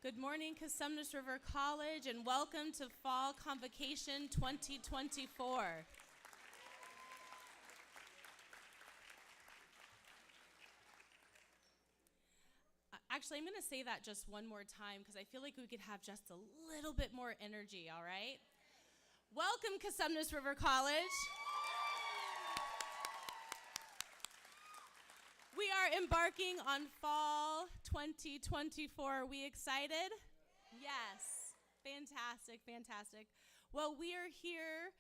Good morning, Cosumnes River College, and welcome to Fall Convocation 2024. Actually, I'm going to say that just one more time because I feel like we could have just a little bit more energy, all right? Welcome, Cosumnes River College. We are embarking on Fall 2024. Are we excited? Yes. Fantastic, fantastic. Well, we are here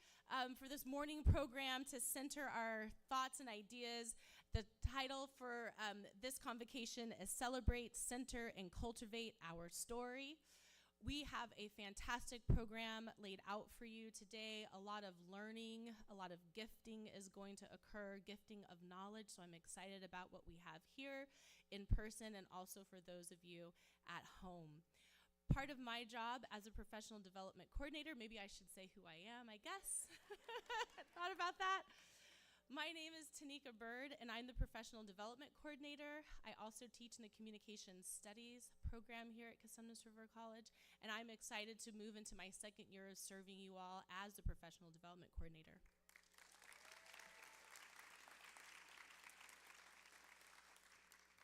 for this morning program to center our thoughts and ideas. The title for this convocation is Celebrate, Center, and Cultivate Our Story. We have a fantastic program laid out for you today. A lot of learning, a lot of gifting is going to occur, gifting of knowledge. So I'm excited about what we have here in person and also for those of you at home. Part of my job as a professional development coordinator, maybe I should say who I am, I guess. Thought about that. My name is Tanika Bird, and I'm the Professional Development Coordinator. I also teach in the Communications Studies program here at Cosumnes River College, and I'm excited to move into my second year of serving you all as the Professional Development Coordinator.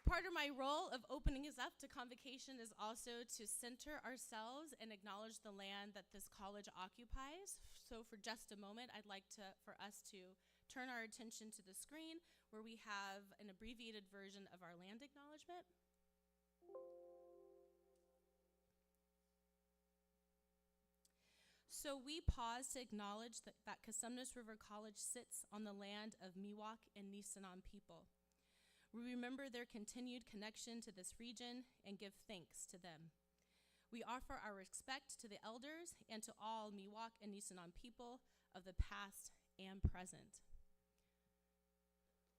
Part of my role of opening us up to convocation is also to center ourselves and acknowledge the land that this college occupies. So for just a moment, I'd like for us to turn our attention to the screen where we have an abbreviated version of our land acknowledgement. So we pause to acknowledge that Cosumnes River College sits on the land of Miwok and Nisenan people. We remember their continued connection to this region and give thanks to them. We offer our respect to the elders and to all Miwok and Nisenan people of the past and present.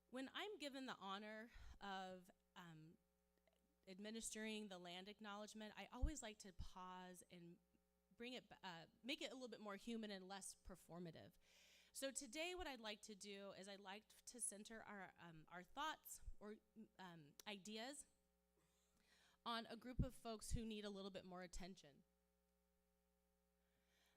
When I'm given the honor of administering the land acknowledgement, I always like to pause and make it a little bit more human and less performative. So today what I'd like to do is I'd like to center our thoughts or ideas on a group of folks who need a little bit more attention.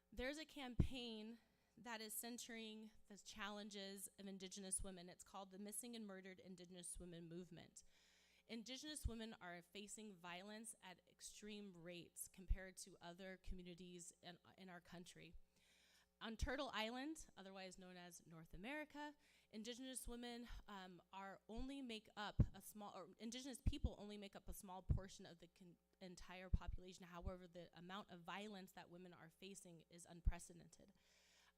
There's a campaign that is centering the challenges of Indigenous women. It's called the Missing and Murdered Indigenous Women Movement. Indigenous women are facing violence at extreme rates compared to other communities in our country. On Turtle Island, otherwise known as North America, Indigenous women Indigenous people only make up a small portion of the entire population. However, the amount of violence that women are facing is unprecedented.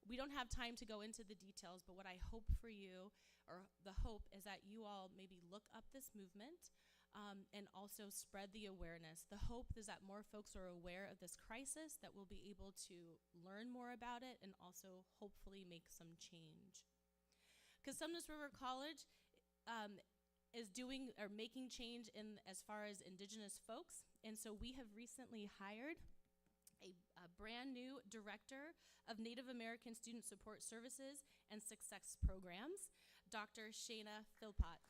We don't have time to go into the details, but what I hope for you, or the hope, is that you all maybe look up this movement and also spread the awareness. The hope is that more folks are aware of this crisis, that we'll be able to learn more about it and also hopefully make some change. Cosumnes River College is making change in as far as Indigenous folks, and so we have recently hired a brand new director of Native American Student Support Services and Success Programs, Dr. Shana Philpott.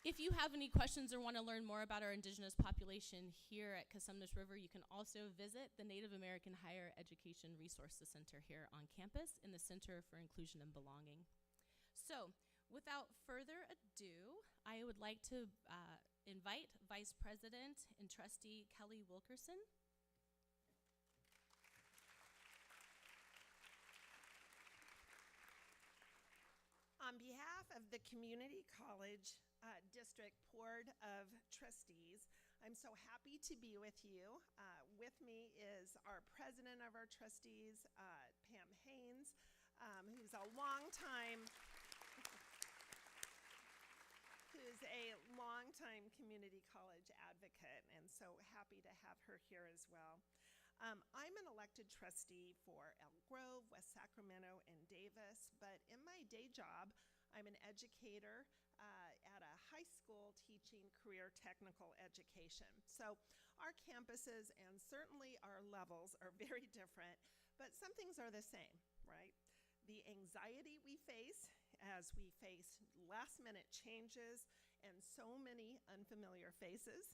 If you have any questions or want to learn more about our Indigenous population here at Cosumnes River, you can also visit the Native American Higher Education Resources Center here on campus in the Center for Inclusion and Belonging. So, without further ado, I would like to invite Vice President and Trustee Kelly Wilkerson. On behalf of the Community College District Board of Trustees, I'm so happy to be with you. With me is our president of our trustees, Pam Haynes, who's a longtime community college advocate, and so happy to have her here as well. I'm an elected trustee for Elk Grove, West Sacramento, and Davis, but in my day job, I'm an educator at a high school teaching career technical education. So our campuses and certainly our levels are very different, but some things are the same, right? The anxiety we face as we face last-minute changes and so many unfamiliar faces,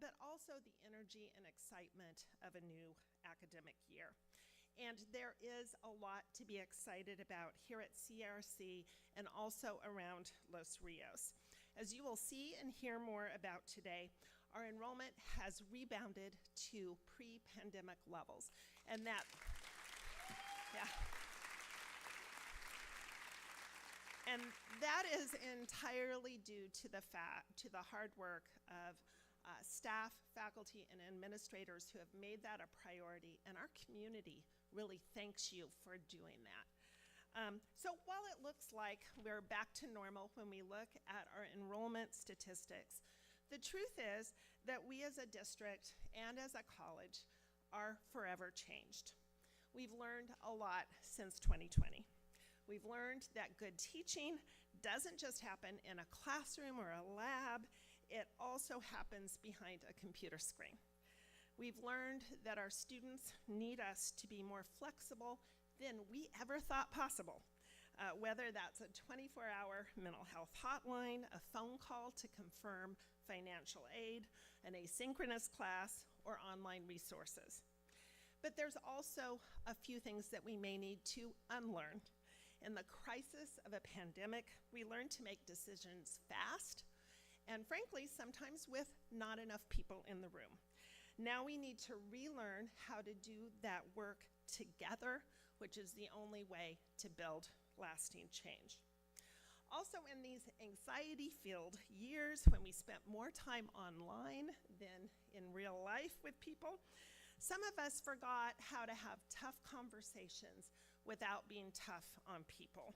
but also the energy and excitement of a new academic year. And there is a lot to be excited about here at CRC and also around Los Rios. As you will see and hear more about today, our enrollment has rebounded to pre-pandemic levels. And that, yeah. And that is entirely due to the hard work of staff, faculty, and administrators who have made that a priority, and our community really thanks you for doing that. So while it looks like we're back to normal when we look at our enrollment statistics, the truth is that we as a district and as a college are forever changed. We've learned a lot since 2020. We've learned that good teaching doesn't just happen in a classroom or a lab, it also happens behind a computer screen. We've learned that our students need us to be more flexible than we ever thought possible, whether that's a 24-hour mental health hotline, a phone call to confirm financial aid, an asynchronous class, or online resources. But there's also a few things that we may need to unlearn. In the crisis of a pandemic, we learned to make decisions fast, and frankly, sometimes with not enough people in the room. Now we need to relearn how to do that work together, which is the only way to build lasting change. Also, in these anxiety-filled years when we spent more time online than in real life with people, some of us forgot how to have tough conversations without being tough on people.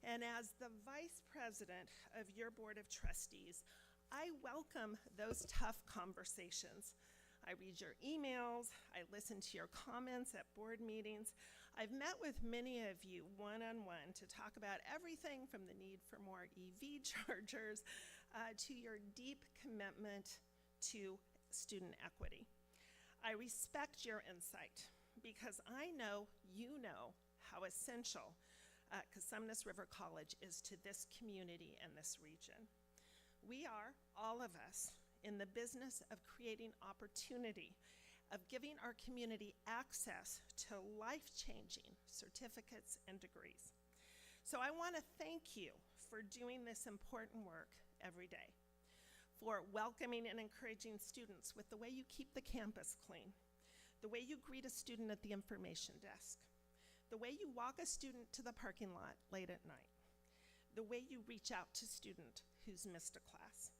And as the vice president of your board of trustees, I welcome those tough conversations. I read your emails, I listen to your comments at board meetings. I've met with many of you one-on-one to talk about everything from the need for more EV chargers to your deep commitment to student equity. I respect your insight because I know you know how essential Cosumnes River College is to this community and this region. We are, all of us, in the business of creating opportunity, of giving our community access to life-changing certificates and degrees. So I want to thank you for doing this important work every day, for welcoming and encouraging students with the way you keep the campus clean, the way you greet a student at the information desk, the way you walk a student to the parking lot late at night, the way you reach out to a student who's missed a class.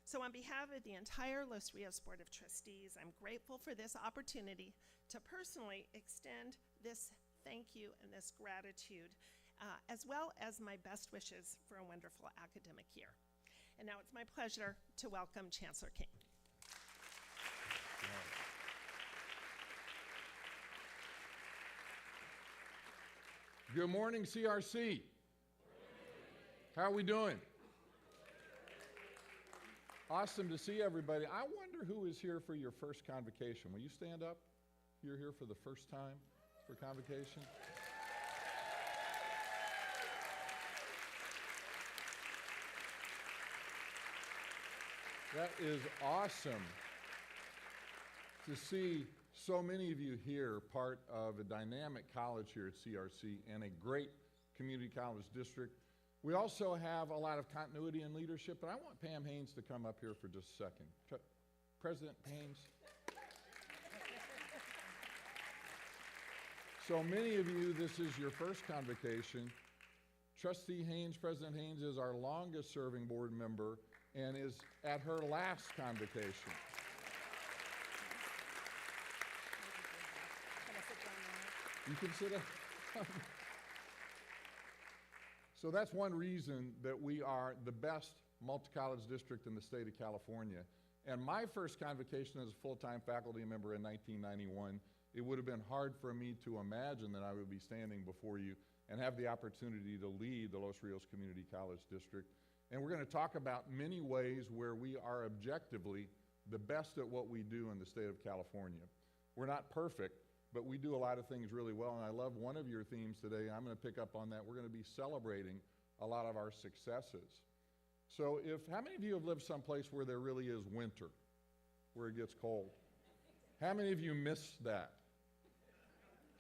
So on behalf of the entire Los Rios Board of Trustees, I'm grateful for this opportunity to personally extend this thank you and this gratitude, as well as my best wishes for a wonderful academic year. And now it's my pleasure to welcome Chancellor King. Good morning, CRC. How are we doing? Awesome to see everybody. I wonder who is here for your first convocation. Will you stand up? You're here for the first time for convocation? That is awesome to see so many of you here, part of a dynamic college here at CRC and a great community college district. We also have a lot of continuity and leadership, but I want Pam Haynes to come up here for just a second. President Haynes. So many of you, this is your first convocation. Trustee Haynes, President Haynes, is our longest serving board member and is at her last convocation. You can sit down. So that's one reason that we are the best multi-college district in the state of California. And my first convocation as a full-time faculty member in 1991, it would have been hard for me to imagine that I would be standing before you and have the opportunity to lead the Los Rios Community College District. And we're going to talk about many ways where we are objectively the best at what we do in the state of California. We're not perfect, but we do a lot of things really well, and I love one of your themes today. I'm going to pick up on that. We're going to be celebrating a lot of our successes. So how many of you have lived someplace where there really is winter, where it gets cold? How many of you miss that?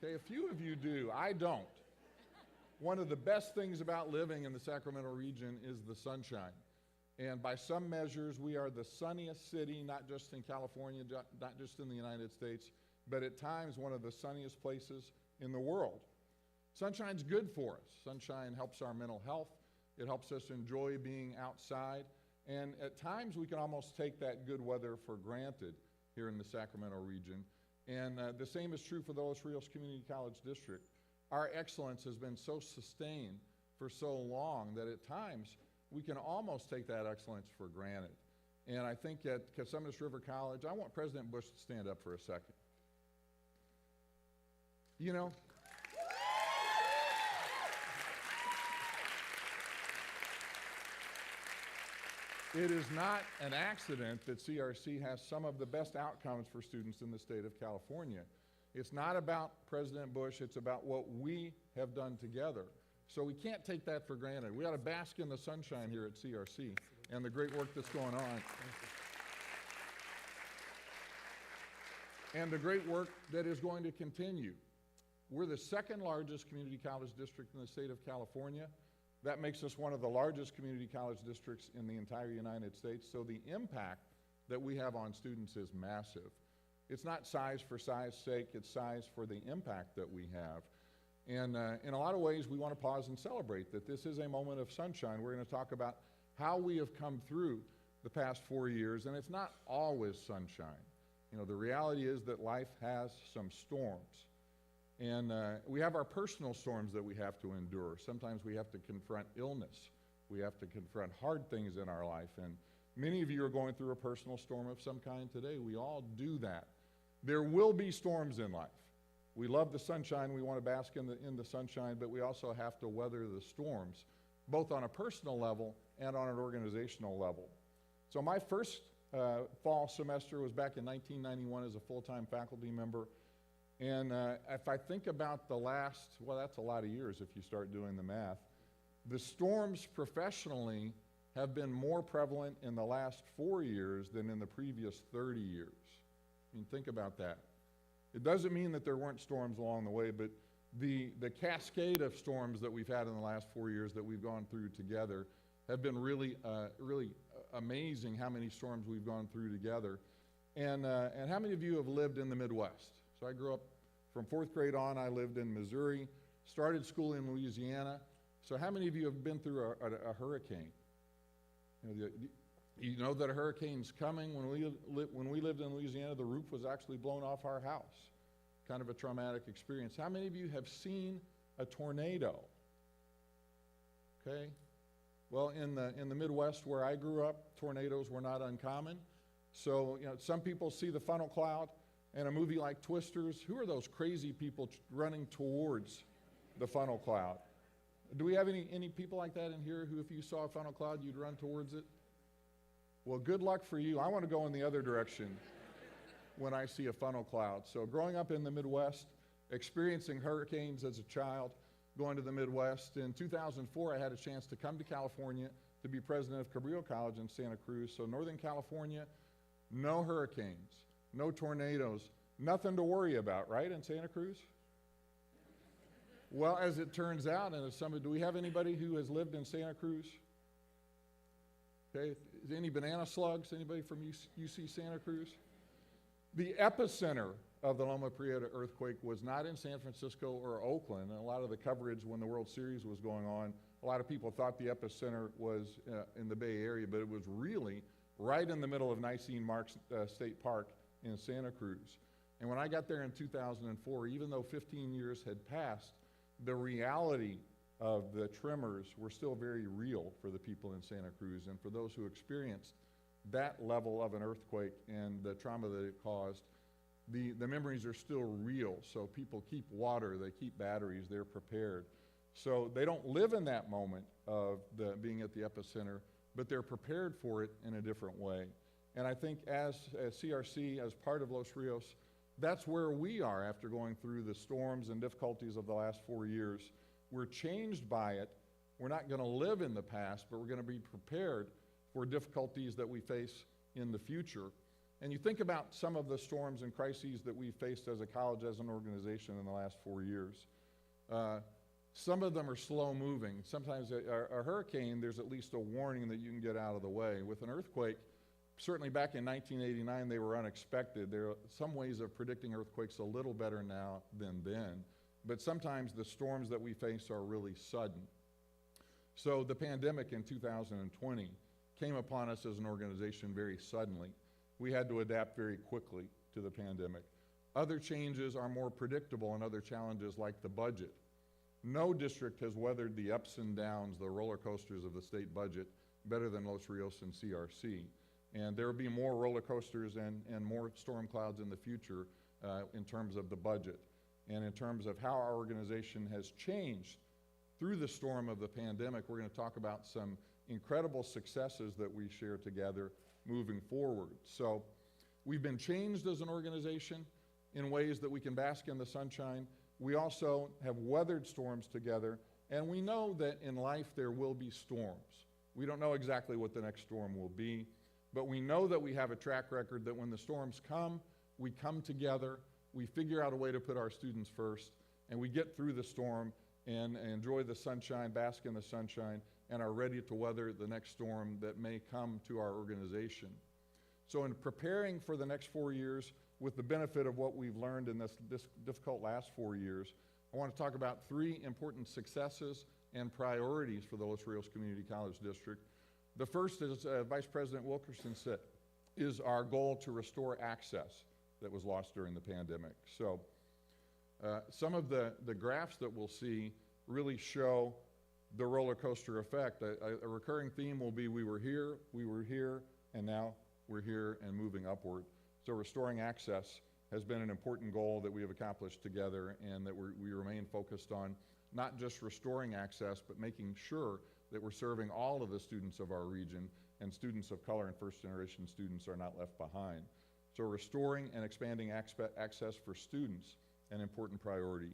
Okay, a few of you do. I don't. One of the best things about living in the Sacramento region is the sunshine. And by some measures, we are the sunniest city, not just in California, not just in the United States, but at times one of the sunniest places in the world. Sunshine's good for us. Sunshine helps our mental health. It helps us enjoy being outside. And at times, we can almost take that good weather for granted here in the Sacramento region. And the same is true for the Los Rios Community College District. Our excellence has been so sustained for so long that at times we can almost take that excellence for granted. And I think at Cosumnes River College, I want President Bush to stand up for a second. You know, it is not an accident that CRC has some of the best outcomes for students in the state of California. It's not about President Bush, it's about what we have done together. So we can't take that for granted. We ought to bask in the sunshine here at CRC and the great work that's going on. And the great work that is going to continue. We're the second largest community college district in the state of California. That makes us one of the largest community college districts in the entire United States. So the impact that we have on students is massive. It's not size for size sake, it's size for the impact that we have. And in a lot of ways, we want to pause and celebrate that this is a moment of sunshine. We're going to talk about how we have come through the past 4 years, and it's not always sunshine. You know, the reality is that life has some storms. And we have our personal storms that we have to endure. Sometimes we have to confront illness. We have to confront hard things in our life. And many of you are going through a personal storm of some kind today. We all do that. There will be storms in life. We love the sunshine. We want to bask in the sunshine, but we also have to weather the storms, both on a personal level and on an organizational level. So my first fall semester was back in 1991 as a full-time faculty member. And if I think about the last, well, that's a lot of years if you start doing the math, the storms professionally have been more prevalent in the last 4 years than in the previous 30 years. I mean, think about that. It doesn't mean that there weren't storms along the way, but the cascade of storms that we've had in the last 4 years that we've gone through together have been really amazing how many storms we've gone through together. And how many of you have lived in the Midwest? So I grew up from 4th grade on, I lived in Missouri, started school in Louisiana. So how many of you have been through a hurricane? You know that a hurricane's coming. When we lived in Louisiana, the roof was actually blown off our house. Kind of a traumatic experience. How many of you have seen a tornado? Okay. Well, in the Midwest where I grew up, tornadoes were not uncommon. So, you know, some people see the funnel cloud in a movie like Twisters. Who are those crazy people running towards the funnel cloud? Do we have any people like that in here who, if you saw a funnel cloud, you'd run towards it? Well, good luck for you. I want to go in the other direction when I see a funnel cloud. So growing up in the Midwest, experiencing hurricanes as a child, going to the Midwest. In 2004, I had a chance to come to California to be president of Cabrillo College in Santa Cruz. So Northern California, no hurricanes, no tornadoes, nothing to worry about, right, in Santa Cruz? Well, as it turns out, and as somebody, do we have anybody who has lived in Santa Cruz? Okay, any banana slugs? Anybody from UC Santa Cruz? The epicenter of the Loma Prieta earthquake was not in San Francisco or Oakland. And a lot of the coverage when the World Series was going on, a lot of people thought the epicenter was in the Bay Area, but it was really right in the middle of Nicene State Park in Santa Cruz. And when I got there in 2004, even though 15 years had passed, the reality of the tremors were still very real for the people in Santa Cruz. And for those who experienced that level of an earthquake and the trauma that it caused, the memories are still real. So people keep water, they keep batteries, they're prepared. So they don't live in that moment of being at the epicenter, but they're prepared for it in a different way. And I think as CRC, as part of Los Rios, that's where we are after going through the storms and difficulties of the last 4 years. We're changed by it, We're not going to live in the past, but we're going to be prepared for difficulties that we face in the future. And you think about some of the storms and crises that we faced as a college, as an organization in the last 4 years. Some of them are slow moving. Sometimes a hurricane, there's at least a warning that you can get out of the way. With an earthquake, certainly back in 1989, they were unexpected. There are some ways of predicting earthquakes a little better now than then. But sometimes the storms that we face are really sudden. So the pandemic in 2020 came upon us as an organization very suddenly. We had to adapt very quickly to the pandemic. Other changes are more predictable, and other challenges like the budget. No district has weathered the ups and downs, the roller coasters of the state budget better than Los Rios and CRC. And there will be more roller coasters and more storm clouds in the future in terms of the budget and in terms of how our organization has changed through the storm of the pandemic. We're going to talk about some incredible successes that we share together moving forward. So we've been changed as an organization in ways that we can bask in the sunshine. We also have weathered storms together, and we know that in life there will be storms. We don't know exactly what the next storm will be, but we know that we have a track record that when the storms come, we come together, we figure out a way to put our students first, and we get through the storm and enjoy the sunshine, bask in the sunshine, and are ready to weather the next storm that may come to our organization. So in preparing for the next 4 years, with the benefit of what we've learned in this difficult last 4 years, I want to talk about 3 important successes and priorities for the Los Rios Community College District. The first, as Vice President Wilkerson said, is our goal to restore access that was lost during the pandemic. So some of the graphs that we'll see really show the roller coaster effect. A recurring theme will be we were here, and now we're here and moving upward. So restoring access has been an important goal that we have accomplished together, and that we remain focused on not just restoring access, but making sure that we're serving all of the students of our region, and students of color and first-generation students are not left behind. So restoring and expanding access for students, an important priority.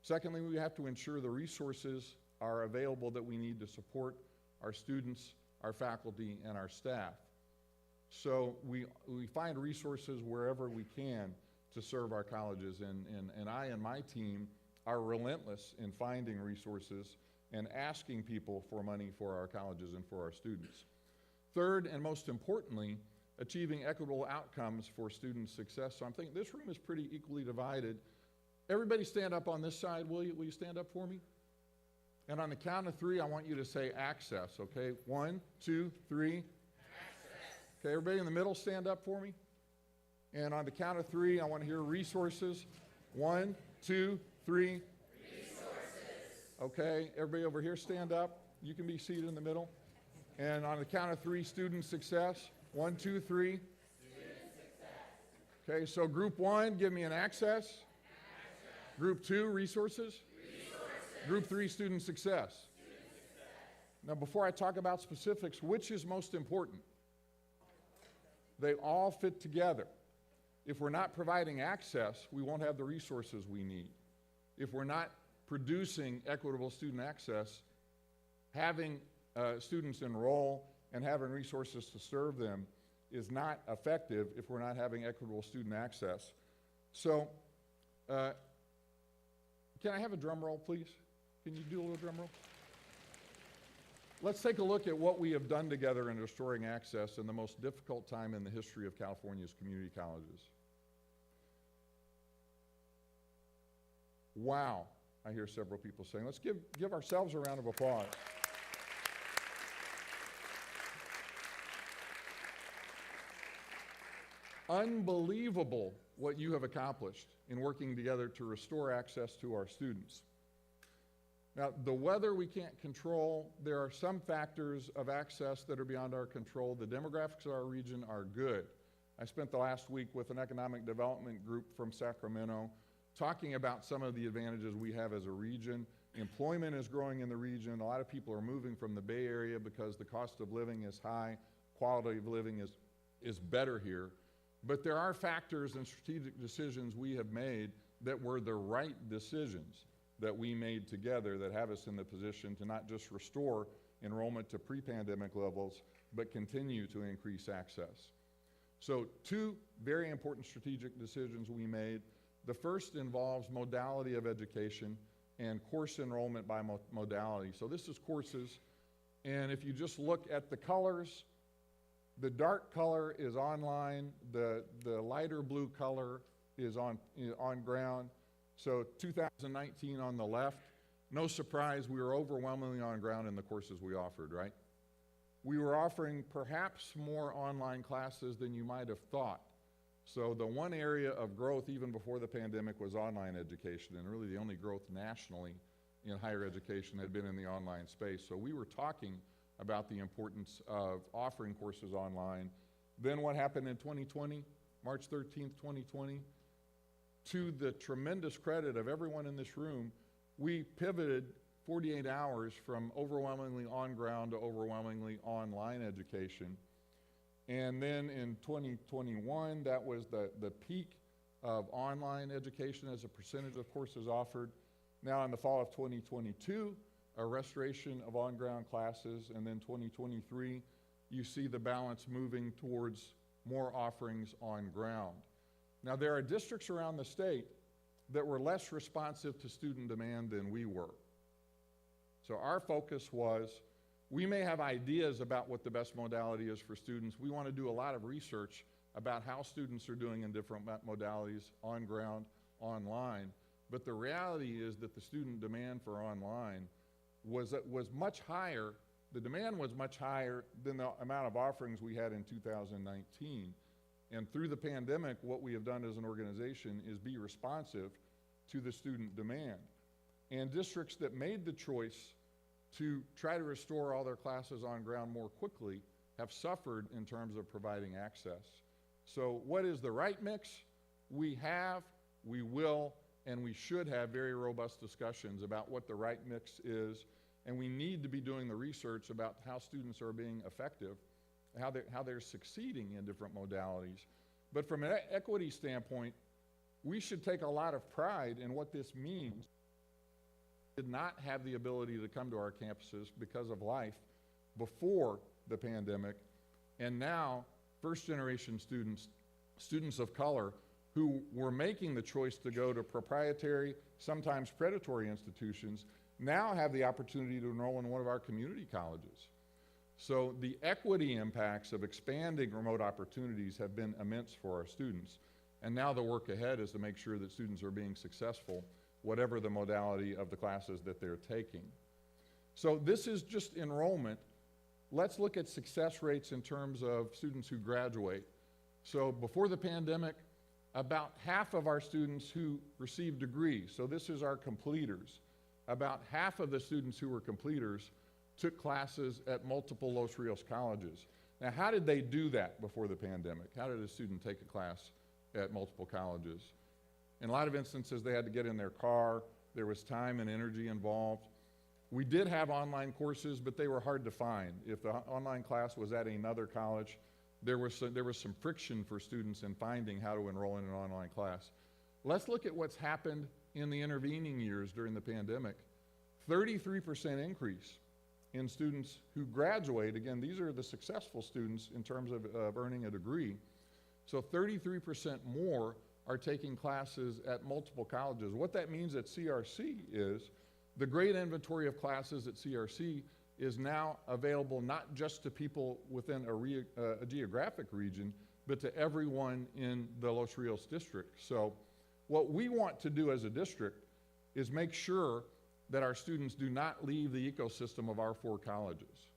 Secondly, we have to ensure the resources are available that we need to support our students, our faculty, and our staff. So we find resources wherever we can to serve our colleges, and I and my team are relentless in finding resources and asking people for money for our colleges and for our students. Third, and most importantly, achieving equitable outcomes for student success. So I'm thinking this room is pretty equally divided. Everybody stand up on this side, will you? Will you stand up for me? And on the count of 3, I want you to say access, okay? 1, 2, 3. Okay, everybody in the middle, stand up for me. And on the count of 3, I want to hear resources. 1, 2, 3. Resources. Okay, everybody over here, stand up. You can be seated in the middle. And on the count of 3, student success. 1, 2, 3. Student success. Okay, so group 1, give me an access. Group 2, resources. Group 3, student success. Now, before I talk about specifics, which is most important? They all fit together. If we're not providing access, we won't have the resources we need. If we're not producing equitable student access, having students enroll and having resources to serve them is not effective if we're not having equitable student access. So, can I have a drum roll, please? Can you do a little drum roll? Let's take a look at what we have done together in restoring access in the most difficult time in the history of California's community colleges. Wow, I hear several people saying. Let's give ourselves a round of applause. Unbelievable what you have accomplished in working together to restore access to our students. Now, the weather we can't control. There are some factors of access that are beyond our control. The demographics of our region are good. I spent the last week with an economic development group from Sacramento talking about some of the advantages we have as a region. Employment is growing in the region. A lot of people are moving from the Bay Area because the cost of living is high, quality of living is better here. But there are factors and strategic decisions we have made that were the right decisions. that we made together that have us in the position to not just restore enrollment to pre-pandemic levels, but continue to increase access. So 2 very important strategic decisions we made. The first involves modality of education and course enrollment by modality. So this is courses, and if you just look at the colors, the dark color is online, the lighter blue color is on ground. So 2019 on the left, no surprise, we were overwhelmingly on ground in the courses we offered, right? We were offering perhaps more online classes than you might have thought. So the one area of growth even before the pandemic was online education, and really the only growth nationally in higher education had been in the online space. So we were talking about the importance of offering courses online. Then what happened in 2020, March 13th, 2020, to the tremendous credit of everyone in this room, we pivoted 48 hours from overwhelmingly on ground to overwhelmingly online education. And then in 2021, that was the peak of online education as a percentage of courses offered. Now in the fall of 2022, a restoration of on-ground classes, and then 2023, you see the balance moving towards more offerings on ground. Now there are districts around the state that were less responsive to student demand than we were. So our focus was, we may have ideas about what the best modality is for students. We want to do a lot of research about how students are doing in different modalities, on ground, online. But the reality is that the student demand for online was much higher, the demand was much higher than the amount of offerings we had in 2019. And through the pandemic, what we have done as an organization is be responsive to the student demand. And districts that made the choice to try to restore all their classes on ground more quickly have suffered in terms of providing access. So what is the right mix? We have, we will, and we should have very robust discussions about what the right mix is, and we need to be doing the research about how students are being effective, how they're succeeding in different modalities. But from an equity standpoint, we should take a lot of pride in what this means. Did not have the ability to come to our campuses because of life before the pandemic, and now first-generation students of color who were making the choice to go to proprietary, sometimes predatory institutions, now have the opportunity to enroll in one of our community colleges. So the equity impacts of expanding remote opportunities have been immense for our students. And now the work ahead is to make sure that students are being successful, whatever the modality of the classes that they're taking. So this is just enrollment. Let's look at success rates in terms of students who graduate. So before the pandemic, about half of our students who received degrees, so this is our completers, about half of the students who were completers took classes at multiple Los Rios colleges. Now, how did they do that before the pandemic? How did a student take a class at multiple colleges? In a lot of instances, they had to get in their car. There was time and energy involved. We did have online courses, but they were hard to find. If the online class was at another college, there was some friction for students in finding how to enroll in an online class. Let's look at what's happened in the intervening years during the pandemic. 33% increase in students who graduate. Again, these are the successful students in terms of earning a degree. So 33% more are taking classes at multiple colleges. What that means at CRC is the great inventory of classes at CRC is now available not just to people within a geographic region, but to everyone in the Los Rios district. So what we want to do as a district is make sure that our students do not leave the ecosystem of our 4 colleges.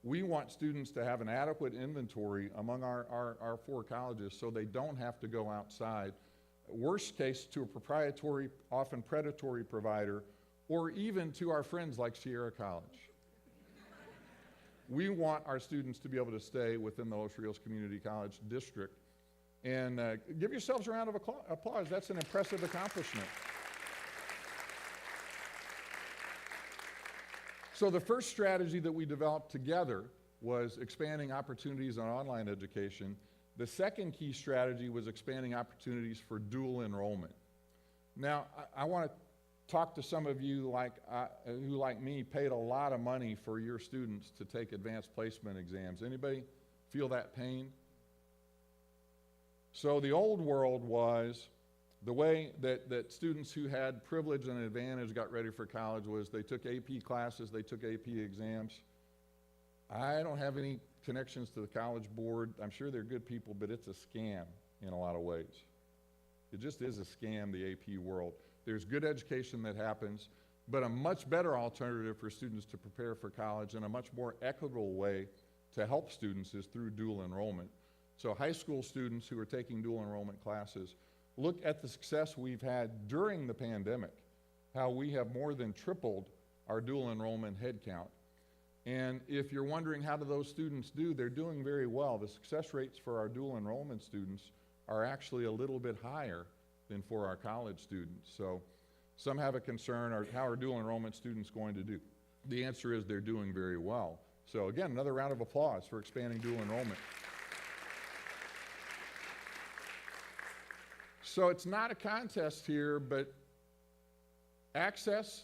We want students to have an adequate inventory among our 4 colleges so they don't have to go outside, worst case to a proprietary, often predatory provider, or even to our friends like Sierra College. We want our students to be able to stay within the Los Rios Community College district. And give yourselves a round of applause. That's an impressive accomplishment. So the first strategy that we developed together was expanding opportunities on online education. The second key strategy was expanding opportunities for dual enrollment. Now, I want to talk to some of you who, like me, paid a lot of money for your students to take advanced placement exams. Anybody feel that pain? So the old world was, the way that students who had privilege and advantage got ready for college was they took AP classes, they took AP exams. I don't have any connections to the College Board. I'm sure they're good people, but it's a scam in a lot of ways. It just is a scam, the AP world. There's good education that happens, but a much better alternative for students to prepare for college and a much more equitable way to help students is through dual enrollment. So high school students who are taking dual enrollment classes, look at the success we've had during the pandemic, how we have more than tripled our dual enrollment headcount. And if you're wondering how do those students do, they're doing very well. The success rates for our dual enrollment students are actually a little bit higher than for our college students. So some have a concern, how are dual enrollment students going to do? The answer is they're doing very well. So again, another round of applause for expanding dual enrollment. So it's not a contest here, but access,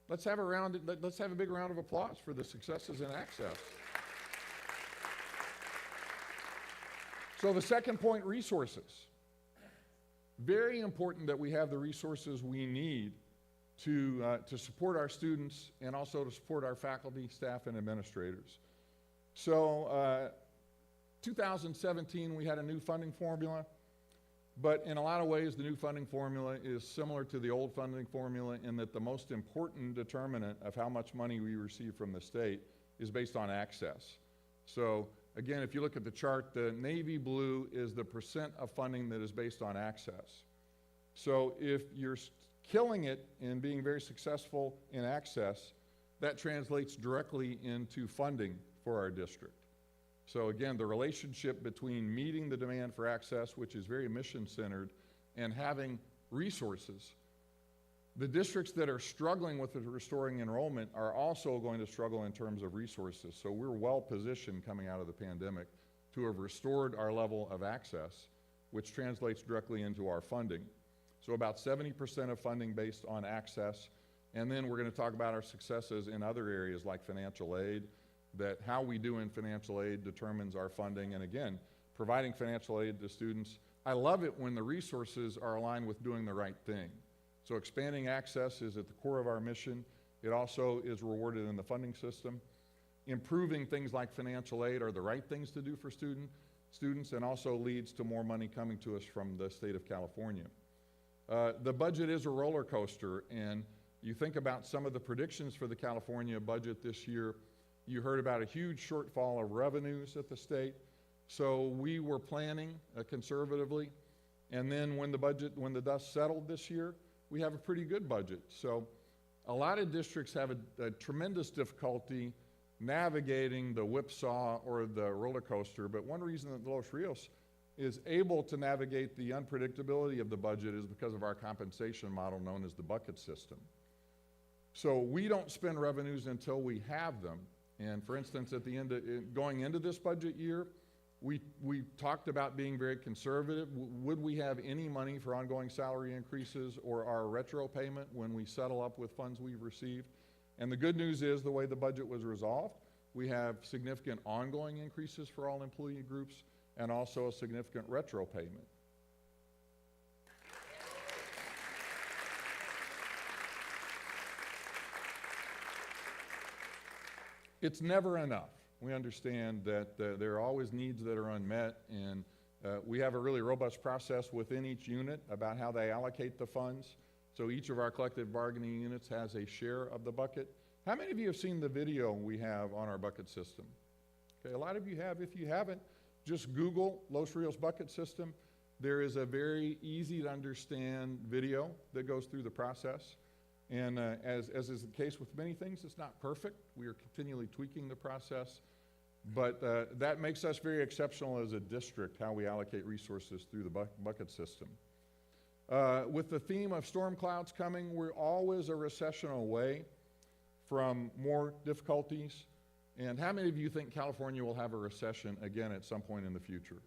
let's have a big round of applause for the successes in access. So the second point, resources. Very important that we have the resources we need to support our students and also to support our faculty, staff, and administrators. So 2017, we had a new funding formula, but in a lot of ways, the new funding formula is similar to the old funding formula in that the most important determinant of how much money we receive from the state is based on access. So again, if you look at the chart, the navy blue is the percent of funding that is based on access. So if you're killing it in being very successful in access, that translates directly into funding for our district. So again, the relationship between meeting the demand for access, which is very mission-centered, and having resources. The districts that are struggling with restoring enrollment are also going to struggle in terms of resources. So we're well positioned coming out of the pandemic to have restored our level of access, which translates directly into our funding. So about 70% of funding based on access. And then we're going to talk about our successes in other areas like financial aid, that how we do in financial aid determines our funding. And again, providing financial aid to students. I love it when the resources are aligned with doing the right thing. So expanding access is at the core of our mission. It also is rewarded in the funding system. Improving things like financial aid are the right things to do for students and also leads to more money coming to us from the state of California. The budget is a roller coaster, and you think about some of the predictions for the California budget this year. You heard about a huge shortfall of revenues at the state. So we were planning conservatively, and then when the dust settled this year, we have a pretty good budget. So a lot of districts have a tremendous difficulty navigating the whipsaw or the roller coaster, but one reason that Los Rios is able to navigate the unpredictability of the budget is because of our compensation model known as the bucket system. So we don't spend revenues until we have them. And for instance, at the end of, going into this budget year, we talked about being very conservative. Would we have any money for ongoing salary increases or our retro payment when we settle up with funds we've received? And the good news is the way the budget was resolved, we have significant ongoing increases for all employee groups and also a significant retro payment. It's never enough. We understand that there are always needs that are unmet, and we have a really robust process within each unit about how they allocate the funds. So each of our collective bargaining units has a share of the bucket. How many of you have seen the video we have on our bucket system? Okay, a lot of you have. If you haven't, just Google Los Rios bucket system. There is a very easy to understand video that goes through the process. And as is the case with many things, it's not perfect. We are continually tweaking the process. But that makes us very exceptional as a district, how we allocate resources through the bucket system. With the theme of storm clouds coming, we're always a recession away from more difficulties. And how many of you think California will have a recession again at some point in the future?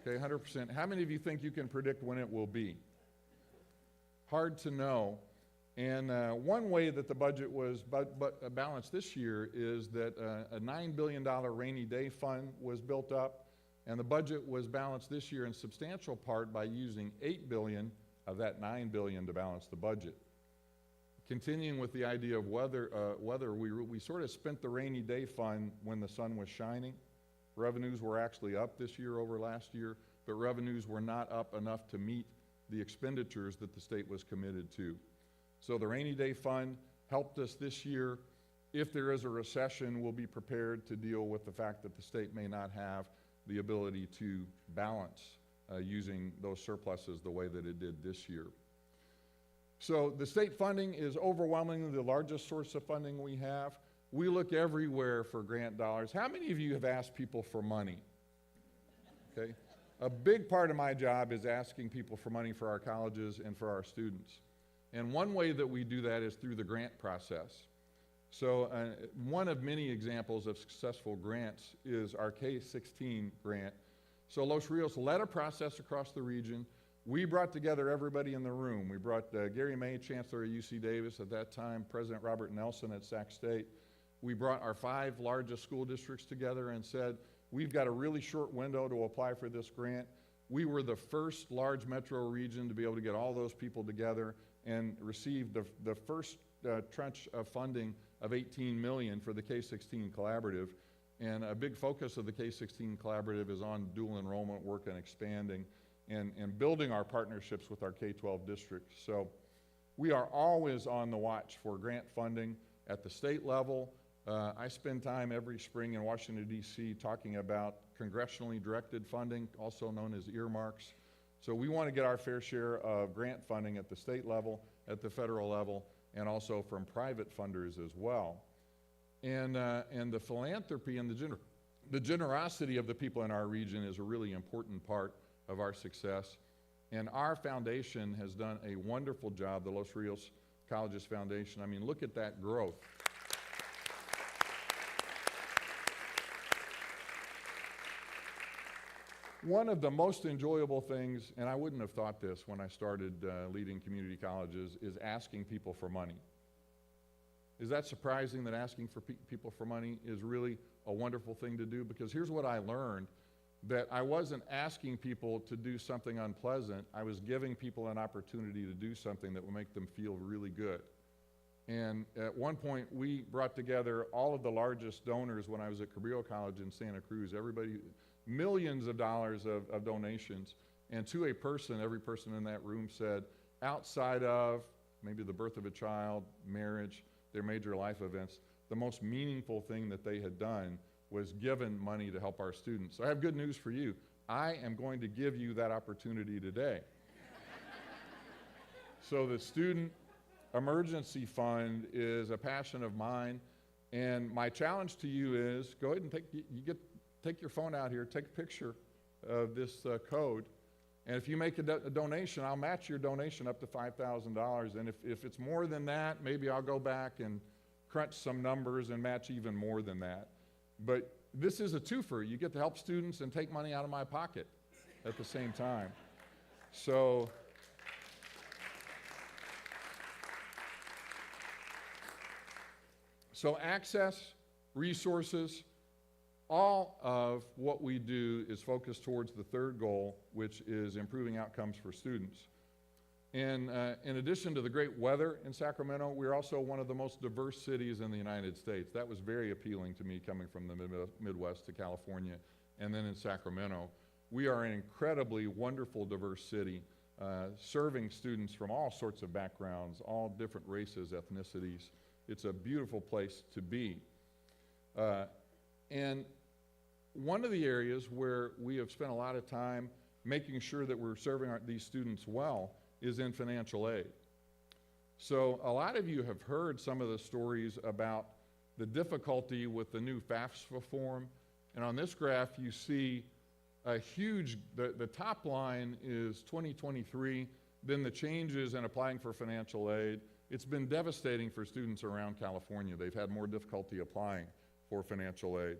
Okay, 100%. How many of you think you can predict when it will be? hard to know. And one way that the budget was balanced this year is that a $9 billion rainy day fund was built up, and the budget was balanced this year in substantial part by using $8 billion of that $9 billion to balance the budget. Continuing with the idea of weather, we sort of spent the rainy day fund when the sun was shining. Revenues were actually up this year over last year, but revenues were not up enough to meet the expenditures that the state was committed to. So the rainy day fund helped us this year. If there is a recession, we'll be prepared to deal with the fact that the state may not have the ability to balance using those surpluses the way that it did this year. So the state funding is overwhelmingly the largest source of funding we have. We look everywhere for grant dollars. How many of you have asked people for money? Okay. A big part of my job is asking people for money for our colleges and for our students. And one way that we do that is through the grant process. So one of many examples of successful grants is our K-16 grant. So Los Rios led a process across the region. We brought together everybody in the room. We brought Gary May, Chancellor at UC Davis at that time, President Robert Nelson at Sac State. We brought our 5 largest school districts together and said, we've got a really short window to apply for this grant. We were the first large metro region to be able to get all those people together and received the first tranche of funding of $18 million for the K-16 Collaborative. And a big focus of the K-16 Collaborative is on dual enrollment work and expanding and building our partnerships with our K-12 districts. So we are always on the watch for grant funding at the state level. I spend time every spring in Washington, D.C. talking about congressionally directed funding, also known as earmarks. So we want to get our fair share of grant funding at the state level, at the federal level, and also from private funders as well. And the philanthropy and the generosity of the people in our region is a really important part of our success. And our foundation has done a wonderful job, the Los Rios Colleges Foundation. I mean, look at that growth. One of the most enjoyable things, and I wouldn't have thought this when I started leading community colleges, is asking people for money. Is that surprising that asking for people for money is really a wonderful thing to do? Because here's what I learned, that I wasn't asking people to do something unpleasant. I was giving people an opportunity to do something that would make them feel really good. And at one point, we brought together all of the largest donors when I was at Cabrillo College in Santa Cruz. Everybody, millions of dollars of donations. And to a person, every person in that room said, outside of maybe the birth of a child, marriage, their major life events, the most meaningful thing that they had done was given money to help our students. So I have good news for you. I am going to give you that opportunity today. So the Student Emergency Fund is a passion of mine, and my challenge to you is go ahead and take your phone out here, take a picture of this code, and if you make a donation, I'll match your donation up to $5,000, and if it's more than that, maybe I'll go back and crunch some numbers and match even more than that. But this is a twofer. You get to help students and take money out of my pocket at the same time. So access, resources, all of what we do is focused towards the third goal, which is improving outcomes for students. And in addition to the great weather in Sacramento, we're also one of the most diverse cities in the United States. That was very appealing to me coming from the Midwest to California and then in Sacramento. We are an incredibly wonderful, diverse city, serving students from all sorts of backgrounds, all different races, ethnicities. It's a beautiful place to be. And one of the areas where we have spent a lot of time making sure that we're serving these students well is in financial aid. So a lot of you have heard some of the stories about the difficulty with the new FAFSA form. And on this graph, you see a huge, the top line is 2023, then the changes in applying for financial aid. It's been devastating for students around California. They've had more difficulty applying for financial aid.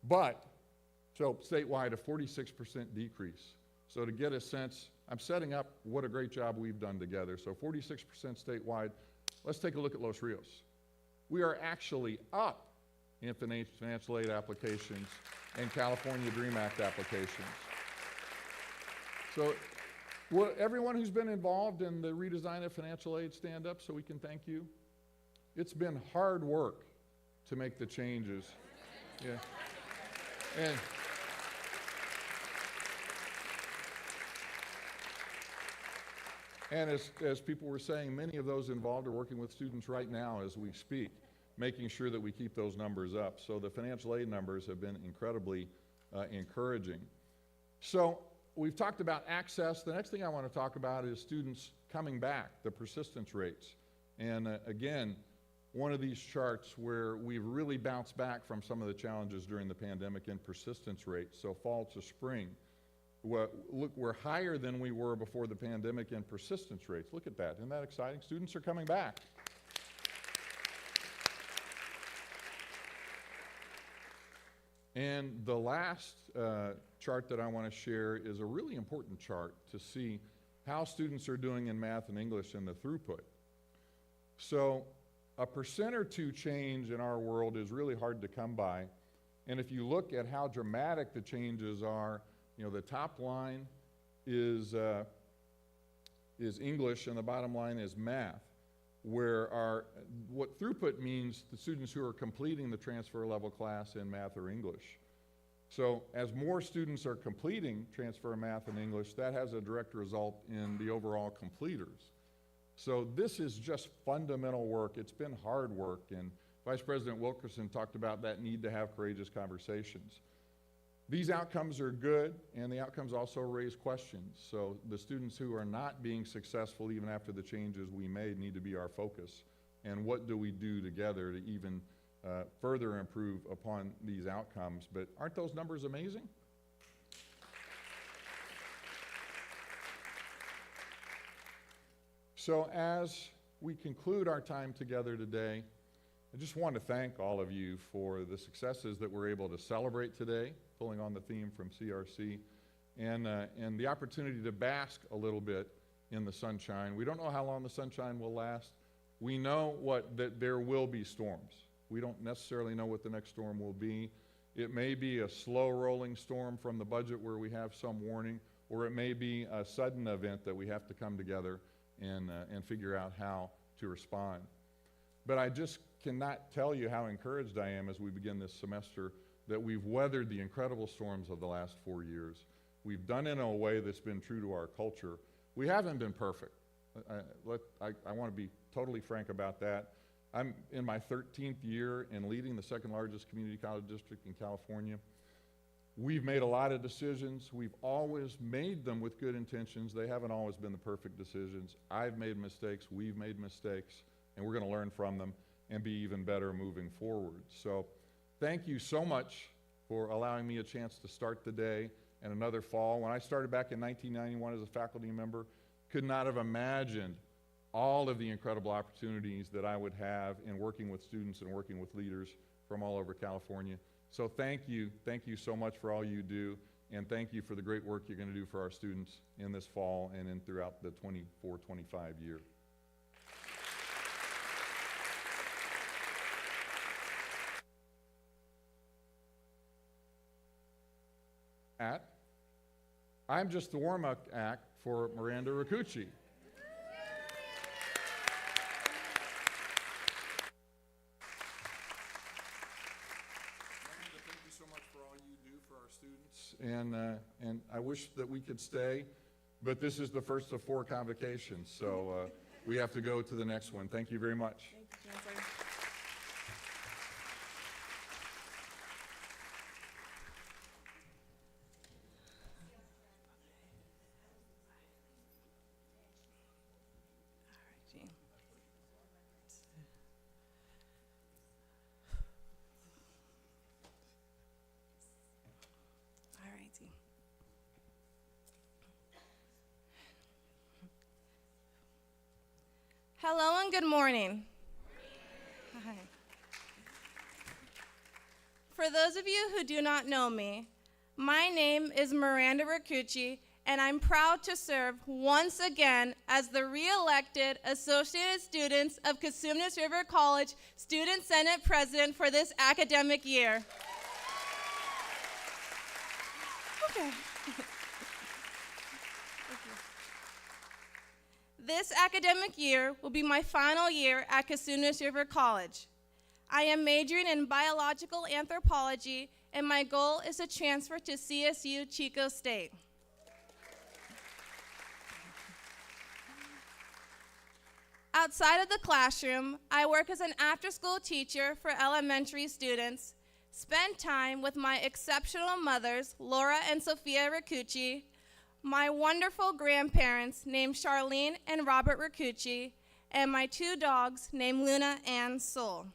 But, so statewide, a 46% decrease. So to get a sense, I'm setting up what a great job we've done together. So 46% statewide. Let's take a look at Los Rios. We are actually up in financial aid applications and California DREAM Act applications. So everyone who's been involved in the redesign of financial aid, stand up so we can thank you. It's been hard work to make the changes. Yeah. And as people were saying, many of those involved are working with students right now as we speak, making sure that we keep those numbers up. So the financial aid numbers have been incredibly encouraging. So we've talked about access. The next thing I want to talk about is students coming back, the persistence rates. And again, one of these charts where we've really bounced back from some of the challenges during the pandemic in persistence rates. So fall to spring. Look, we're higher than we were before the pandemic in persistence rates. Look at that. Isn't that exciting? Students are coming back. And the last chart that I want to share is a really important chart to see how students are doing in math and English and the throughput. So a % or 2 change in our world is really hard to come by. And if you look at how dramatic the changes are, you know, the top line is English and the bottom line is math, where what throughput means the students who are completing the transfer level class in math or English. So as more students are completing transfer math and English, that has a direct result in the overall completers. So this is just fundamental work. It's been hard work, and Vice President Wilkerson talked about that need to have courageous conversations. These outcomes are good, and the outcomes also raise questions. So the students who are not being successful even after the changes we made need to be our focus. And what do we do together to even further improve upon these outcomes? But aren't those numbers amazing? So as we conclude our time together today, I just want to thank all of you for the successes that we're able to celebrate today, pulling on the theme from CRC, and the opportunity to bask a little bit in the sunshine. We don't know how long the sunshine will last. We know that there will be storms. We don't necessarily know what the next storm will be. It may be a slow rolling storm from the budget where we have some warning, or it may be a sudden event that we have to come together and figure out how to respond. But I just cannot tell you how encouraged I am as we begin this semester that we've weathered the incredible storms of the last 4 years. We've done it in a way that's been true to our culture. We haven't been perfect. I want to be totally frank about that. I'm in my 13th year in leading the second largest community college district in California. We've made a lot of decisions. We've always made them with good intentions. They haven't always been the perfect decisions. I've made mistakes, we've made mistakes, and we're going to learn from them and be even better moving forward. So thank you so much for allowing me a chance to start the day and another fall. When I started back in 1991 as a faculty member, could not have imagined all of the incredible opportunities that I would have in working with students and working with leaders from all over California. So thank you so much for all you do, and thank you for the great work you're going to do for our students in this fall and throughout the 24-25 year. I'm just the warm-up act for Miranda Riccucci. Thank you so much for all you do for our students, and I wish that we could stay, but this is the first of 4 convocations, so we have to go to the next one. Thank you very much. Thank you, Chancellor. Hello and good morning. Hi. For those of you who do not know me, my name is Miranda Riccucci, and I'm proud to serve once again as the re-elected Associated Students of Cosumnes River College Student Senate President for this academic year. Okay. This academic year will be my final year at Cosumnes River College. I am majoring in biological anthropology, and my goal is to transfer to CSU Chico State. Outside of the classroom, I work as an after-school teacher for elementary students, spend time with my exceptional mothers, Laura and Sophia Ricucci, my wonderful grandparents named Charlene and Robert Ricucci, and my 2 dogs named Luna and Soul.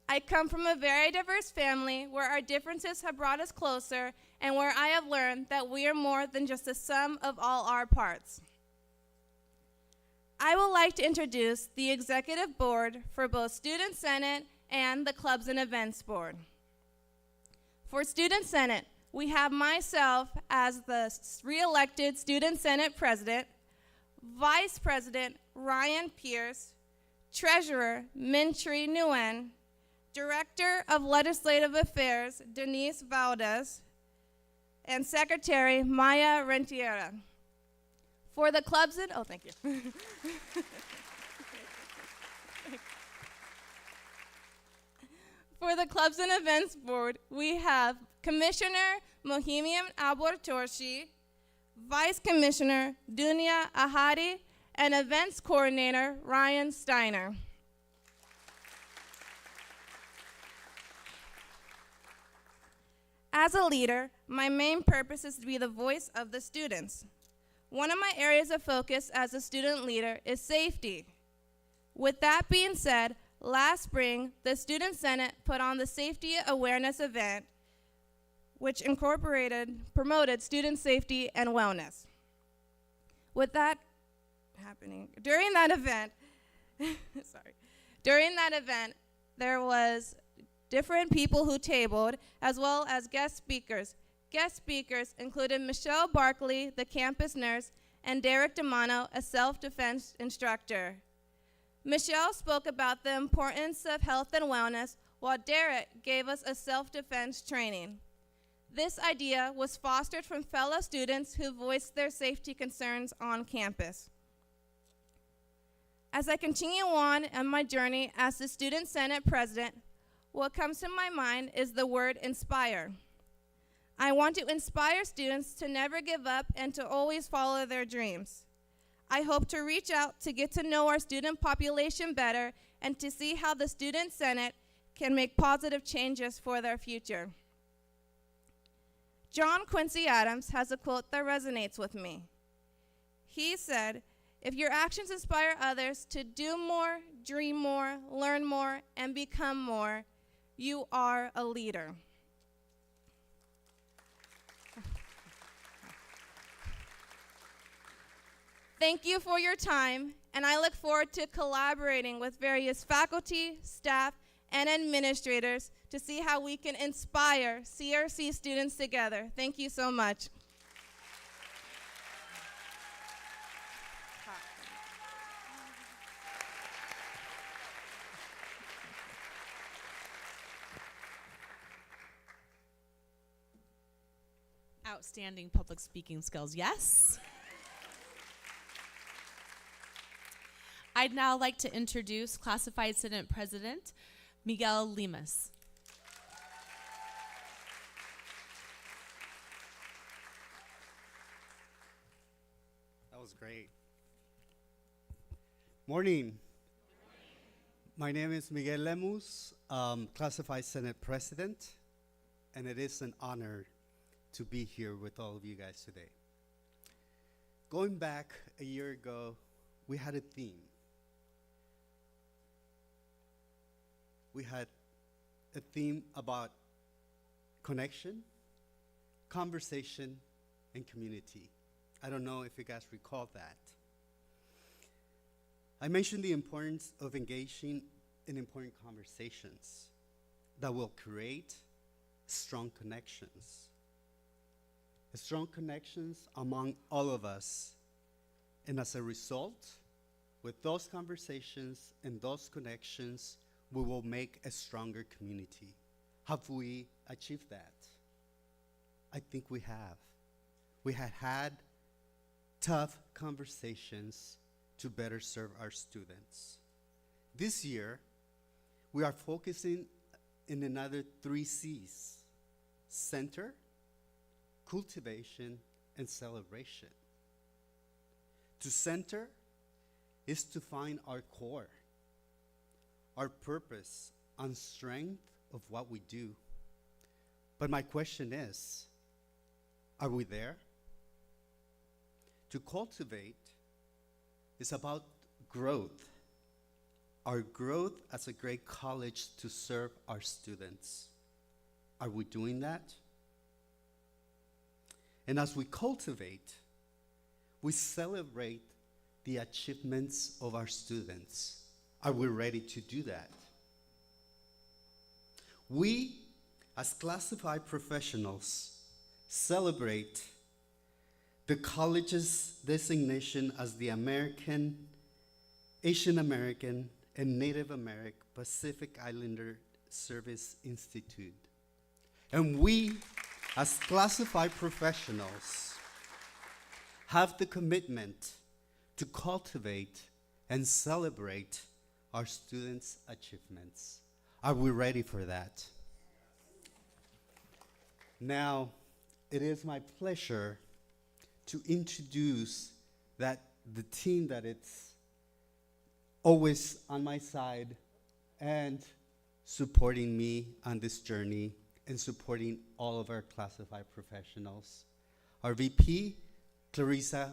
I come from a very diverse family where our differences have brought us closer and where I have learned that we are more than just the sum of all our parts. I would like to introduce the executive board for both Student Senate and the Clubs and Events Board. For Student Senate, we have myself as the re-elected Student Senate President, Vice President Ryan Pierce, Treasurer Mintry Nguyen, Director of Legislative Affairs Denise Valdez, and Secretary Maya Rentiera. For the clubs and, oh, thank you. For the Clubs and Events Board, we have Commissioner Mohimian Albortorshi, Vice Commissioner Dunia Ahadi, and Events Coordinator Ryan Steiner. As a leader, my main purpose is to be the voice of the students. One of my areas of focus as a student leader is safety. With that being said, last spring, the Student Senate put on the Safety Awareness event, which promoted student safety and wellness. With that happening, during that event, there was different people who tabled, as well as guest speakers. Guest speakers included Michelle Barkley, the campus nurse, and Derek DeMano, a self-defense instructor. Michelle spoke about the importance of health and wellness, while Derek gave us a self-defense training. This idea was fostered from fellow students who voiced their safety concerns on campus. As I continue on my journey as the Student Senate President, what comes to my mind is the word inspire. I want to inspire students to never give up and to always follow their dreams. I hope to reach out to get to know our student population better and to see how the Student Senate can make positive changes for their future. John Quincy Adams has a quote that resonates with me. He said, "If your actions inspire others to do more, dream more, learn more, and become more, you are a leader." Thank you for your time, and I look forward to collaborating with various faculty, staff, and administrators to see how we can inspire CRC students together. Thank you so much. Outstanding public speaking skills, yes? I'd now like to introduce Classified Senate President Miguel Lemus. That was great. Morning. My name is Miguel Lemus, Classified Senate President, and it is an honor to be here with all of you guys today. Going back a year ago, we had a theme. We had a theme about connection, conversation, and community. I don't know if you guys recall that. I mentioned the importance of engaging in important conversations that will create strong connections. strong connections among all of us. And as a result, with those conversations and those connections, we will make a stronger community. Have we achieved that? I think we have. We had had tough conversations to better serve our students. This year, we are focusing in another 3 C's: center, cultivation, and celebration. To center is to find our core, our purpose, and strength of what we do. But my question is, are we there? To cultivate is about growth. Our growth as a great college to serve our students. Are we doing that? And as we cultivate, we celebrate the achievements of our students. Are we ready to do that? We, as classified professionals, celebrate the college's designation as the American, Asian American, and Native American Pacific Islander Service Institute. And we, as classified professionals, have the commitment to cultivate and celebrate our students' achievements. Are we ready for that? Now, it is my pleasure to introduce the team that it's always on my side and supporting me on this journey and supporting all of our classified professionals. Our VP, Clarissa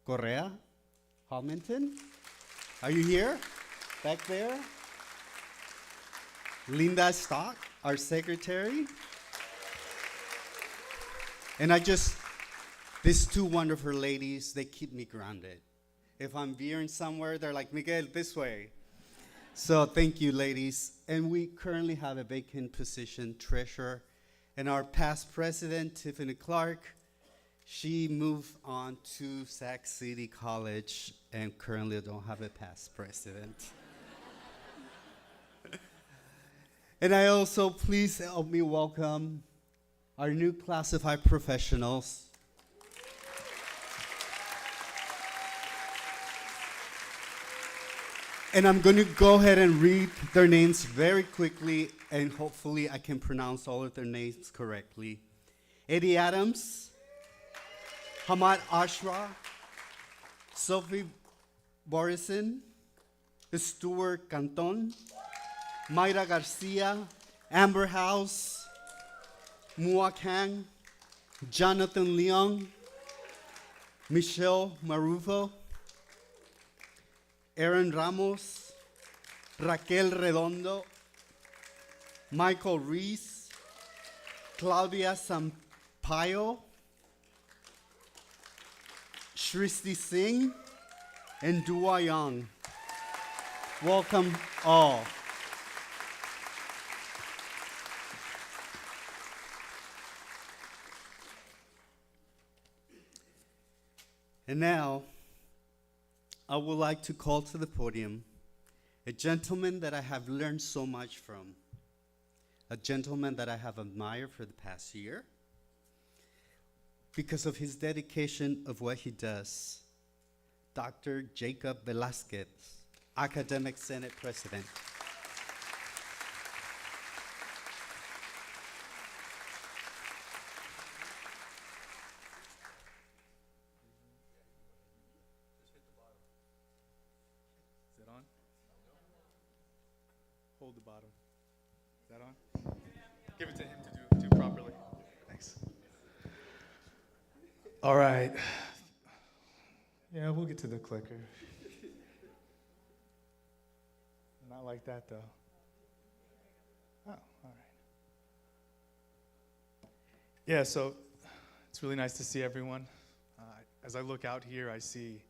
Correa, Halminton. Are you here? Back there? Linda Stock, our secretary. And these 2 wonderful ladies, they keep me grounded. If I'm veering somewhere, they're like, Miguel, this way. So thank you, ladies. And we currently have a vacant position, treasurer. And our past president, Tiffany Clark, she moved on to Sac City College and currently don't have a past president. And I also, please help me welcome our new classified professionals. And I'm going to go ahead and read their names very quickly, and hopefully I can pronounce all of their names correctly. Eddie Adams, Hamad Ashra, Sophie Borison, Stuart Canton, Mayra Garcia, Amber House, Mua Kang, Jonathan Leong, Michelle Marufo, Aaron Ramos, Raquel Redondo, Michael Reese, Claudia Sampaio, Shristi Singh, and Dua Young. Welcome all. And now, I would like to call to the podium a gentleman that I have learned so much from, a gentleman that I have admired for the past year because of his dedication of what he does, Dr. Jacob Velasquez, Academic Senate President. Hold the bottom. Is that on? Give it to him to do properly. Thanks. All right. Yeah, we'll get to the clicker. Not like that, though. Oh, all right. Yeah, so it's really nice to see everyone. As I look out here, I see,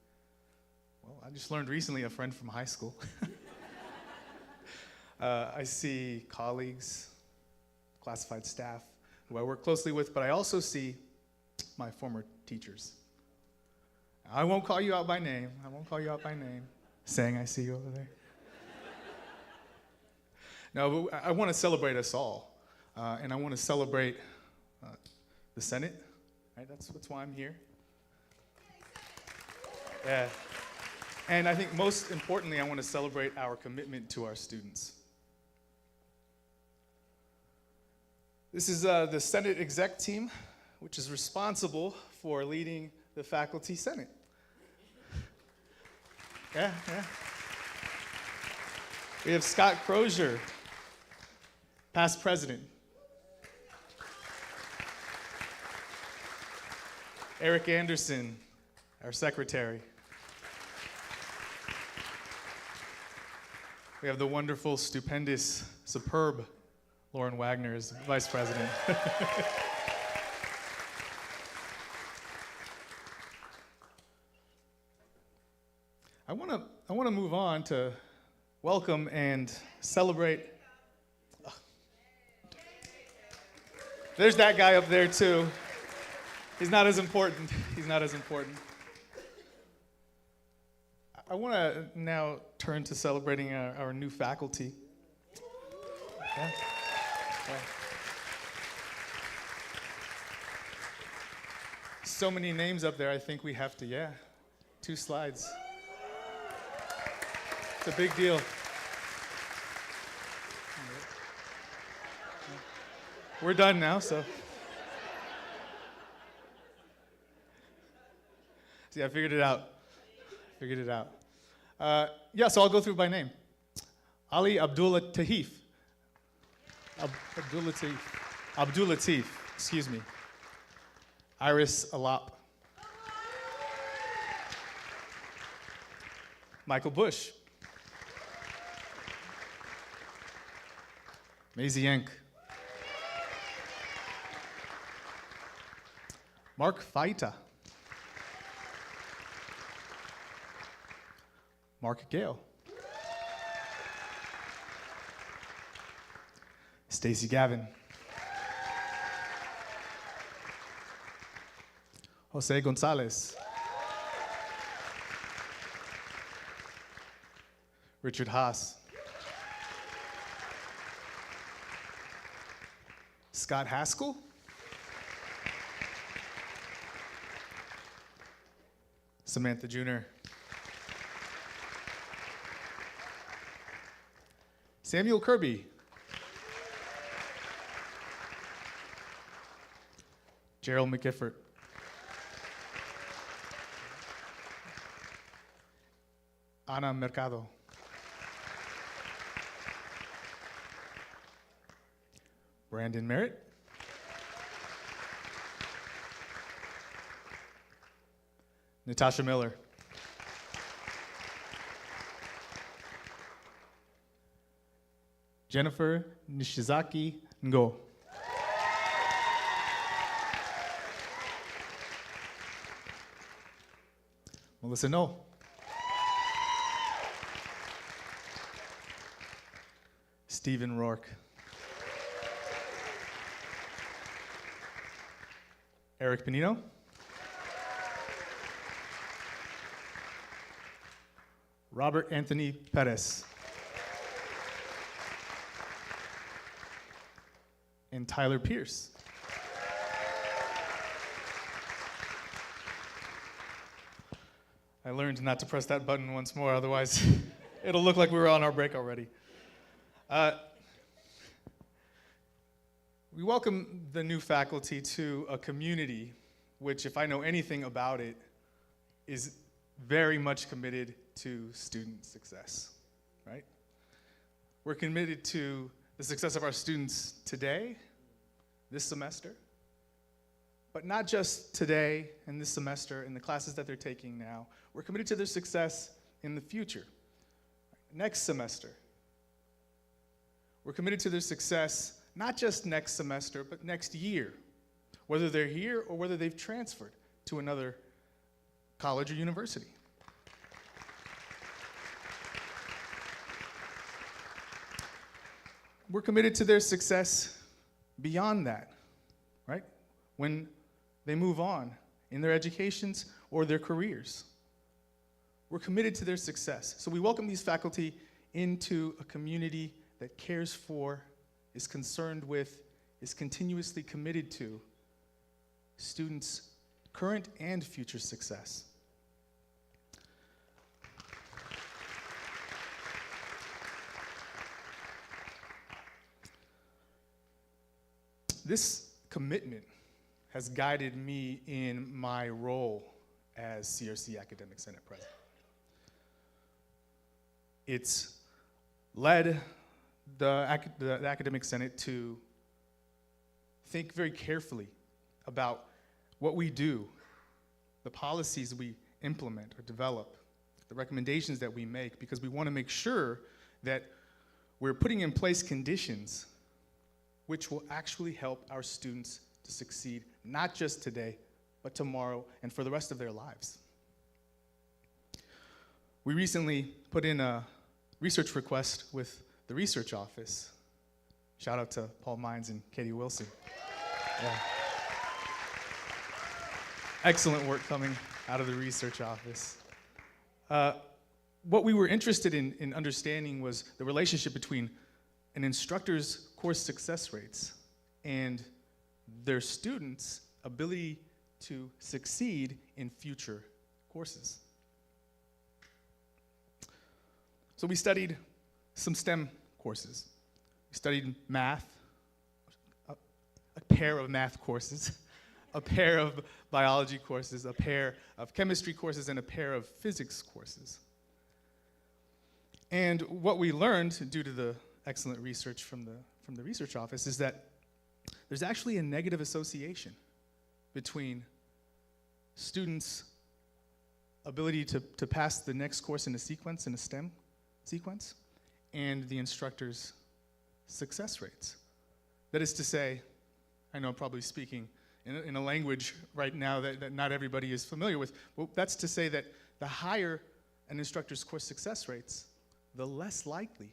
well, I just learned recently a friend from high school. I see colleagues, classified staff who I work closely with, but I also see my former teachers. I won't call you out by name. Saying I see you over there. No, but I want to celebrate us all. And I want to celebrate the Senate. Right? That's why I'm here. Yeah. And I think most importantly, I want to celebrate our commitment to our students. This is the Senate exec team, which is responsible for leading the faculty senate. Yeah. We have Scott Crozier, past president. Eric Anderson, our secretary. We have the wonderful, stupendous, superb Lauren Wagner as vice president. I want to move on to welcome and celebrate. There's that guy up there too. He's not as important. I want to now turn to celebrating our new faculty. Yeah. So many names up there, I think we have to, 2 slides. It's a big deal. We're done now, so. See, I figured it out. So I'll go through by name. Ali Abdullah Tahif. Abdul Latif, excuse me. Iris Alap. Michael Bush. Maisie Yank. Mark Faita. Mark Gale. Stacy Gavin. Jose Gonzalez. Richard Haas. Scott Haskell. Samantha Jr. Samuel Kirby. Gerald McGiffert. Ana Mercado. Brandon Merritt. Natasha Miller. Jennifer Nishizaki Ngo. Melissa No. Stephen Rourke. Eric Panino. Robert Anthony Perez. And Tyler Pierce. I learned not to press that button once more, otherwise it'll look like we were on our break already. We welcome the new faculty to a community which, if I know anything about it, is very much committed to student success, right? We're committed to the success of our students today, this semester, but not just today and this semester in the classes that they're taking now. We're committed to their success in the future, next semester. We're committed to their success not just next semester, but next year, whether they're here or whether they've transferred to another college or university. We're committed to their success beyond that, right? When they move on in their educations or their careers. We're committed to their success. So we welcome these faculty into a community that cares for, is concerned with, is continuously committed to students' current and future success. This commitment has guided me in my role as CRC Academic Senate President. It's led the Academic Senate to think very carefully about what we do, the policies we implement or develop, the recommendations that we make, because we want to make sure that we're putting in place conditions which will actually help our students to succeed, not just today, but tomorrow and for the rest of their lives. We recently put in a research request with the research office. Shout out to Paul Mines and Katie Wilson. Yeah. Excellent work coming out of the research office. What we were interested in understanding was the relationship between an instructor's course success rates and their students' ability to succeed in future courses. So we studied some STEM courses. We studied math, a pair of math courses, a pair of biology courses, a pair of chemistry courses, and a pair of physics courses. And what we learned, due to the excellent research from the research office, is that there's actually a negative association between students' ability to pass the next course in a sequence, in a STEM sequence, and the instructor's success rates. That is to say, I know I'm probably speaking in a language right now that not everybody is familiar with, but that's to say that the higher an instructor's course success rates, the less likely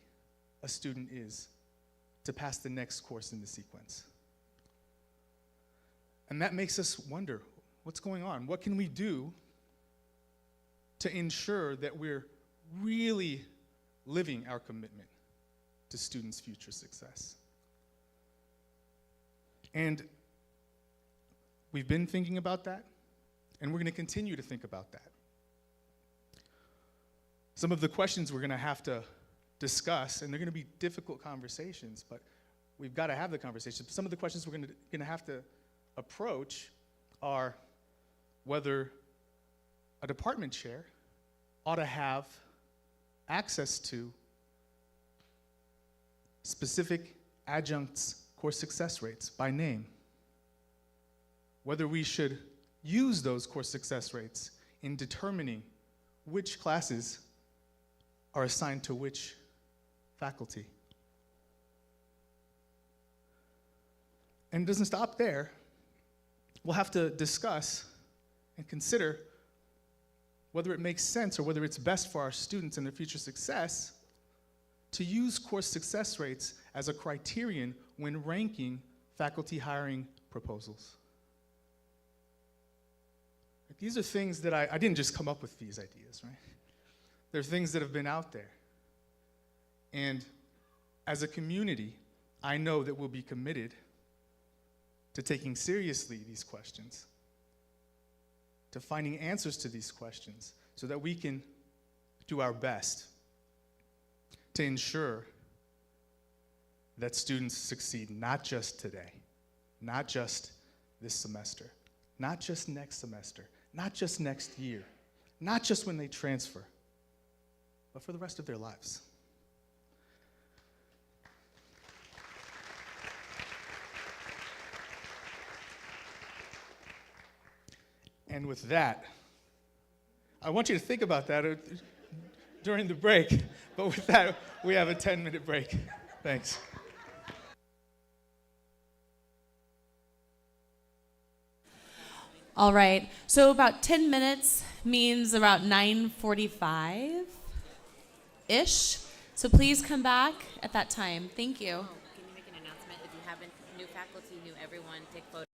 a student is to pass the next course in the sequence. And that makes us wonder, what's going on? What can we do to ensure that we're really living our commitment to students' future success? And we've been thinking about that, and we're going to continue to think about that. Some of the questions we're going to have to discuss, and they're going to be difficult conversations, but we've got to have the conversation. Some of the questions we're going to have to approach are whether a department chair ought to have access to specific adjuncts course success rates by name, whether we should use those course success rates in determining which classes are assigned to which faculty. And it doesn't stop there. We'll have to discuss and consider whether it makes sense or whether it's best for our students and their future success to use course success rates as a criterion when ranking faculty hiring proposals. These are things that I didn't just come up with these ideas, right? They're things that have been out there. And as a community, I know that we'll be committed to taking seriously these questions, to finding answers to these questions so that we can do our best to ensure that students succeed not just today, not just this semester, not just next semester, not just next year, not just when they transfer, but for the rest of their lives. And with that, I want you to think about that during the break, but with that, we have a 10-minute break. Thanks. All right, so about 10 minutes means about 9:45-ish. So please come back at that time. Thank you. Can you make an announcement? If you haven't, new faculty, new everyone, take photos.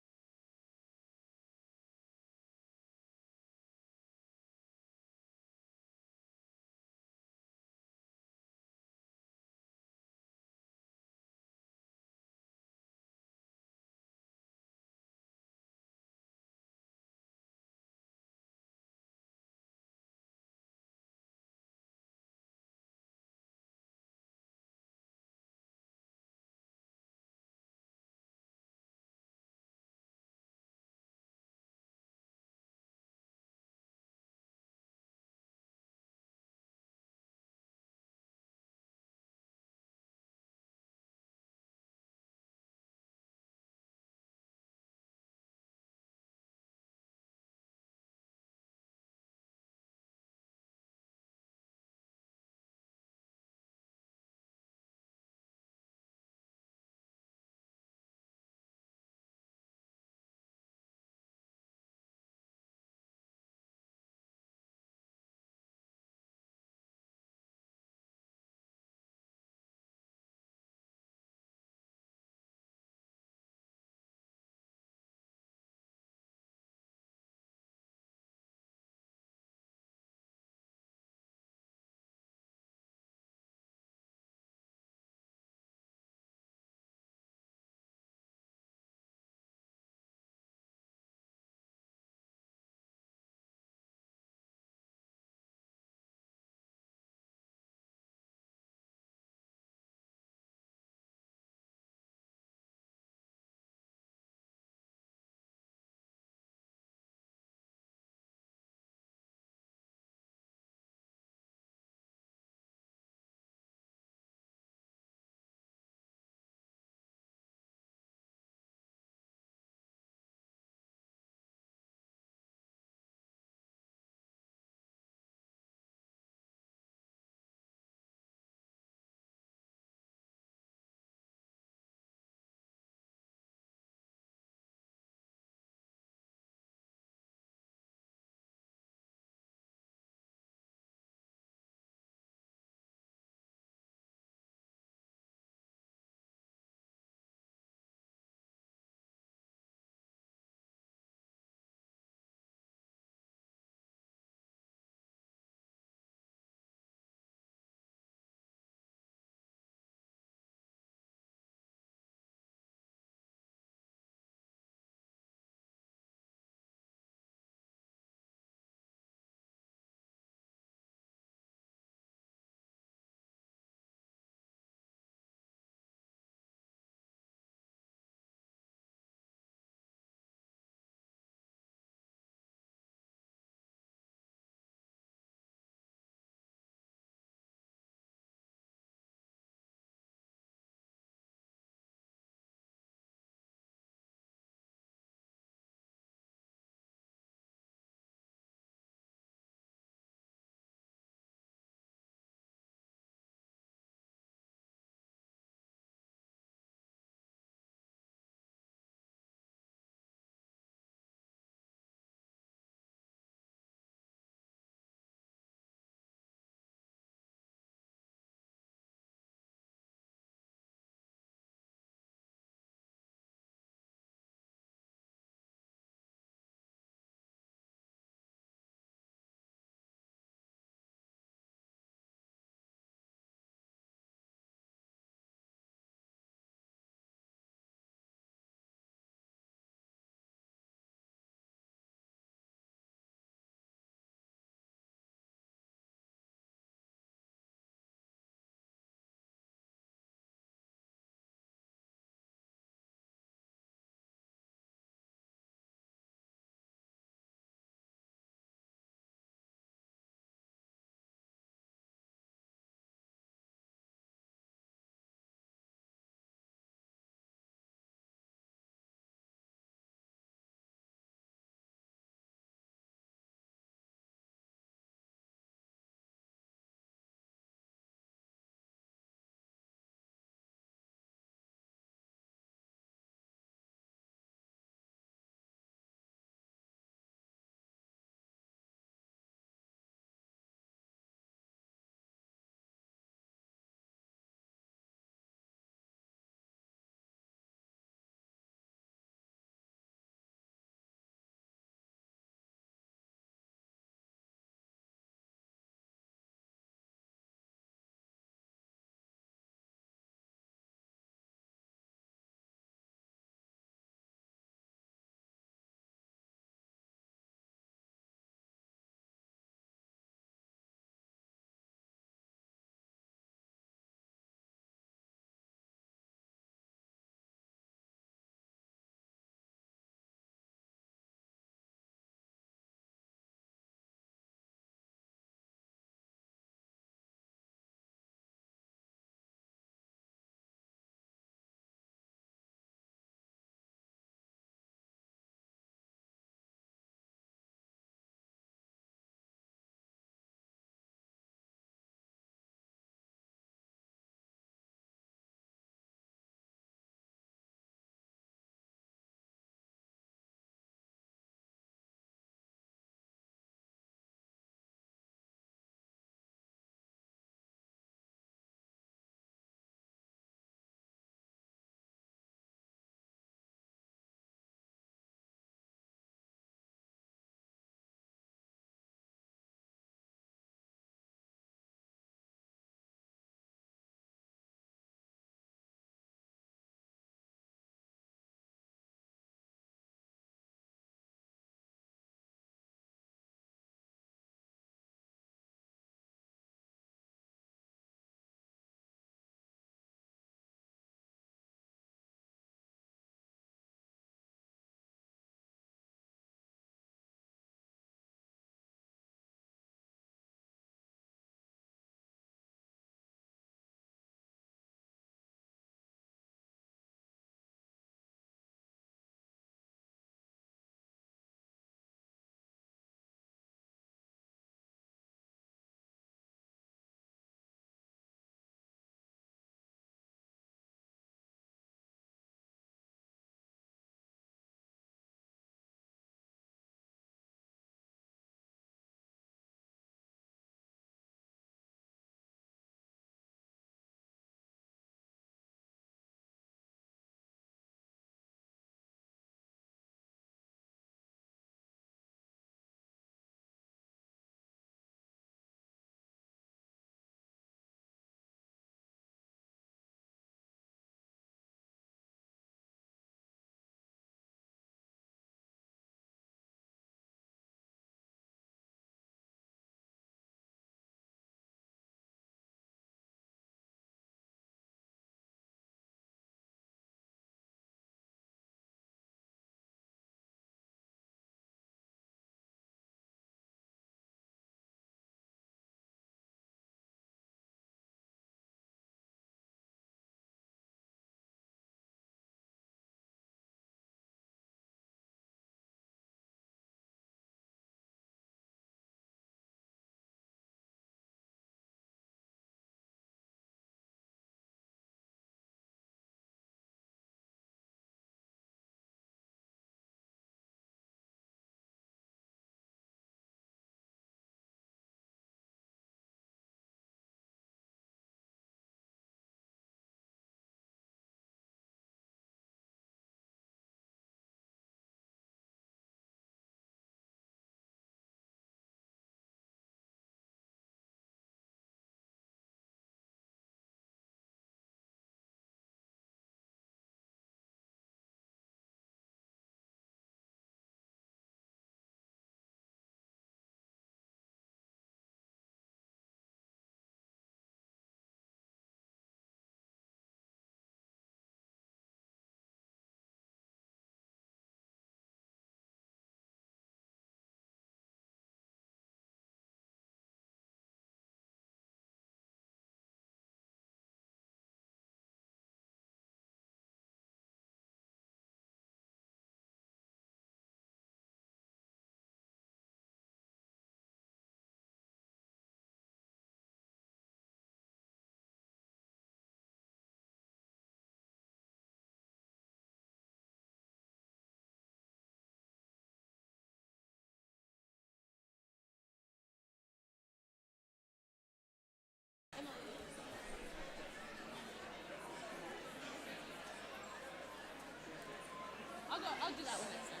I'll do that one next time.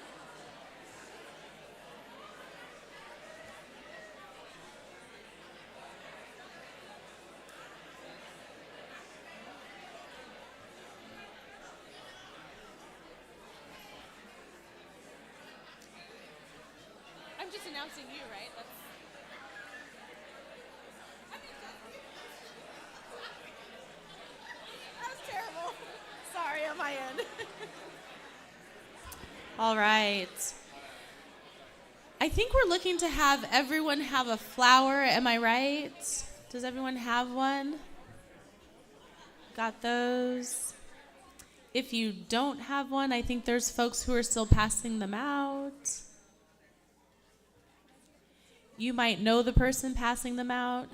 I'm just announcing you, right? That was terrible. Sorry on my end. All right. I think we're looking to have everyone have a flower. Am I right? Does everyone have one? Got those? If you don't have one, I think there's folks who are still passing them out. You might know the person passing them out.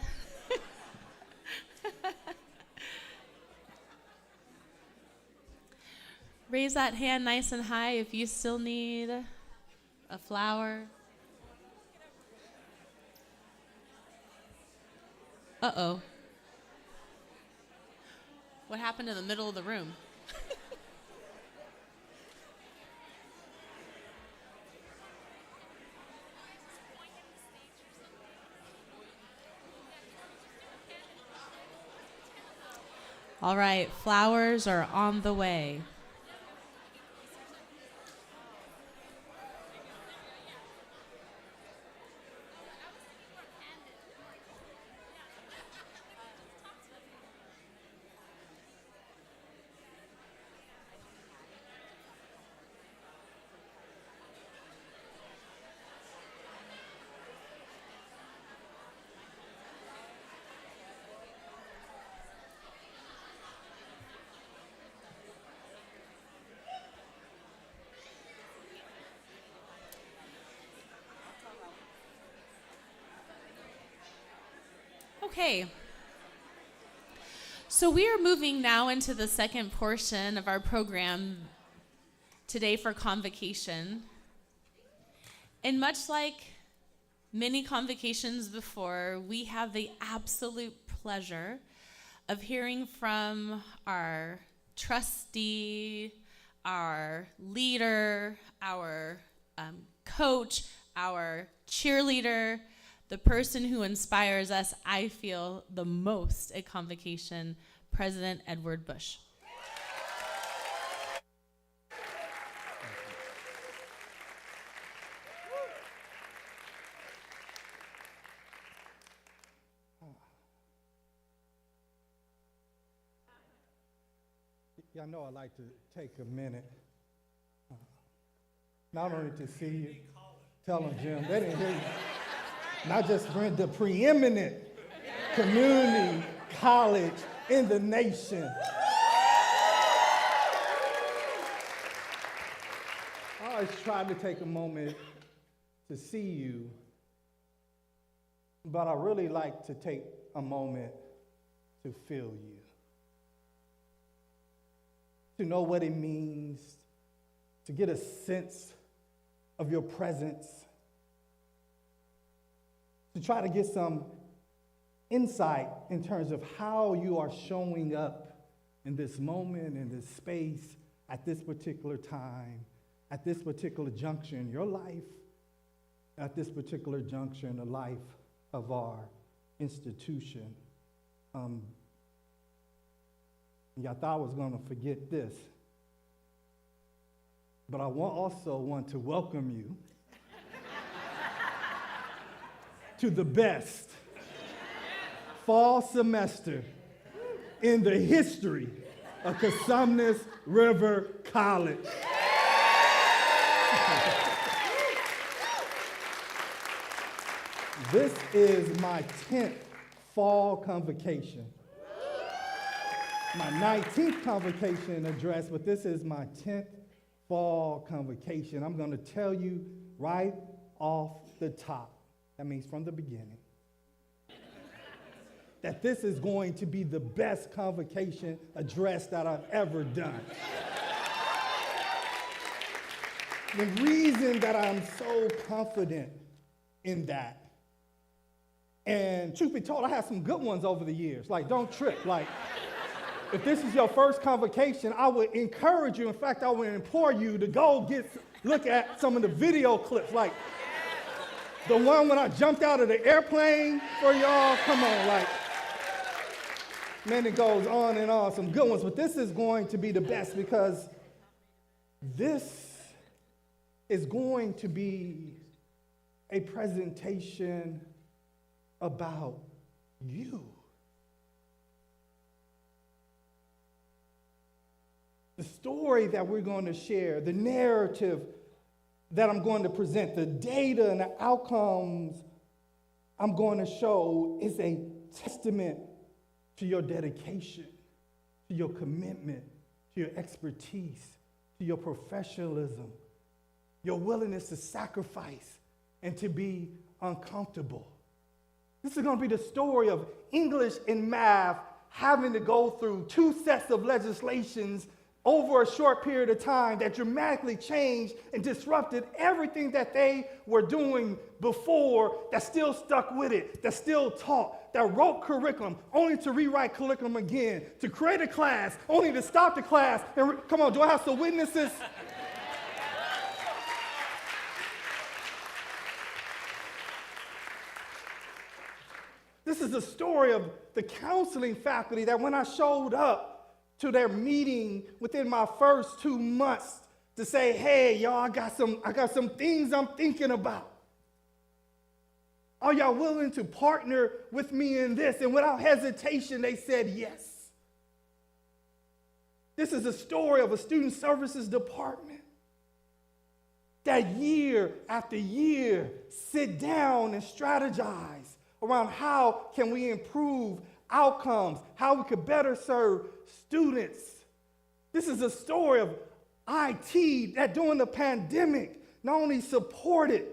Raise that hand nice and high if you still need a flower. Uh-oh. What happened in the middle of the room? All right, flowers are on the way. Okay. So we are moving now into the second portion of our program today for convocation. And much like many convocations before, we have the absolute pleasure of hearing from our trustee, our leader, our coach, our cheerleader, the person who inspires us, I feel, the most at convocation, President Edward Bush. Y'all know I like to take a minute, not only to see you, tell them, Jim, they didn't hear you. Not just for the preeminent community college in the nation. I always try to take a moment to see you, but I really like to take a moment to feel you. To know what it means, to get a sense of your presence, to try to get some insight in terms of how you are showing up in this moment, in this space, at this particular time, at this particular juncture in your life, at this particular juncture in the life of our institution. Y'all thought I was going to forget this, but I also want to welcome you to the best fall semester in the history of Cosumnes River College. This is my 10th fall convocation. My 19th convocation address, but this is my 10th fall convocation. I'm going to tell you right off the top, that means from the beginning, that this is going to be the best convocation address that I've ever done. The reason that I'm so confident in that, and truth be told, I had some good ones over the years, like don't trip, like if this is your first convocation, I would encourage you, in fact, I would implore you to go look at some of the video clips, like the one when I jumped out of the airplane for y'all. Come on, like, man, it goes on and on, some good ones, but this is going to be the best because this is going to be a presentation about you. The story that we're going to share, the narrative that I'm going to present, the data and the outcomes I'm going to show is a testament to your dedication, to your commitment, to your expertise, to your professionalism, your willingness to sacrifice and to be uncomfortable. This is going to be the story of English and math having to go through 2 sets of legislations over a short period of time that dramatically changed and disrupted everything that they were doing before, that still stuck with it, that still taught, that wrote curriculum only to rewrite curriculum again, to create a class only to stop the class. And come on, do I have some witnesses? This is the story of the counseling faculty that when I showed up to their meeting within my first 2 months to say, hey, y'all, I got some things I'm thinking about. Are y'all willing to partner with me in this? And without hesitation, they said yes. This is a story of a student services department that year after year sit down and strategize around how can we improve outcomes, how we could better serve students. This is a story of IT that during the pandemic not only supported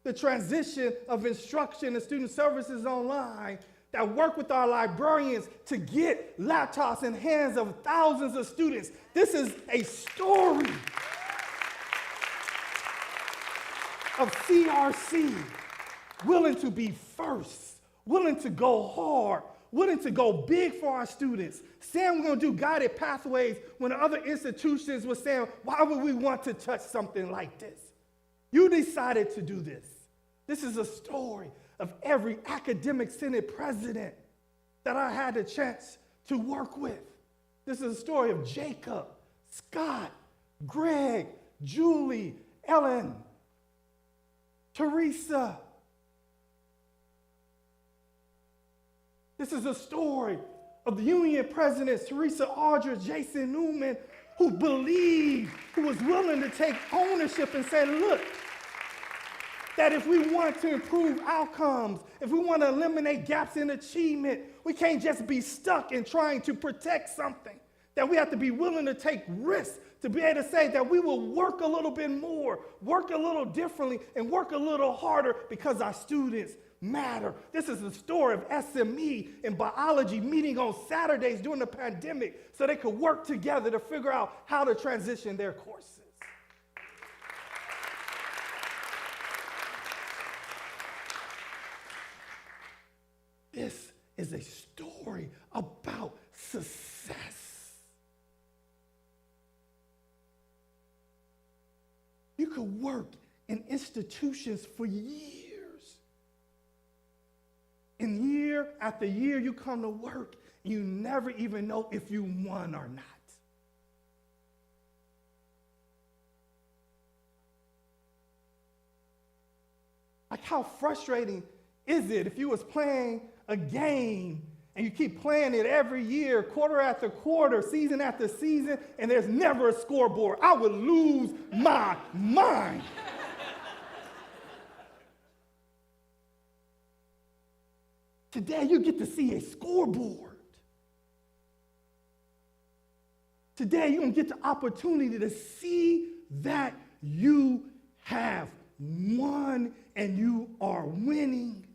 the transition of instruction and student services online, that worked with our librarians to get laptops in hands of thousands of students. This is a story of CRC willing to be first, willing to go hard, willing to go big for our students, saying we're going to do guided pathways when other institutions were saying, why would we want to touch something like this? You decided to do this. This is a story of every academic senate president that I had the chance to work with. This is a story of Jacob, Scott, Greg, Julie, Ellen, Teresa. This is a story of the union presidents, Teresa Aldridge, Jason Newman, who believed, who was willing to take ownership and say, look, that if we want to improve outcomes, if we want to eliminate gaps in achievement, we can't just be stuck in trying to protect something, that we have to be willing to take risks, to be able to say that we will work a little bit more, work a little differently, and work a little harder because our students matter. This is the story of SME and biology meeting on Saturdays during the pandemic so they could work together to figure out how to transition their courses. This is a story about success. You could work in institutions for years. And year after year, you come to work, and you never even know if you won or not. Like, how frustrating is it if you was playing a game and you keep playing it every year, quarter after quarter, season after season, and there's never a scoreboard? I would lose my mind. Today, you get to see a scoreboard. Today, you're going to get the opportunity to see that you have won and you are winning.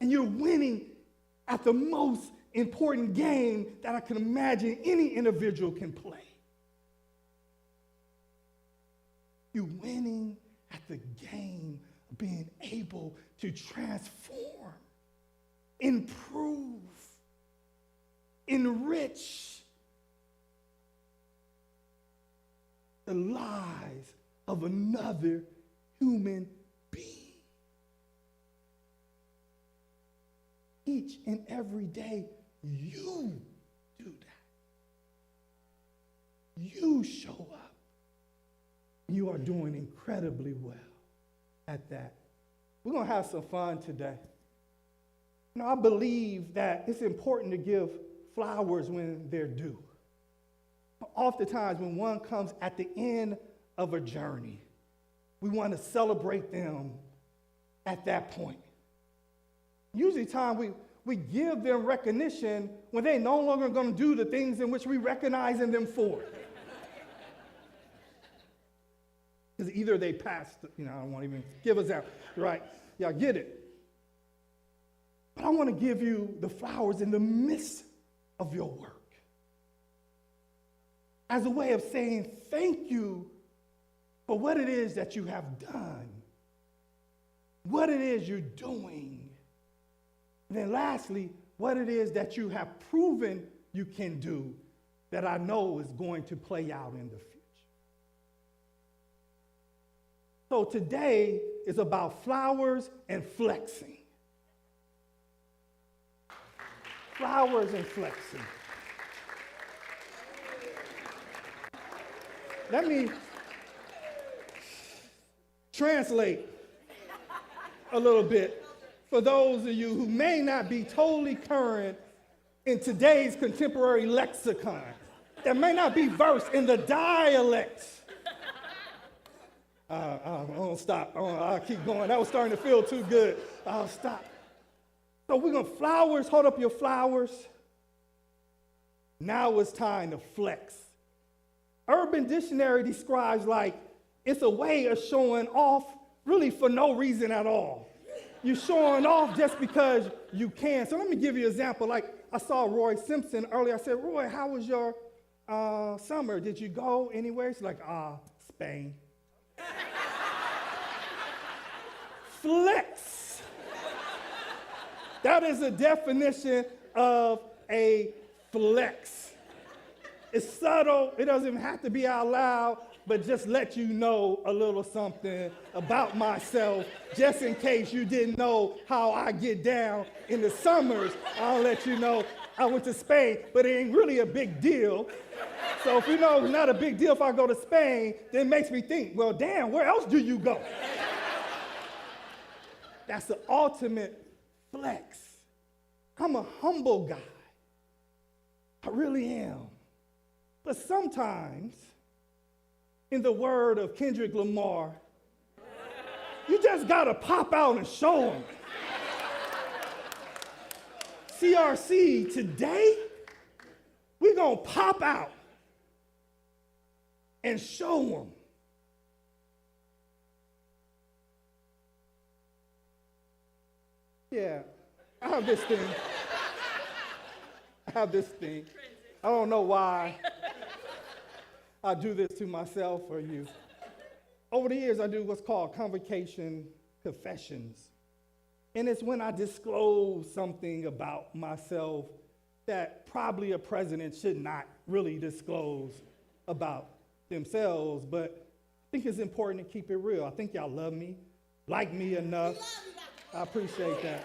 And you're winning at the most important game that I can imagine any individual can play. You're winning at the game of being able to transform, improve, enrich the lives of another human being. Each and every day, you do that. You show up. You are doing incredibly well at that. We're going to have some fun today. You know, I believe that it's important to give flowers when they're due. Oftentimes, when one comes at the end of a journey, we want to celebrate them at that point. Usually we give them recognition when they're no longer going to do the things in which we recognize them for. Because either they passed, I don't want to even give us out, right? Y'all get it. But I want to give you the flowers in the midst of your work as a way of saying thank you for what it is that you have done, what it is you're doing, and then lastly, what it is that you have proven you can do that I know is going to play out in the future. So today is about flowers and flexing. Flowers and flexing. Let me translate a little bit for those of you who may not be totally current in today's contemporary lexicon, that may not be versed in the dialects. I'll stop. I'll keep going. That was starting to feel too good. I'll stop. So we're going to flowers. Hold up your flowers. Now it's time to flex. Urban Dictionary describes like it's a way of showing off really for no reason at all. You're showing off just because you can. So let me give you an example. Like I saw Roy Simpson earlier. I said, Roy, how was your summer? Did you go anywhere? He's like, Spain. Flex. That is a definition of a flex. It's subtle. It doesn't even have to be out loud, but just let you know a little something about myself, just in case you didn't know how I get down in the summers. I'll let you know I went to Spain, but it ain't really a big deal. So if you know it's not a big deal if I go to Spain, then it makes me think, well, damn, where else do you go? That's the ultimate flex. I'm a humble guy. I really am. But sometimes, in the word of Kendrick Lamar, you just gotta pop out and show them. CRC, today, we're gonna pop out and show them. Yeah, I have this thing. I don't know why I do this to myself or you. Over the years, I do what's called convocation confessions. And it's when I disclose something about myself that probably a president should not really disclose about themselves, but I think it's important to keep it real. I think y'all love me, like me enough. I appreciate that.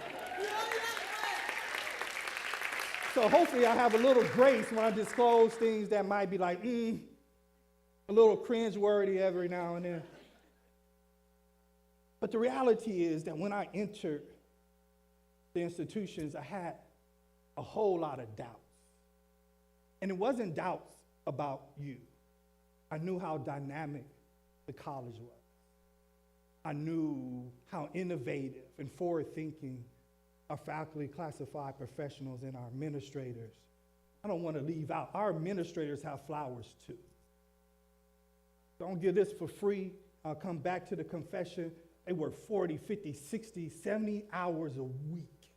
So hopefully I have a little grace when I disclose things that might be like, a little cringe-worthy every now and then. But the reality is that when I entered the institutions, I had a whole lot of doubts. And it wasn't doubts about you. I knew how dynamic the college was. I knew how innovative and forward-thinking our faculty, classified professionals, and our administrators. I don't want to leave out, our administrators have flowers too. Don't give this for free. I'll come back to the confession. They work 40, 50, 60, 70 hours a week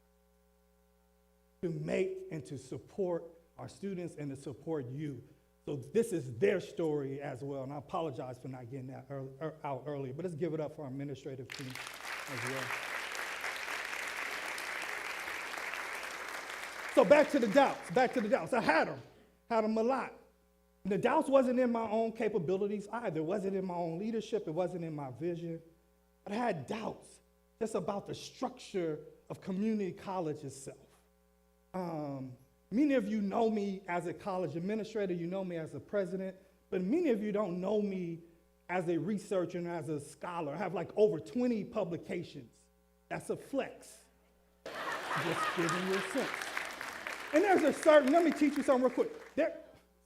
to make and to support our students and to support you. So this is their story as well, and I apologize for not getting that out earlier, but let's give it up for our administrative team as well. So back to the doubts. I had them a lot. And the doubts wasn't in my own capabilities either. It wasn't in my own leadership. It wasn't in my vision. But I had doubts just about the structure of community college itself. Many of you know me as a college administrator. You know me as a president. But many of you don't know me as a researcher and as a scholar. I have like over 20 publications. That's a flex. Just giving you a sense. And there's a certain, let me teach you something real quick.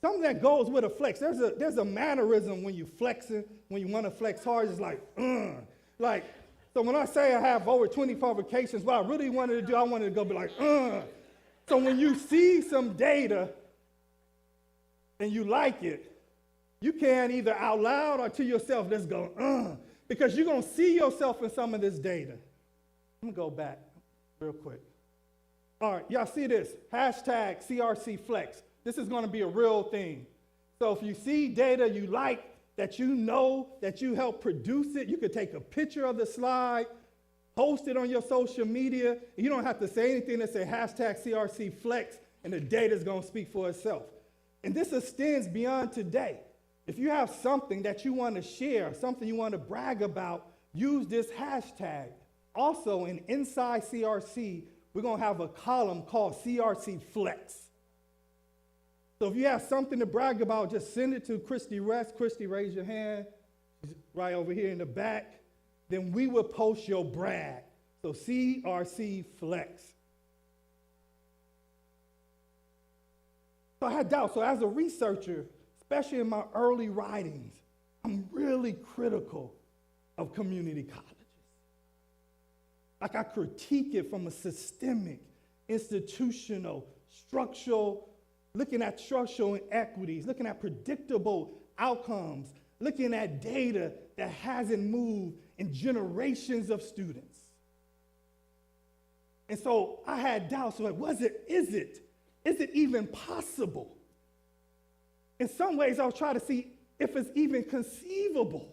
Something that goes with a flex. There's a mannerism when you flexing, when you want to flex hard, it's like, so when I say I have over 20 publications, what I really wanted to do, I wanted to go be like, So when you see some data and you like it, you can either out loud or to yourself, let's go, because you're going to see yourself in some of this data. Let me go back real quick. All right, y'all see this? Hashtag CRC Flex. This is going to be a real thing. So if you see data you like, that you know, that you help produce it, you could take a picture of the slide, post it on your social media. You don't have to say anything that say hashtag CRC Flex, and the data is going to speak for itself. And this extends beyond today. If you have something that you want to share, something you want to brag about, use this hashtag. Also, inside CRC, we're going to have a column called CRC Flex. So if you have something to brag about, just send it to Christy Rest. Christy, raise your hand. She's right over here in the back. Then we will post your brag. So CRC Flex. So I had doubts. So as a researcher, especially in my early writings, I'm really critical of community colleges. Like I critique it from a systemic, institutional, structural, looking at structural inequities, looking at predictable outcomes, looking at data that hasn't moved in generations of students. And so I had doubts, like, is it even possible? In some ways, I was trying to see if it's even conceivable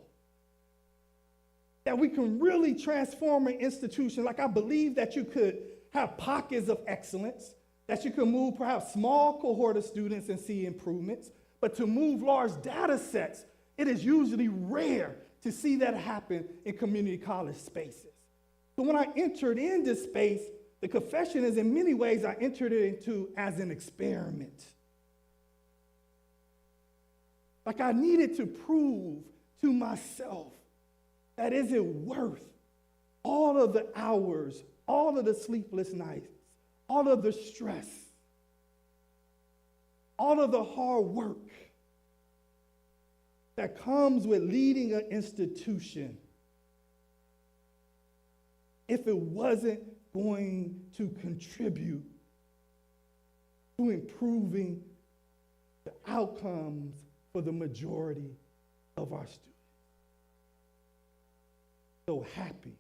that we can really transform an institution. Like I believe that you could have pockets of excellence, that you can move perhaps small cohort of students and see improvements, but to move large data sets, it is usually rare to see that happen in community college spaces. So when I entered into space, the confession is in many ways I entered it into as an experiment. Like I needed to prove to myself that is it worth all of the hours, all of the sleepless nights, all of the stress, all of the hard work that comes with leading an institution if it wasn't going to contribute to improving the outcomes for the majority of our students. So happy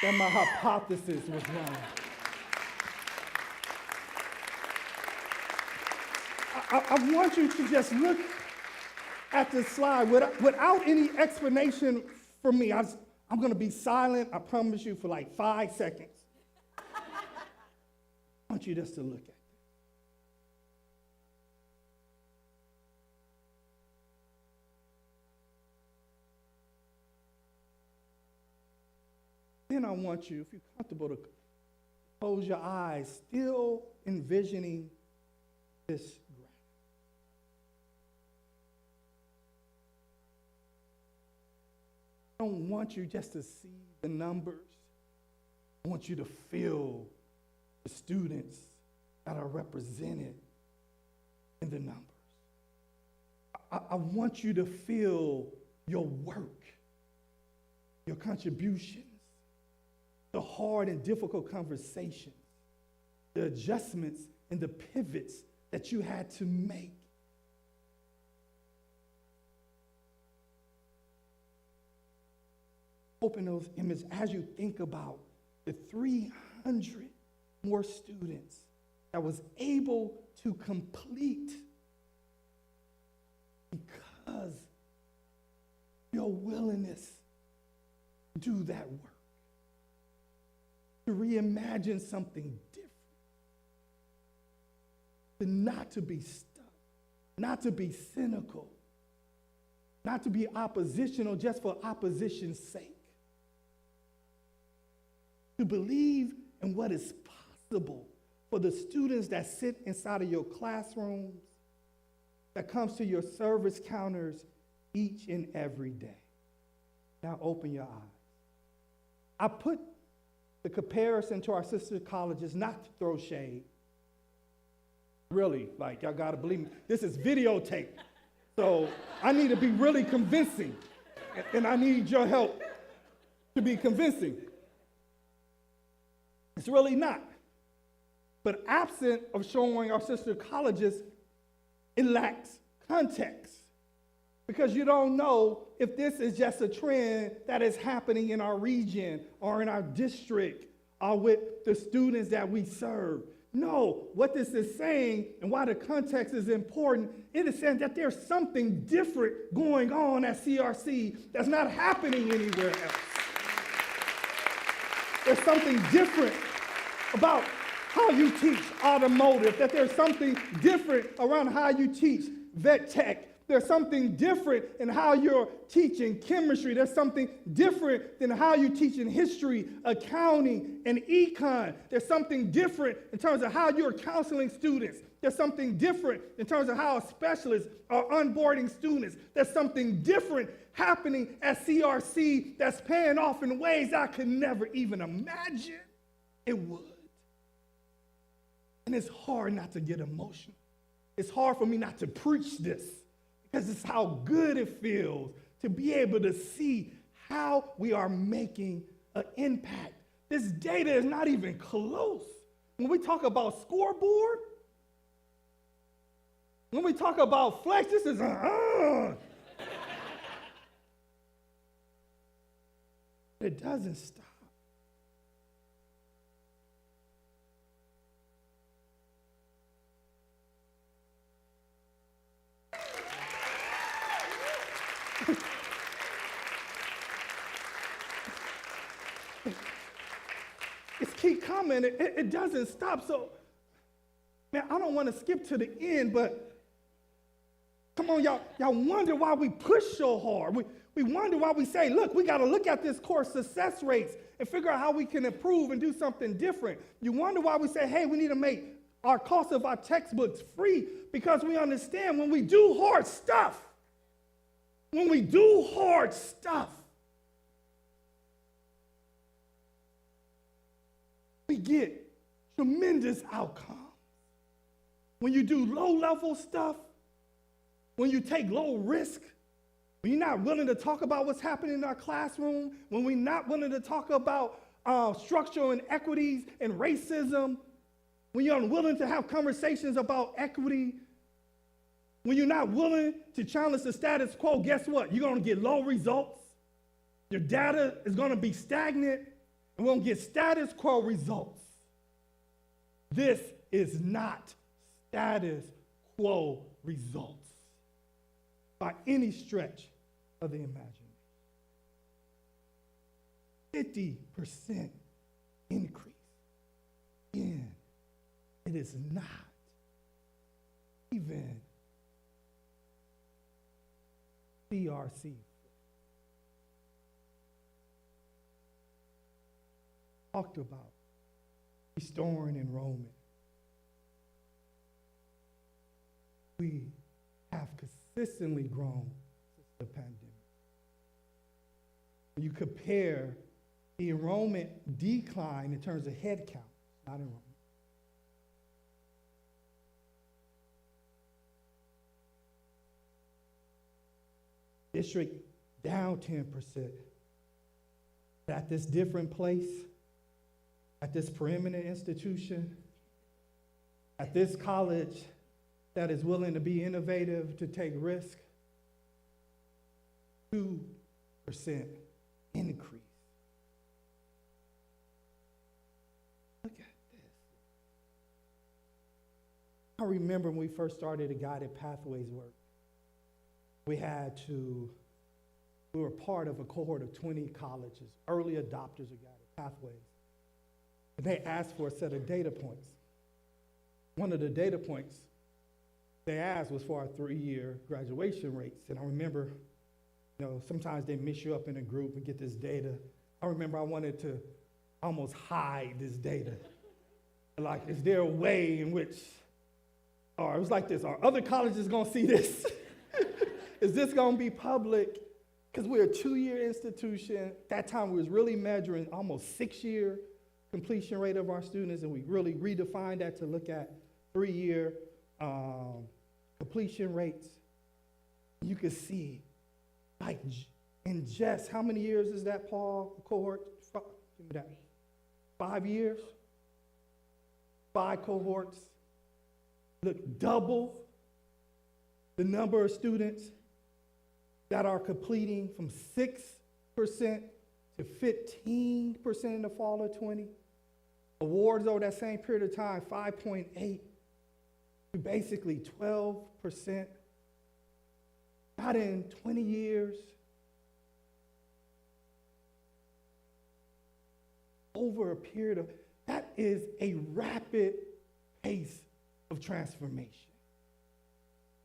that my hypothesis was wrong. I want you to just look at this slide without any explanation from me. I'm going to be silent, I promise you, for like 5 seconds. I want you just to look at it. Then I want you, if you're comfortable, to close your eyes, still envisioning this graph. I don't want you just to see the numbers. I want you to feel the students that are represented in the numbers. I want you to feel your work, your contributions, the hard and difficult conversations, the adjustments and the pivots that you had to make. Open those images as you think about the 300 more students that was able to complete because your your willingness to do that work, to reimagine something different, to not to be stuck, not to be cynical, not to be oppositional just for opposition's sake, to believe in what is possible for the students that sit inside of your classrooms, that comes to your service counters each and every day. Now open your eyes. I put the comparison to our sister colleges not to throw shade. Really, like, y'all gotta believe me. This is videotape. So I need to be really convincing. And I need your help to be convincing. It's really not. But absent of showing our sister colleges, it lacks context. Because you don't know if this is just a trend that is happening in our region or in our district or with the students that we serve. No, what this is saying and why the context is important, it is saying that there's something different going on at CRC that's not happening anywhere else. There's something different about how you teach automotive, that there's something different around how you teach vet tech. There's something different in how you're teaching chemistry. There's something different than how you're teaching history, accounting, and econ. There's something different in terms of how you're counseling students. There's something different in terms of how specialists are onboarding students. There's something different happening at CRC that's paying off in ways I could never even imagine it would. And it's hard not to get emotional. It's hard for me not to preach this because it's how good it feels to be able to see how we are making an impact. This data is not even close. When we talk about scoreboard, when we talk about flex, this is It doesn't stop. It's keep coming. It doesn't stop. So, man, I don't want to skip to the end, but come on, y'all wonder why we push so hard. We wonder why we say, look, we got to look at this course success rates and figure out how we can improve and do something different. You wonder why we say, hey, we need to make our cost of our textbooks free, because we understand when we do hard stuff, we get tremendous outcomes. When you do low-level stuff, when you take low risk, when you're not willing to talk about what's happening in our classroom, when we're not willing to talk about structural inequities and racism, when you're unwilling to have conversations about equity, when you're not willing to challenge the status quo, guess what? You're going to get low results. Your data is going to be stagnant, and we're going to get status quo results. This is not status quo results by any stretch of the imagination. 50% increase. Again, it is not even CRC. Talked about restoring enrollment. We have consistently grown since the pandemic. When you compare the enrollment decline in terms of head count, not enrollment, district down 10%. At this different place, at this preeminent institution, at this college that is willing to be innovative, to take risk, 2% increase. Look at this. I remember when we first started the guided pathways work, we had to we were part of a cohort of 20 colleges, early adopters of Guided Pathways. And they asked for a set of data points. One of the data points they asked was for our 3-year graduation rates. And I remember, sometimes they mix you up in a group and get this data. I remember I wanted to almost hide this data. Like, is there a way in which, or it was like this, are other colleges gonna see this? Is this gonna be public? Because we're a 2-year institution. That time we was really measuring almost 6-year completion rate of our students, and we really redefined that to look at 3-year completion rates. You could see, like, in just, how many years is that, Paul, cohort? Give me that. 5 years? 5 cohorts. Look, double the number of students that are completing from 6% to 15% in the fall of 20. Awards over that same period of time, 5.8 to basically 12%. Not in 20 years. Over a period of, that is a rapid pace of transformation.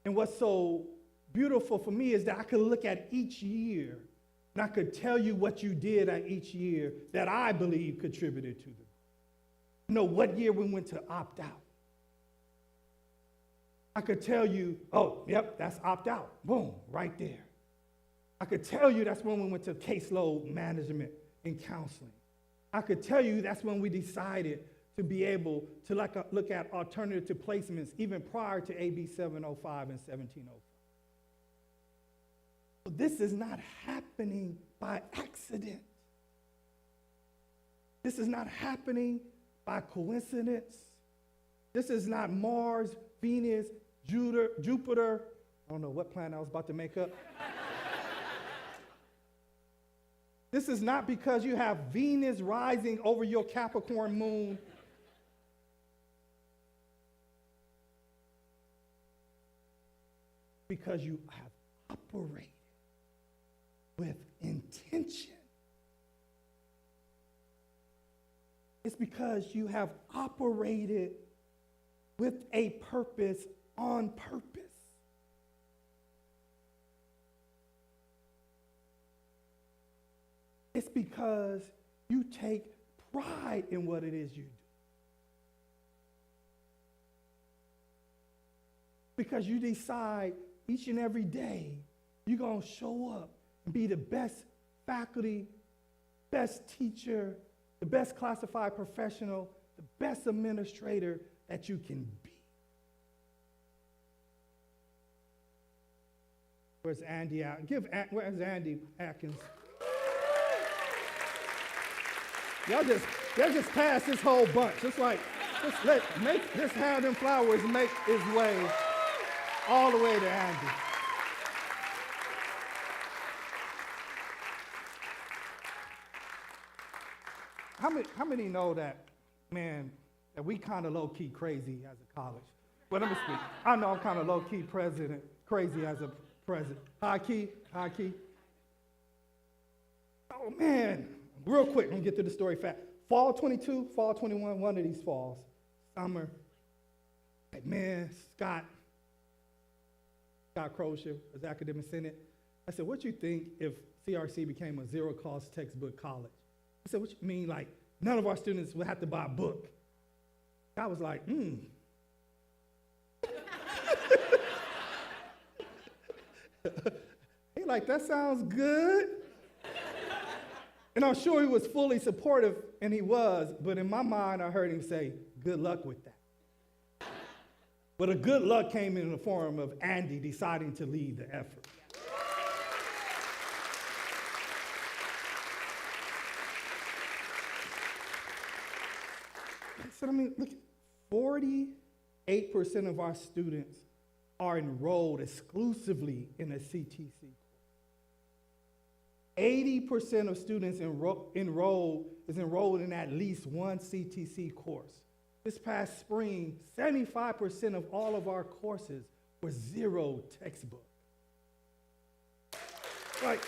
And what's so beautiful for me is that I could look at each year and I could tell you what you did at each year that I believe contributed to them. What year we went to opt out. I could tell you, oh, yep, that's opt out. Boom, right there. I could tell you that's when we went to caseload management and counseling. I could tell you that's when we decided to be able to look at alternative placements even prior to AB 705 and 1705. But this is not happening by accident. This is not happening by coincidence. This is not Mars, Venus, Jupiter. I don't know what planet I was about to make up. This is not because you have Venus rising over your Capricorn moon. Because you have operated with intention. It's because you have operated with a purpose on purpose. It's because you take pride in what it is you do. Because you decide each and every day you're going to show up and be the best faculty, best teacher, the best classified professional, the best administrator that you can be. Where's Andy? Where's Andy Atkins? Y'all just pass this whole bunch. Just make this hand and flowers make its way all the way to Andy. How many know that, man, that we kind of low-key crazy as a college? Well, let me speak. I know I'm kind of low-key crazy as a president. High-key. Oh, man. Real quick, I'm going to get to the story fast. Fall 22, fall 21, one of these falls, summer. Like, man, Scott Crozier was academic senate. I said, what you think if CRC became a zero-cost textbook college? I said, what you mean, like, none of our students would have to buy a book? I was like, He like, that sounds good. And I'm sure he was fully supportive, and he was, but in my mind, I heard him say, good luck with that. But a good luck came in the form of Andy deciding to lead the effort. So, look, 48% of our students are enrolled exclusively in a CTC. 80% of students enrolled in at least one CTC course. This past spring, 75% of all of our courses were zero textbook. Like,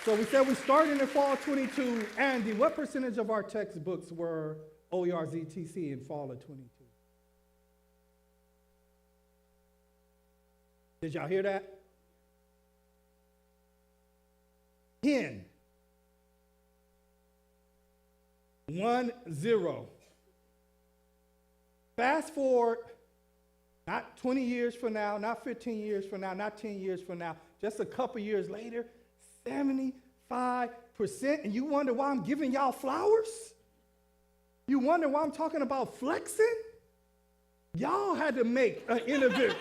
So we said we started in fall 22. Andy, what percentage of our textbooks were OER-ZTC in fall of 22? Did y'all hear that? 10. 1, 0. Fast forward, not 20 years from now, not 15 years from now, not 10 years from now, just a couple years later, 75%. And you wonder why I'm giving y'all flowers? You wonder why I'm talking about flexing? Y'all had to make an individual.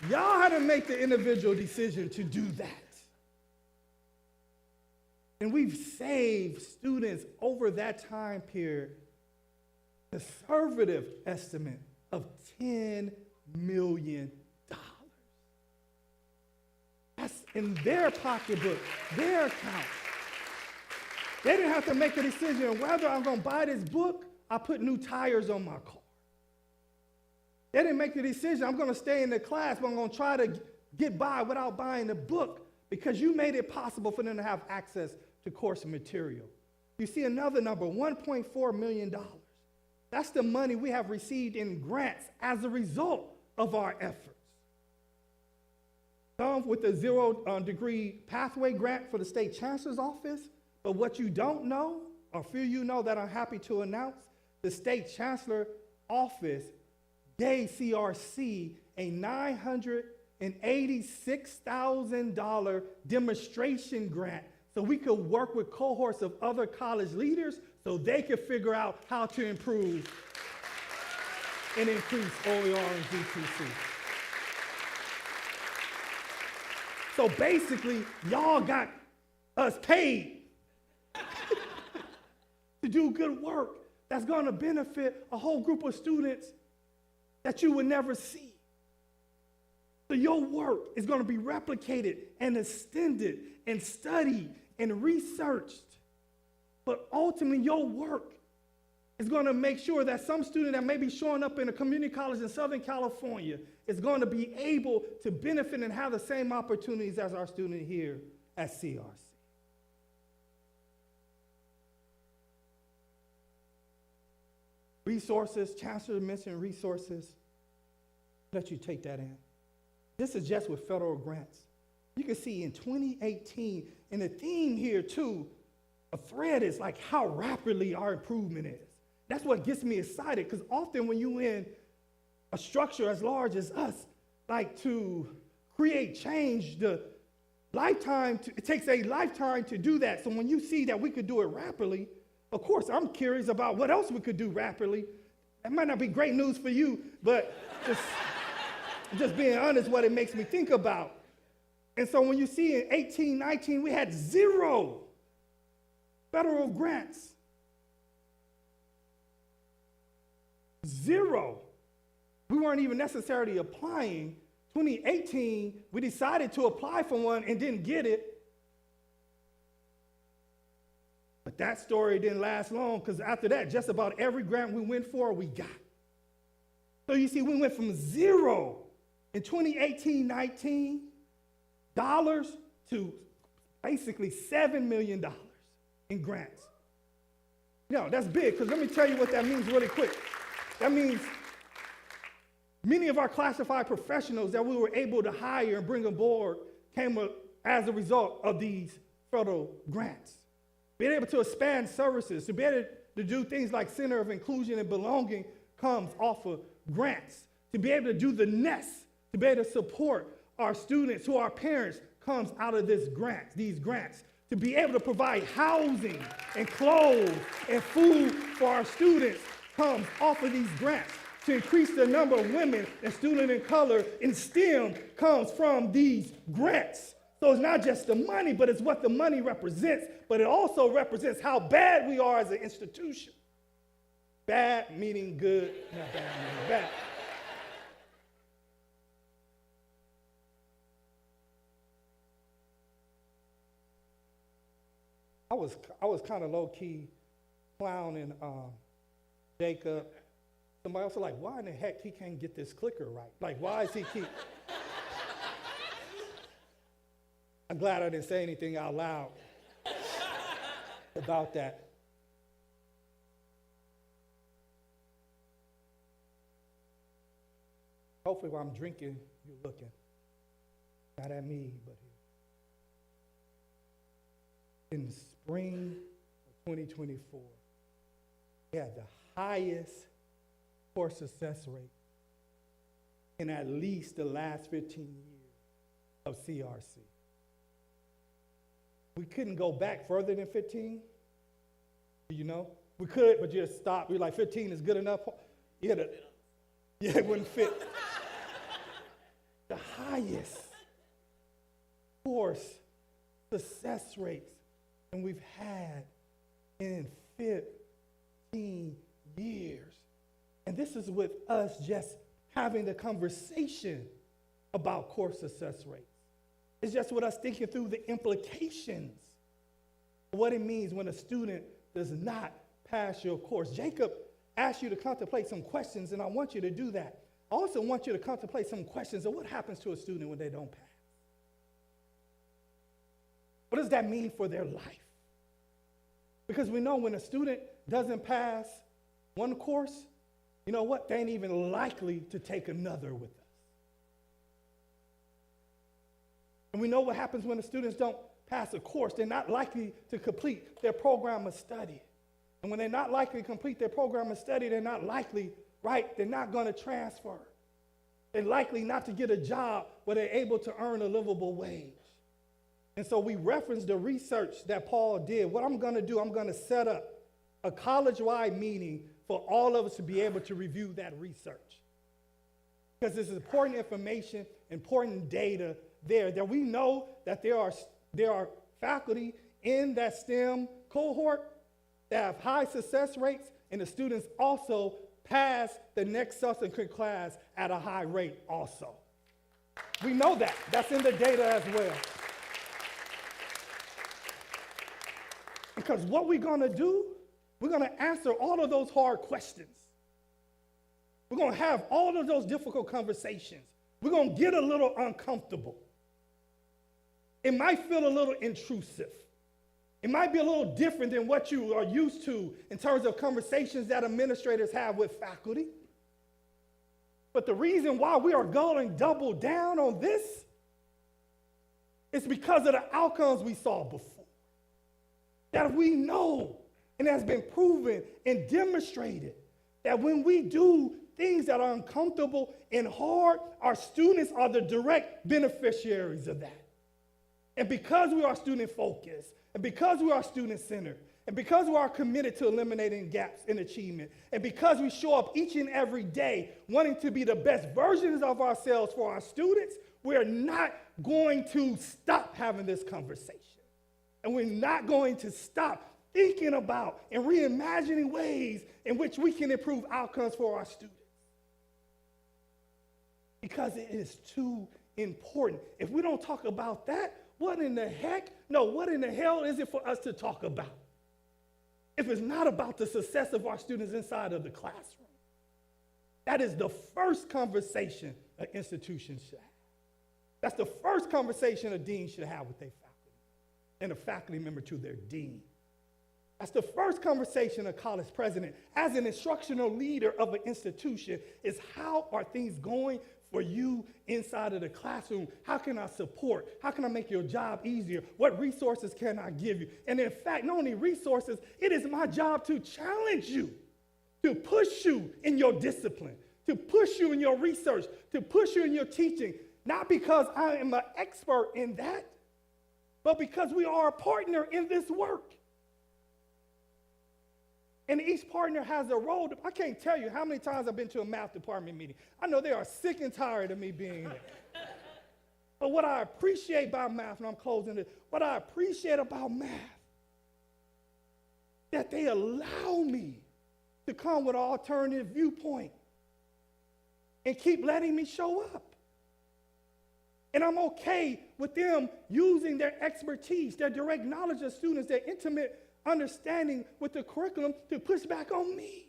Y'all had to make the individual decision to do that. And we've saved students over that time period a conservative estimate of $10 million. That's in their pocketbook, their account. They didn't have to make a decision whether I'm going to buy this book, I put new tires on my car. They didn't make the decision, I'm going to stay in the class, but I'm going to try to get by without buying the book, because you made it possible for them to have access to course material. You see another number, $1.4 million. That's the money we have received in grants as a result of our efforts. Some with the zero-degree pathway grant for the state chancellor's office, but what you don't know, or few you know that I'm happy to announce, the state chancellor office gave CRC a $986,000 demonstration grant so we could work with cohorts of other college leaders so they could figure out how to improve and increase OER and ZTC. So basically, y'all got us paid to do good work that's going to benefit a whole group of students that you would never see. So your work is going to be replicated and extended and studied and researched. But ultimately, your work is going to make sure that some student that may be showing up in a community college in Southern California is going to be able to benefit and have the same opportunities as our student here at CRC. Resources, Chancellor mentioned resources. Let you take that in. This is just with federal grants. You can see in 2018, and the theme here too, a thread is like how rapidly our improvement is. That's what gets me excited, because often when you in a structure as large as us, like to create change, it takes a lifetime to do that. So when you see that we could do it rapidly, of course, I'm curious about what else we could do rapidly. That might not be great news for you, but just being honest, what it makes me think about. And so when you see in 18, 19, we had 0 federal grants. 0. We weren't even necessarily applying. 2018, we decided to apply for one and didn't get it. But that story didn't last long, because after that, just about every grant we went for, we got. So you see, we went from 0 in 2018-19 dollars to basically $7 million in grants. That's big, because let me tell you what that means really quick. That means many of our classified professionals that we were able to hire and bring aboard came as a result of these federal grants. Being able to expand services, to be able to do things like Center of Inclusion and Belonging comes off of grants. To be able to do the NEST, to be able to support our students who are parents comes out of these grants. To be able to provide housing and clothes and food for our students comes off of these grants. To increase the number of women and students in color in STEM comes from these grants. So it's not just the money, but it's what the money represents, but it also represents how bad we are as an institution. Bad meaning good, not bad meaning bad. I was kind of low-key clowning Jacob. Somebody else was like, why in the heck he can't get this clicker right? Like, why is he keep... I'm glad I didn't say anything out loud about that. Hopefully while I'm drinking, you're looking. Not at me, but here. In the spring of 2024, we had the highest course success rate in at least the last 15 years of CRC. We couldn't go back further than 15. You know? We could, but just stop. We were like, 15 is good enough. Yeah, it wouldn't fit. The highest course success rates and we've had in 15 years. And this is with us just having the conversation about course success rates. It's just with us thinking through the implications of what it means when a student does not pass your course. Jacob asked you to contemplate some questions, and I want you to do that. I also want you to contemplate some questions of what happens to a student when they don't pass. What does that mean for their life? Because we know when a student doesn't pass one course, you know what? They ain't even likely to take another with us. And we know what happens when the students don't pass a course. They're not likely to complete their program of study. And when they're not likely to complete their program of study, they're not likely, right? They're not going to transfer. They're likely not to get a job where they're able to earn a livable wage. And so we reference the research that Paul did. What I'm going to do, I'm going to set up a college-wide meeting for all of us to be able to review that research. Because this is important information, important data there, that we know that there are faculty in that STEM cohort that have high success rates, and the students also pass the next subsequent class at a high rate also. We know that. That's in the data as well. Because what we're going to do, we're going to answer all of those hard questions. We're going to have all of those difficult conversations. We're going to get a little uncomfortable. It might feel a little intrusive. It might be a little different than what you are used to in terms of conversations that administrators have with faculty. But the reason why we are going double down on this is because of the outcomes we saw before. That we know, and has been proven and demonstrated, that when we do things that are uncomfortable and hard, our students are the direct beneficiaries of that. And because we are student-focused, and because we are student-centered, and because we are committed to eliminating gaps in achievement, and because we show up each and every day wanting to be the best versions of ourselves for our students, we're not going to stop having this conversation. And we're not going to stop thinking about and reimagining ways in which we can improve outcomes for our students. Because it is too important. If we don't talk about that, what in the hell is it for us to talk about? If it's not about the success of our students inside of the classroom. That is the first conversation an institution should have. That's the first conversation a dean should have with their faculty and a faculty member to their dean. That's the first conversation a college president, as an instructional leader of an institution, is how are things going for you inside of the classroom? How can I support? How can I make your job easier? What resources can I give you? And in fact, not only resources, it is my job to challenge you, to push you in your discipline, to push you in your research, to push you in your teaching, not because I am an expert in that, but because we are a partner in this work. And each partner has a role. I can't tell you how many times I've been to a math department meeting. I know they are sick and tired of me being there. But what I appreciate about math, and I'm closing it, what I appreciate about math, that they allow me to come with an alternative viewpoint and keep letting me show up. And I'm okay with them using their expertise, their direct knowledge of students, their intimate understanding with the curriculum to push back on me.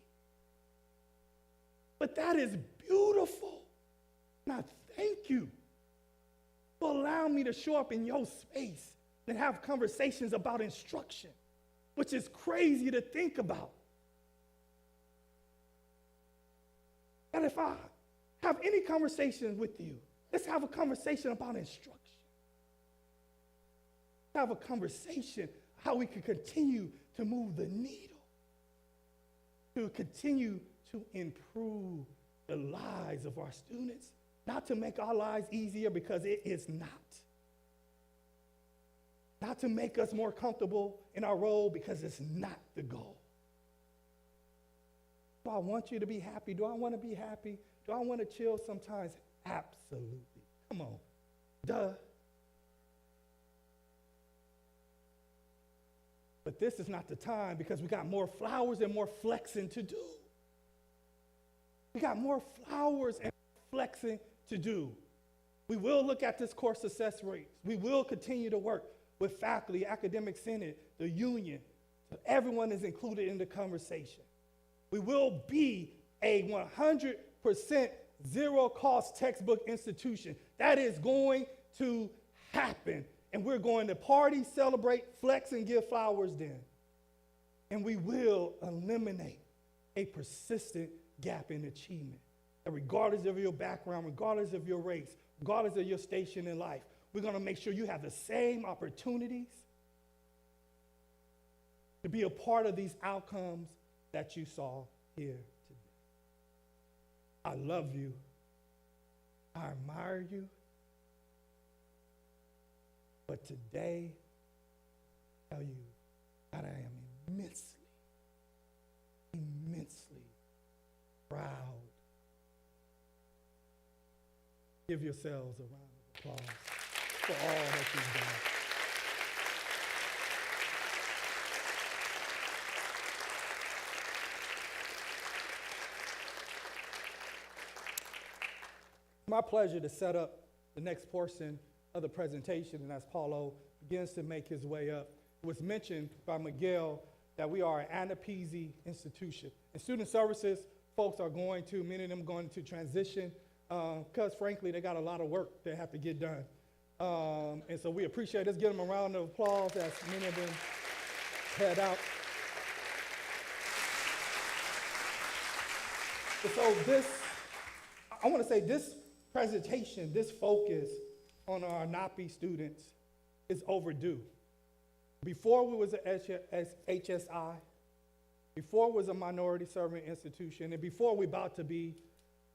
But that is beautiful. Now, thank you. will allow me to show up in your space and have conversations about instruction, which is crazy to think about. That if I have any conversation with you, let's have a conversation about instruction. Have a conversation how we can continue to move the needle, to continue to improve the lives of our students, not to make our lives easier because it is not to make us more comfortable in our role because it's not the goal. Do I want you to be happy? Do I want to be happy? Do I want to chill sometimes? Absolutely. Come on. Duh. But this is not the time because we got more flowers and more flexing to do. We got more flowers and flexing to do. We will look at this course success rates. We will continue to work with faculty, academic senate, the union, so everyone is included in the conversation. We will be a 100% zero-cost textbook institution. That is going to happen. And we're going to party, celebrate, flex, and give flowers then. And we will eliminate a persistent gap in achievement. And regardless of your background, regardless of your race, regardless of your station in life, we're going to make sure you have the same opportunities to be a part of these outcomes that you saw here today. I love you. I admire you. But today, I tell you that I am immensely proud. Give yourselves a round of applause for all that you've done. It's my pleasure to set up the next portion of the presentation, and as Paulo begins to make his way up, it was mentioned by Miguel that we are an AANHPI institution. And student services folks are many of them going to transition because frankly, they got a lot of work they have to get done. And so we appreciate it. Let's give them a round of applause as many of them head out. And so I want to say this presentation, this focus on our AANHPI students is overdue. Before we was a HSI, before it was a minority serving institution, and before we're about to be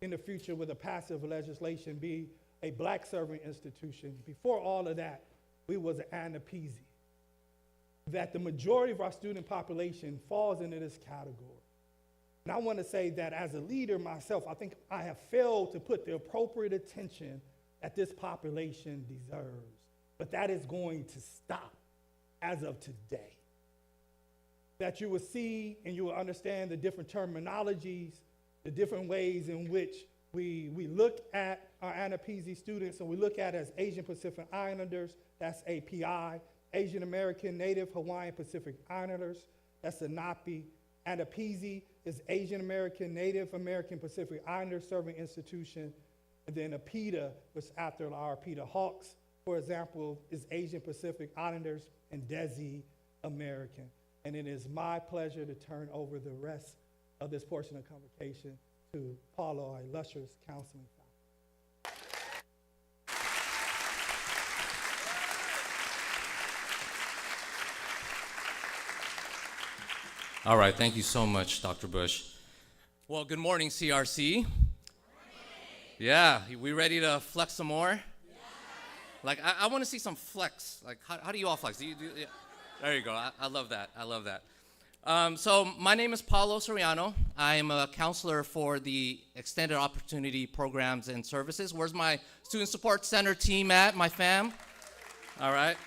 in the future with a passive legislation be a black serving institution, before all of that, we was an AANHPI. That the majority of our student population falls into this category. And I want to say that as a leader myself, I think I have failed to put the appropriate attention that this population deserves. But that is going to stop as of today. That you will see and you will understand the different terminologies, the different ways in which we look at our AANHPI students, and we look at as Asian Pacific Islanders, that's API, Asian American, Native, Hawaiian, Pacific Islanders, that's the AANHPI. AANHPI is Asian American, Native American, Pacific Islanders Serving Institution. And then APITA, which after our APITA Hawks, for example, is Asian Pacific Islanders and Desi American. And it is my pleasure to turn over the rest of this portion of the convocation to Paulo, our illustrious counseling faculty. All right, thank you so much, Dr. Bush. Well, good morning, CRC. Yeah, we ready to flex some more? Yeah. Like, I want to see some flex. Like, how do you all flex? Yeah. There you go. I love that. I love that. So my name is Paulo Soriano. I'm a counselor for the Extended Opportunity Programs and Services. Where's my Student Support Center team at, my fam? All right.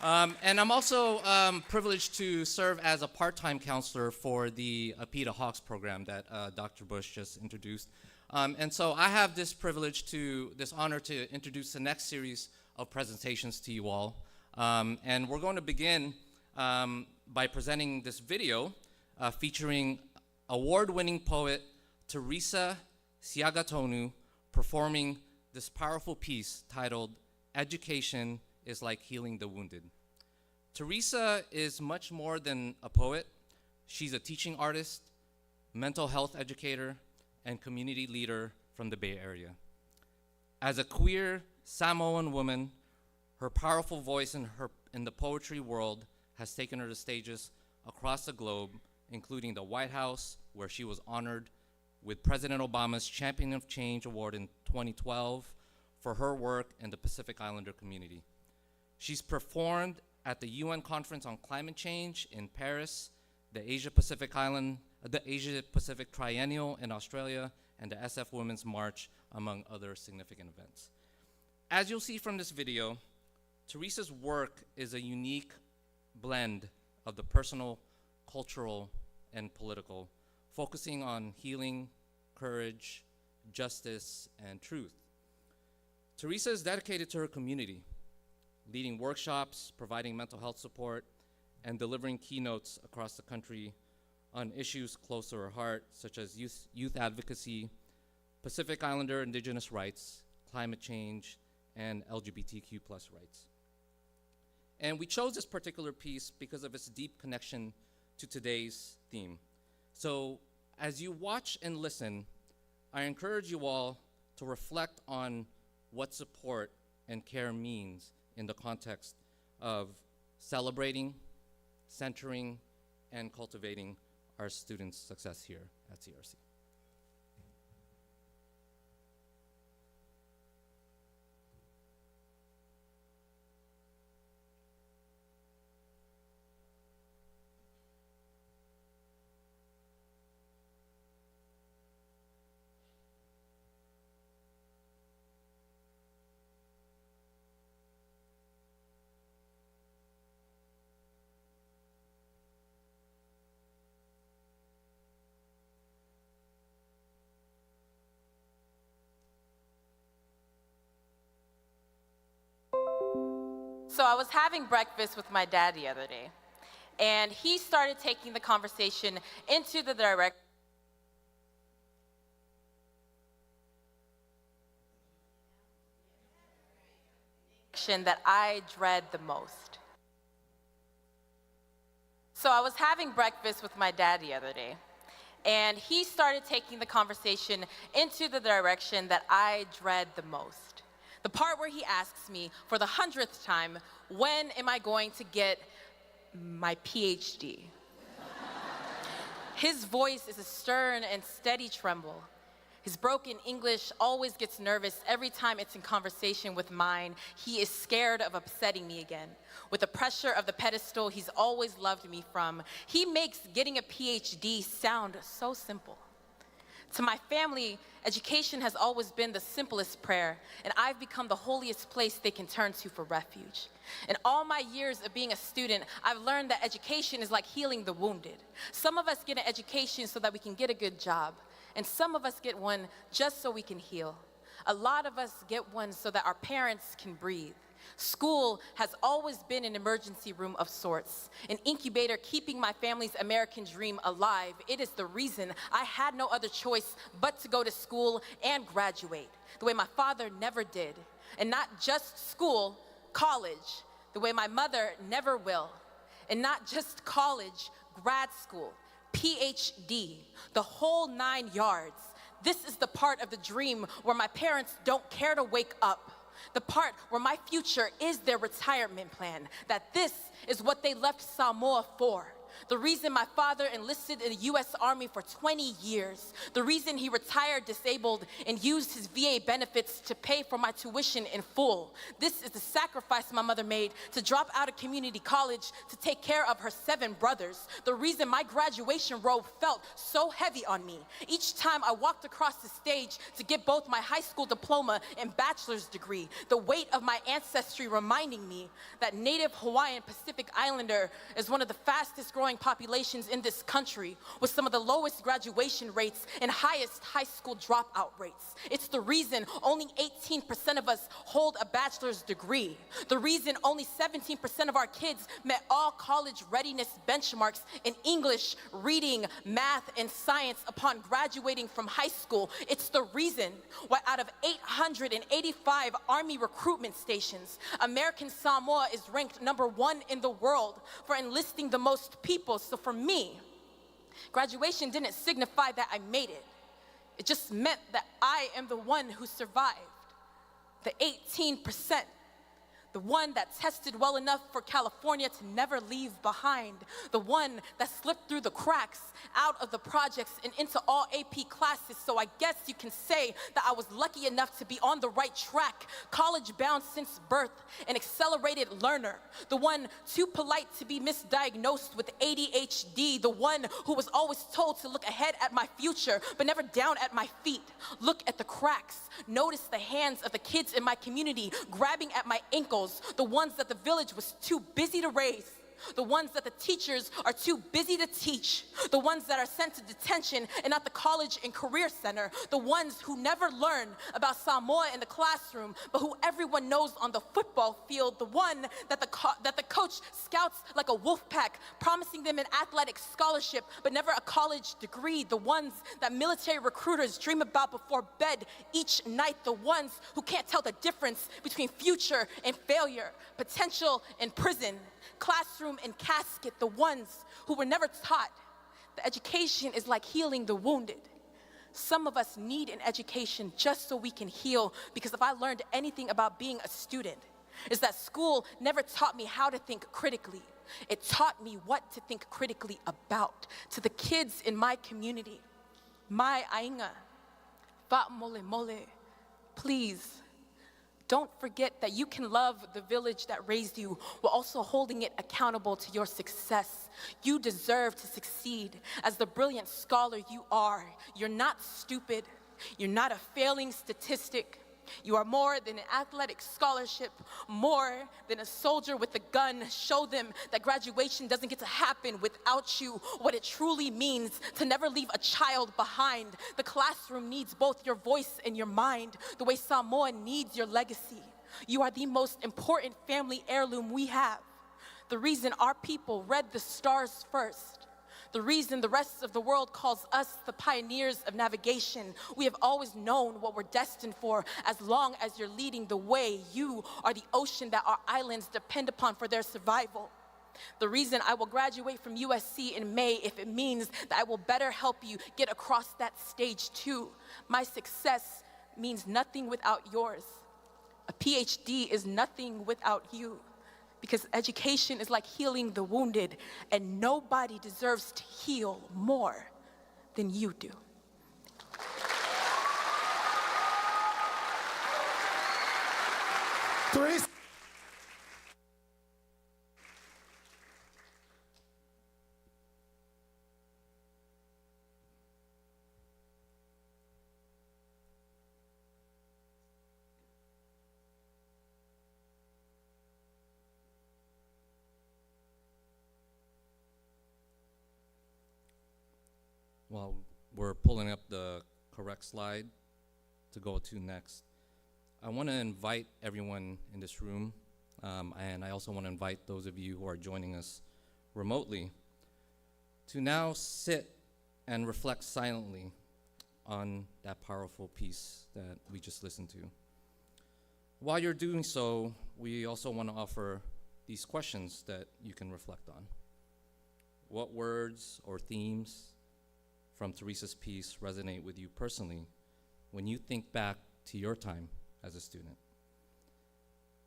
And I'm also privileged to serve as a part-time counselor for the APITA Hawks program that Dr. Bush just introduced. And so I have this honor to introduce the next series of presentations to you all. And we're going to begin by presenting this video featuring award-winning poet Teresa Siagatonu performing this powerful piece titled education is like healing the wounded. Teresa is much more than a poet. She's a teaching artist, mental health educator, and community leader from the Bay Area. As a queer Samoan woman, her powerful voice in the poetry world has taken her to stages across the globe, including the White House, where she was honored with President Obama's Champion of Change Award in 2012 for her work in the Pacific Islander community. She's performed at the UN Conference on Climate Change in Paris, the Asia Pacific Triennial in Australia, and the SF Women's March, among other significant events. As you'll see from this video, Teresa's work is a unique blend of the personal, cultural, and political, focusing on healing, courage, justice, and truth. Teresa is dedicated to her community, leading workshops, providing mental health support, and delivering keynotes across the country on issues close to her heart, such as youth advocacy, Pacific Islander Indigenous rights, climate change, and LGBTQ+ rights. And we chose this particular piece because of its deep connection to today's theme. So as you watch and listen, I encourage you all to reflect on what support and care means in the context of celebrating, centering, and cultivating our students' success here at CRC. So I was having breakfast with my dad the other day, and he started taking the conversation into the direction that I dread the most. So I was having breakfast with my dad the other day, and he started taking the conversation into the direction that I dread the most. The part where he asks me for the 100th time, when am I going to get my PhD? His voice is a stern and steady tremble. His broken English always gets nervous every time it's in conversation with mine. He is scared of upsetting me again. With the pressure of the pedestal he's always loved me from, he makes getting a PhD sound so simple. To my family, education has always been the simplest prayer, and I've become the holiest place they can turn to for refuge. In all my years of being a student, I've learned that education is like healing the wounded. Some of us get an education so that we can get a good job, and some of us get one just so we can heal. A lot of us get one so that our parents can breathe. School has always been an emergency room of sorts, an incubator keeping my family's American dream alive. It is the reason I had no other choice but to go to school and graduate, the way my father never did. And not just school, college, the way my mother never will. And not just college, grad school, PhD, the whole 9 yards. This is the part of the dream where my parents don't care to wake up. The part where my future is their retirement plan, that this is what they left Samoa for. The reason my father enlisted in the U.S. Army for 20 years. The reason he retired disabled and used his VA benefits to pay for my tuition in full. This is the sacrifice my mother made to drop out of community college to take care of her 7 brothers. The reason my graduation robe felt so heavy on me. Each time I walked across the stage to get both my high school diploma and bachelor's degree. The weight of my ancestry reminding me that native Hawaiian Pacific Islander is one of the fastest growing growing populations in this country with some of the lowest graduation rates and highest high school dropout rates. It's the reason only 18% of us hold a bachelor's degree. The reason only 17% of our kids met all college readiness benchmarks in English, reading, math, and science upon graduating from high school. It's the reason why out of 885 Army recruitment stations, American Samoa is ranked #1 in the world for enlisting the most people. So for me, graduation didn't signify that I made it. It just meant that I am the one who survived. The 18%, the one that tested well enough for California to never leave behind, the one that slipped through the cracks out of the projects and into all AP classes. So I guess you can say that I was lucky enough to be on the right track, college bound since birth, an accelerated learner, the one too polite to be misdiagnosed with ADHD, the one who was always told to look ahead at my future, but never down at my feet. Look at the cracks, notice the hands of the kids in my community grabbing at my ankles, the ones that the village was too busy to raise, the ones that the teachers are too busy to teach, the ones that are sent to detention and not the college and career center, the ones who never learn about Samoa in the classroom, but who everyone knows on the football field, the one that the coach scouts like a wolf pack, promising them an athletic scholarship, but never a college degree, the ones that military recruiters dream about before bed each night, the ones who can't tell the difference between future and failure, potential and prison, classroom and casket, the ones who were never taught that education is like healing the wounded. Some of us need an education just so we can heal, because if I learned anything about being a student, is that school never taught me how to think critically. It taught me what to think critically about. To the kids in my community, my ainga, va mole mole, please, don't forget that you can love the village that raised you while also holding it accountable to your success. You deserve to succeed as the brilliant scholar you are. You're not stupid. You're not a failing statistic. You are more than an athletic scholarship, more than a soldier with a gun. Show them that graduation doesn't get to happen without you, what it truly means to never leave a child behind. The classroom needs both your voice and your mind, the way Samoa needs your legacy. You are the most important family heirloom we have. The reason our people read the stars first, the reason the rest of the world calls us the pioneers of navigation. We have always known what we're destined for as long as you're leading the way. You are the ocean that our islands depend upon for their survival. The reason I will graduate from USC in May, if it means that I will better help you get across that stage too. My success means nothing without yours. A PhD is nothing without you. Because education is like healing the wounded, and nobody deserves to heal more than you do. While we're pulling up the correct slide to go to next, I want to invite everyone in this room, and I also want to invite those of you who are joining us remotely, to now sit and reflect silently on that powerful piece that we just listened to. While you're doing so, we also want to offer these questions that you can reflect on. What words or themes from Teresa's piece resonate with you personally when you think back to your time as a student?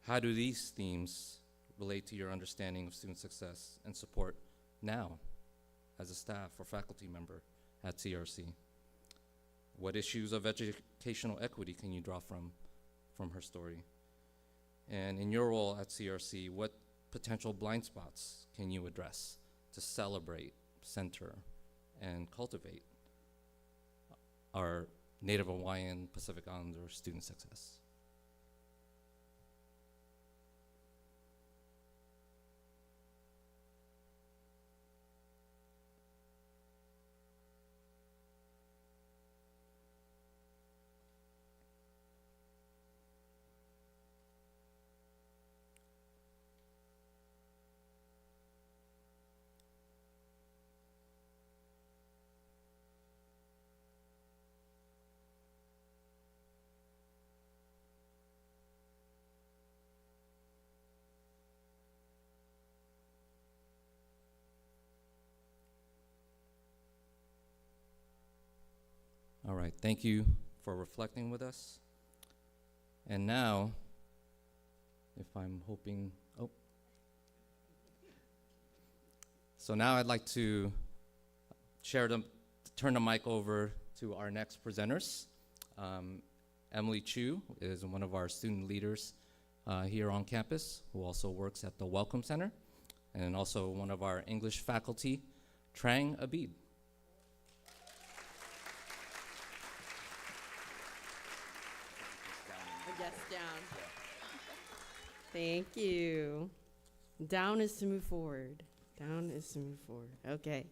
How do these themes relate to your understanding of student success and support now as a staff or faculty member at CRC? What issues of educational equity can you draw from her story? And in your role at CRC, what potential blind spots can you address to celebrate, center, and cultivate our Native Hawaiian Pacific Islander student success? right, thank you for reflecting with us. And now, if I'm hoping, so now I'd like to turn the mic over to our next presenters. Emily Chu is one of our student leaders here on campus, who also works at the Welcome Center, and also one of our English faculty, Trang Abid. Yes, down. Thank you. Down is to move forward. Down is to move forward. Okay.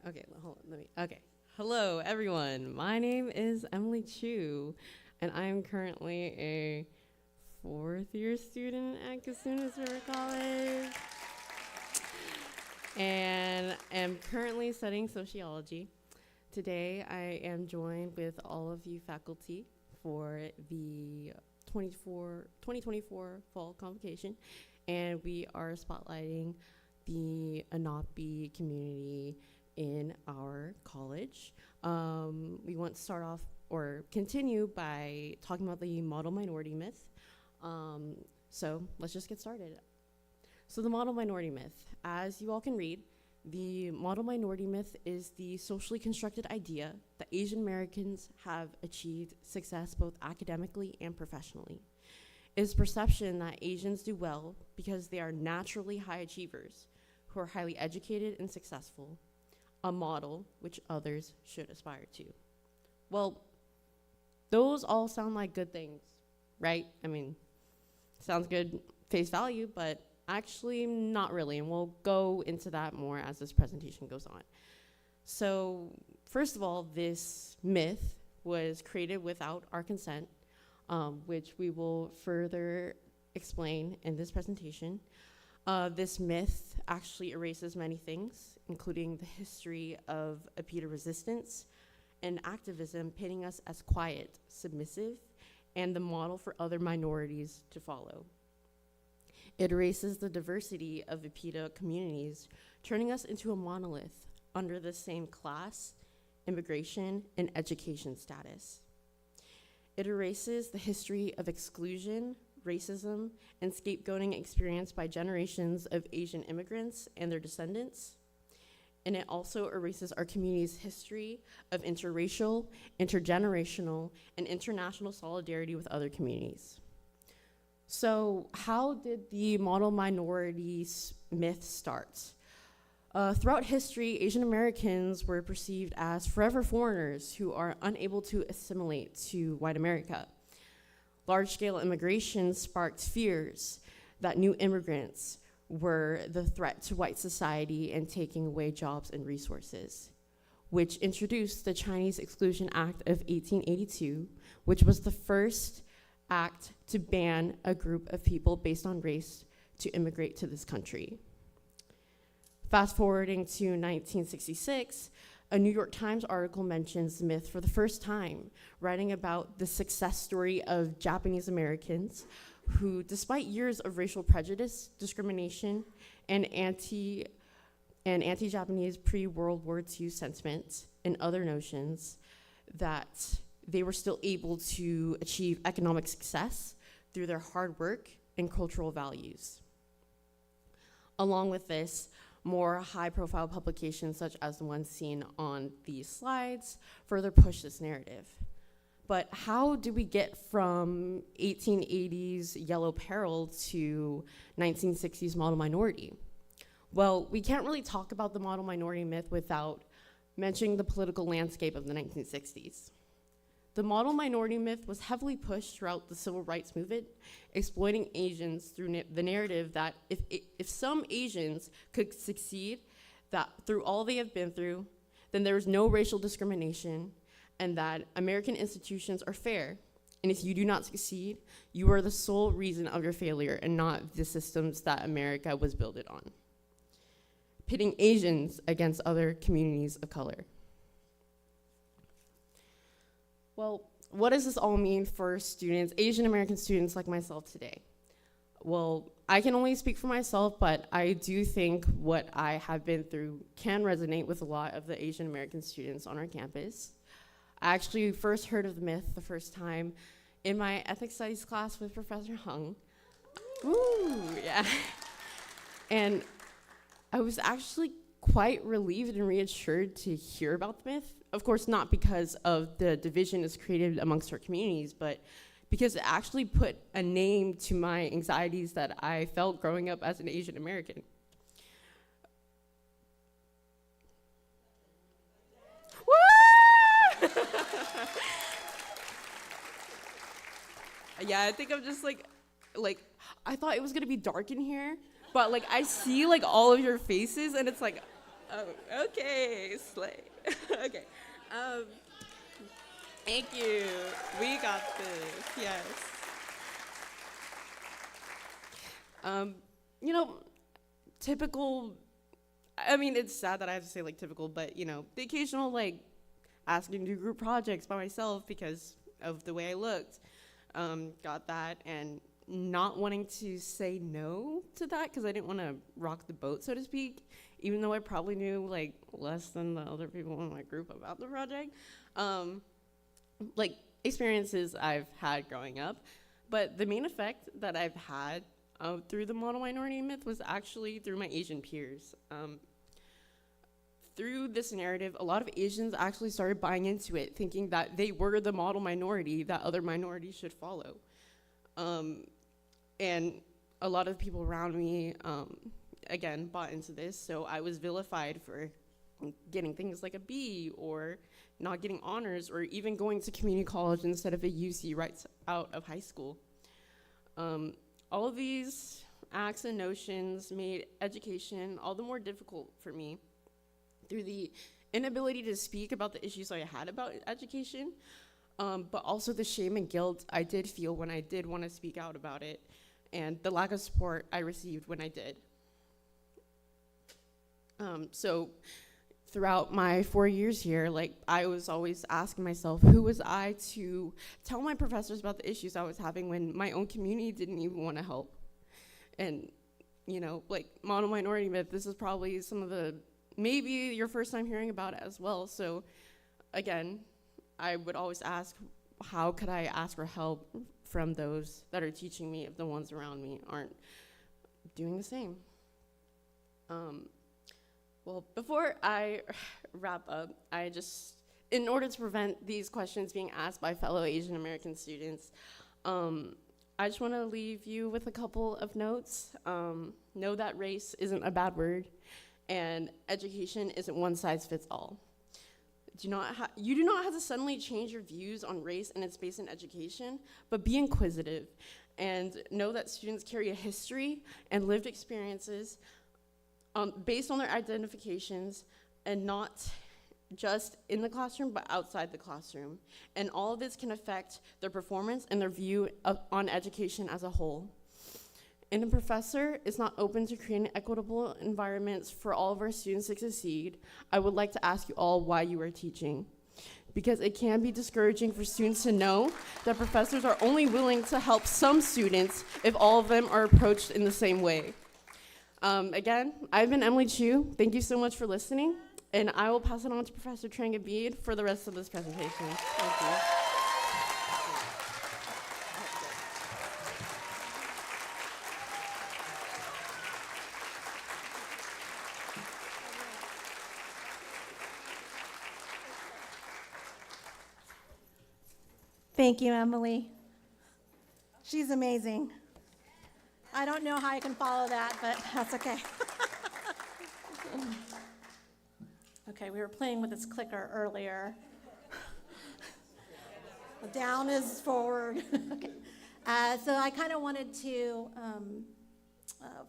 Okay, hold on, okay. Hello, everyone. My name is Emily Chu, and I'm currently a fourth-year student at Cosumnes River College, and am currently studying sociology. Today, I am joined with all of you faculty for the 2024 Fall Convocation, and we are spotlighting the AANHPI community in our college. We want to start off or continue by talking about the model minority myth. So let's just get started. So the model minority myth, as you all can read, the model minority myth is the socially constructed idea that Asian Americans have achieved success both academically and professionally. It is perception that Asians do well because they are naturally high achievers who are highly educated and successful, a model which others should aspire to. Well, those all sound like good things, right? I mean, sounds good face value, but actually not really, and we'll go into that more as this presentation goes on. So first of all, this myth was created without our consent, which we will further explain in this presentation. This myth actually erases many things, including the history of APITA resistance and activism, pitting us as quiet, submissive, and the model for other minorities to follow. It erases the diversity of APITA communities, turning us into a monolith under the same class, immigration, and education status. It erases the history of exclusion, racism, and scapegoating experienced by generations of Asian immigrants and their descendants. And it also erases our community's history of interracial, intergenerational, and international solidarity with other communities. So how did the model minorities myth start? Throughout history, Asian Americans were perceived as forever foreigners who are unable to assimilate to white America. Large-scale immigration sparked fears that new immigrants were the threat to white society and taking away jobs and resources, which introduced the Chinese Exclusion Act of 1882, which was the first act to ban a group of people based on race to immigrate to this country. Fast forwarding to 1966, a New York Times article mentions the myth for the first time, writing about the success story of Japanese Americans who, despite years of racial prejudice, discrimination, and anti-Japanese pre-World War II sentiments and other notions, that they were still able to achieve economic success through their hard work and cultural values. Along with this, more high-profile publications, such as the ones seen on these slides, further push this narrative. But how do we get from 1880s yellow peril to 1960s model minority? Well, we can't really talk about the model minority myth without mentioning the political landscape of the 1960s. The model minority myth was heavily pushed throughout the civil rights movement, exploiting Asians through the narrative that if some Asians could succeed that through all they have been through, then there is no racial discrimination, and that American institutions are fair. And if you do not succeed, you are the sole reason of your failure and not the systems that America was built on. Pitting Asians against other communities of color. Well, what does this all mean for students, Asian American students like myself today? Well, I can only speak for myself, but I do think what I have been through can resonate with a lot of the Asian American students on our campus. I actually first heard of the myth the first time in my ethnic studies class with Professor Hung. Ooh, yeah. And I was actually quite relieved and reassured to hear about the myth. Of course, not because of the division it's created amongst our communities, but because it actually put a name to my anxieties that I felt growing up as an Asian American. Woo! Yeah, I think I'm just like, I thought it was gonna be dark in here, but like I see like all of your faces and it's like, oh, okay, slay. Okay. Thank you. We got this. Yes. You know, typical. I mean, it's sad that I have to say like typical, but you know, the occasional like asking to do group projects by myself because of the way I looked. Got that, and not wanting to say no to that because I didn't want to rock the boat, so to speak, even though I probably knew like less than the other people in my group about the project. Like experiences I've had growing up, but the main effect that I've had through the model minority myth was actually through my Asian peers. Through this narrative, a lot of Asians actually started buying into it, thinking that they were the model minority that other minorities should follow. And a lot of people around me, again, bought into this, so I was vilified for getting things like a B or not getting honors or even going to community college instead of a UC right out of high school. All of these acts and notions made education all the more difficult for me through the inability to speak about the issues I had about education, but also the shame and guilt I did feel when I did want to speak out about it, and the lack of support I received when I did. So throughout my 4 years here, like I was always asking myself, who was I to tell my professors about the issues I was having when my own community didn't even want to help? And, you know, like model minority myth, this is probably some of the, maybe your first time hearing about it as well. So again, I would always ask, how could I ask for help from those that are teaching me if the ones around me aren't doing the same? Well, before I wrap up, in order to prevent these questions being asked by fellow Asian American students, I just want to leave you with a couple of notes. Know that race isn't a bad word, and education isn't one size fits all. You do not have to suddenly change your views on race and its base in education, but be inquisitive and know that students carry a history and lived experiences based on their identifications, and not just in the classroom, but outside the classroom. And all of this can affect their performance and their view on education as a whole. And a professor is not open to creating equitable environments for all of our students to succeed. I would like to ask you all why you are teaching. Because it can be discouraging for students to know that professors are only willing to help some students if all of them are approached in the same way. Again, I've been Emily Chu. Thank you so much for listening, and I will pass it on to Professor Trang Abid for the rest of this presentation. Thank you. Thank you, Emily. She's amazing. I don't know how I can follow that, but that's okay. Okay, we were playing with this clicker earlier. Down is forward. Okay. So I kind of wanted to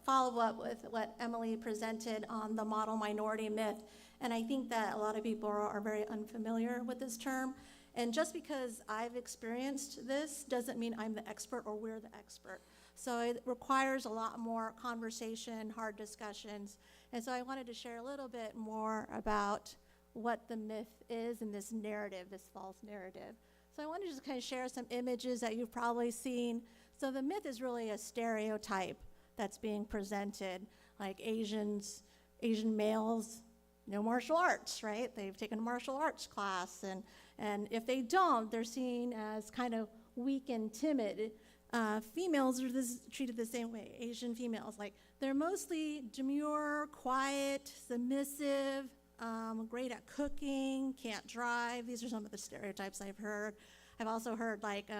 follow up with what Emily presented on the model minority myth. And I think that a lot of people are very unfamiliar with this term. And just because I've experienced this doesn't mean I'm the expert or we're the expert. So it requires a lot more conversation, hard discussions. And so I wanted to share a little bit more about what the myth is in this narrative, this false narrative. So I wanted to just kind of share some images that you've probably seen. So the myth is really a stereotype that's being presented, like Asian males, no martial arts, right? They've taken a martial arts class, and if they don't, they're seen as kind of weak and timid. Females are treated the same way, Asian females. Like, they're mostly demure, quiet, submissive, great at cooking, can't drive. These are some of the stereotypes I've heard. I've also heard, like,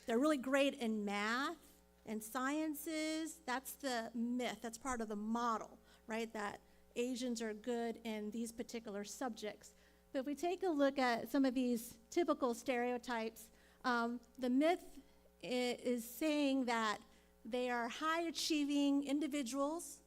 they're really great in math and sciences. That's the myth. That's part of the model, right? That Asians are good in these particular subjects. But if we take a look at some of these typical stereotypes, the myth is saying that they are high-achieving individuals.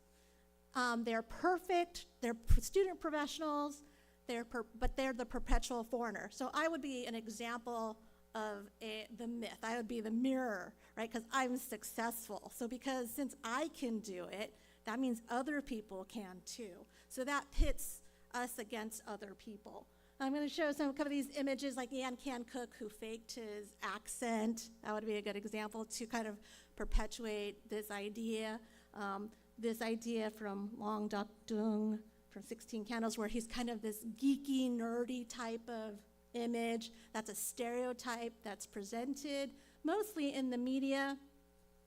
They're perfect. They're student professionals. But they're the perpetual foreigner. So I would be an example of the myth. I would be the mirror, right? Because I'm successful. So since I can do it, that means other people can too. So that pits us against other people. I'm going to show a couple of these images, like Yan Can Cook, who faked his accent. That would be a good example to kind of perpetuate this idea. This idea from Long Duk Dung from 16 Candles, where he's kind of this geeky, nerdy type of image. That's a stereotype that's presented mostly in the media.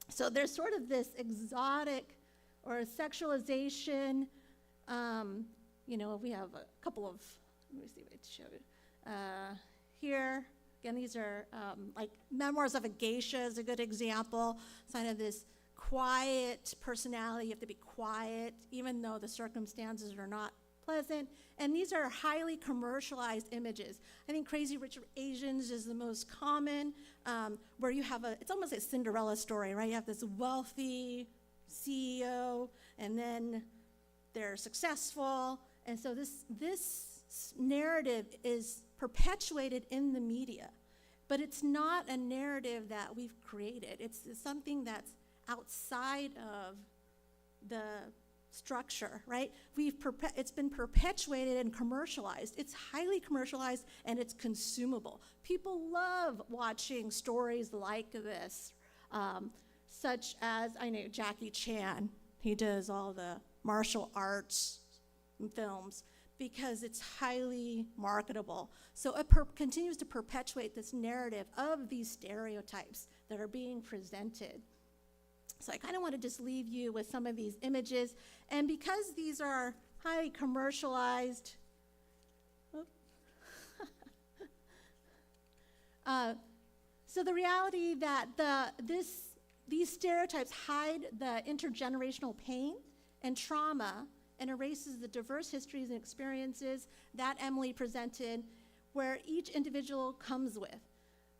So there's sort of this exotic or sexualization. We have a couple of, let me see if I can show you. Here, again, these are like Memoirs of a Geisha is a good example. Sign of this quiet personality. You have to be quiet, even though the circumstances are not pleasant. And these are highly commercialized images. I think Crazy Rich Asians is the most common, where you have it's almost a Cinderella story, right? You have this wealthy CEO, and then they're successful. And so this narrative is perpetuated in the media. But it's not a narrative that we've created. It's something that's outside of the structure, right? It's been perpetuated and commercialized. It's highly commercialized and it's consumable. People love watching stories like this, such as, I know, Jackie Chan. He does all the martial arts films because it's highly marketable. So it continues to perpetuate this narrative of these stereotypes that are being presented. So I kind of want to just leave you with some of these images. And because these are highly commercialized, so the reality that these stereotypes hide the intergenerational pain and trauma and erases the diverse histories and experiences that Emily presented, where each individual comes with.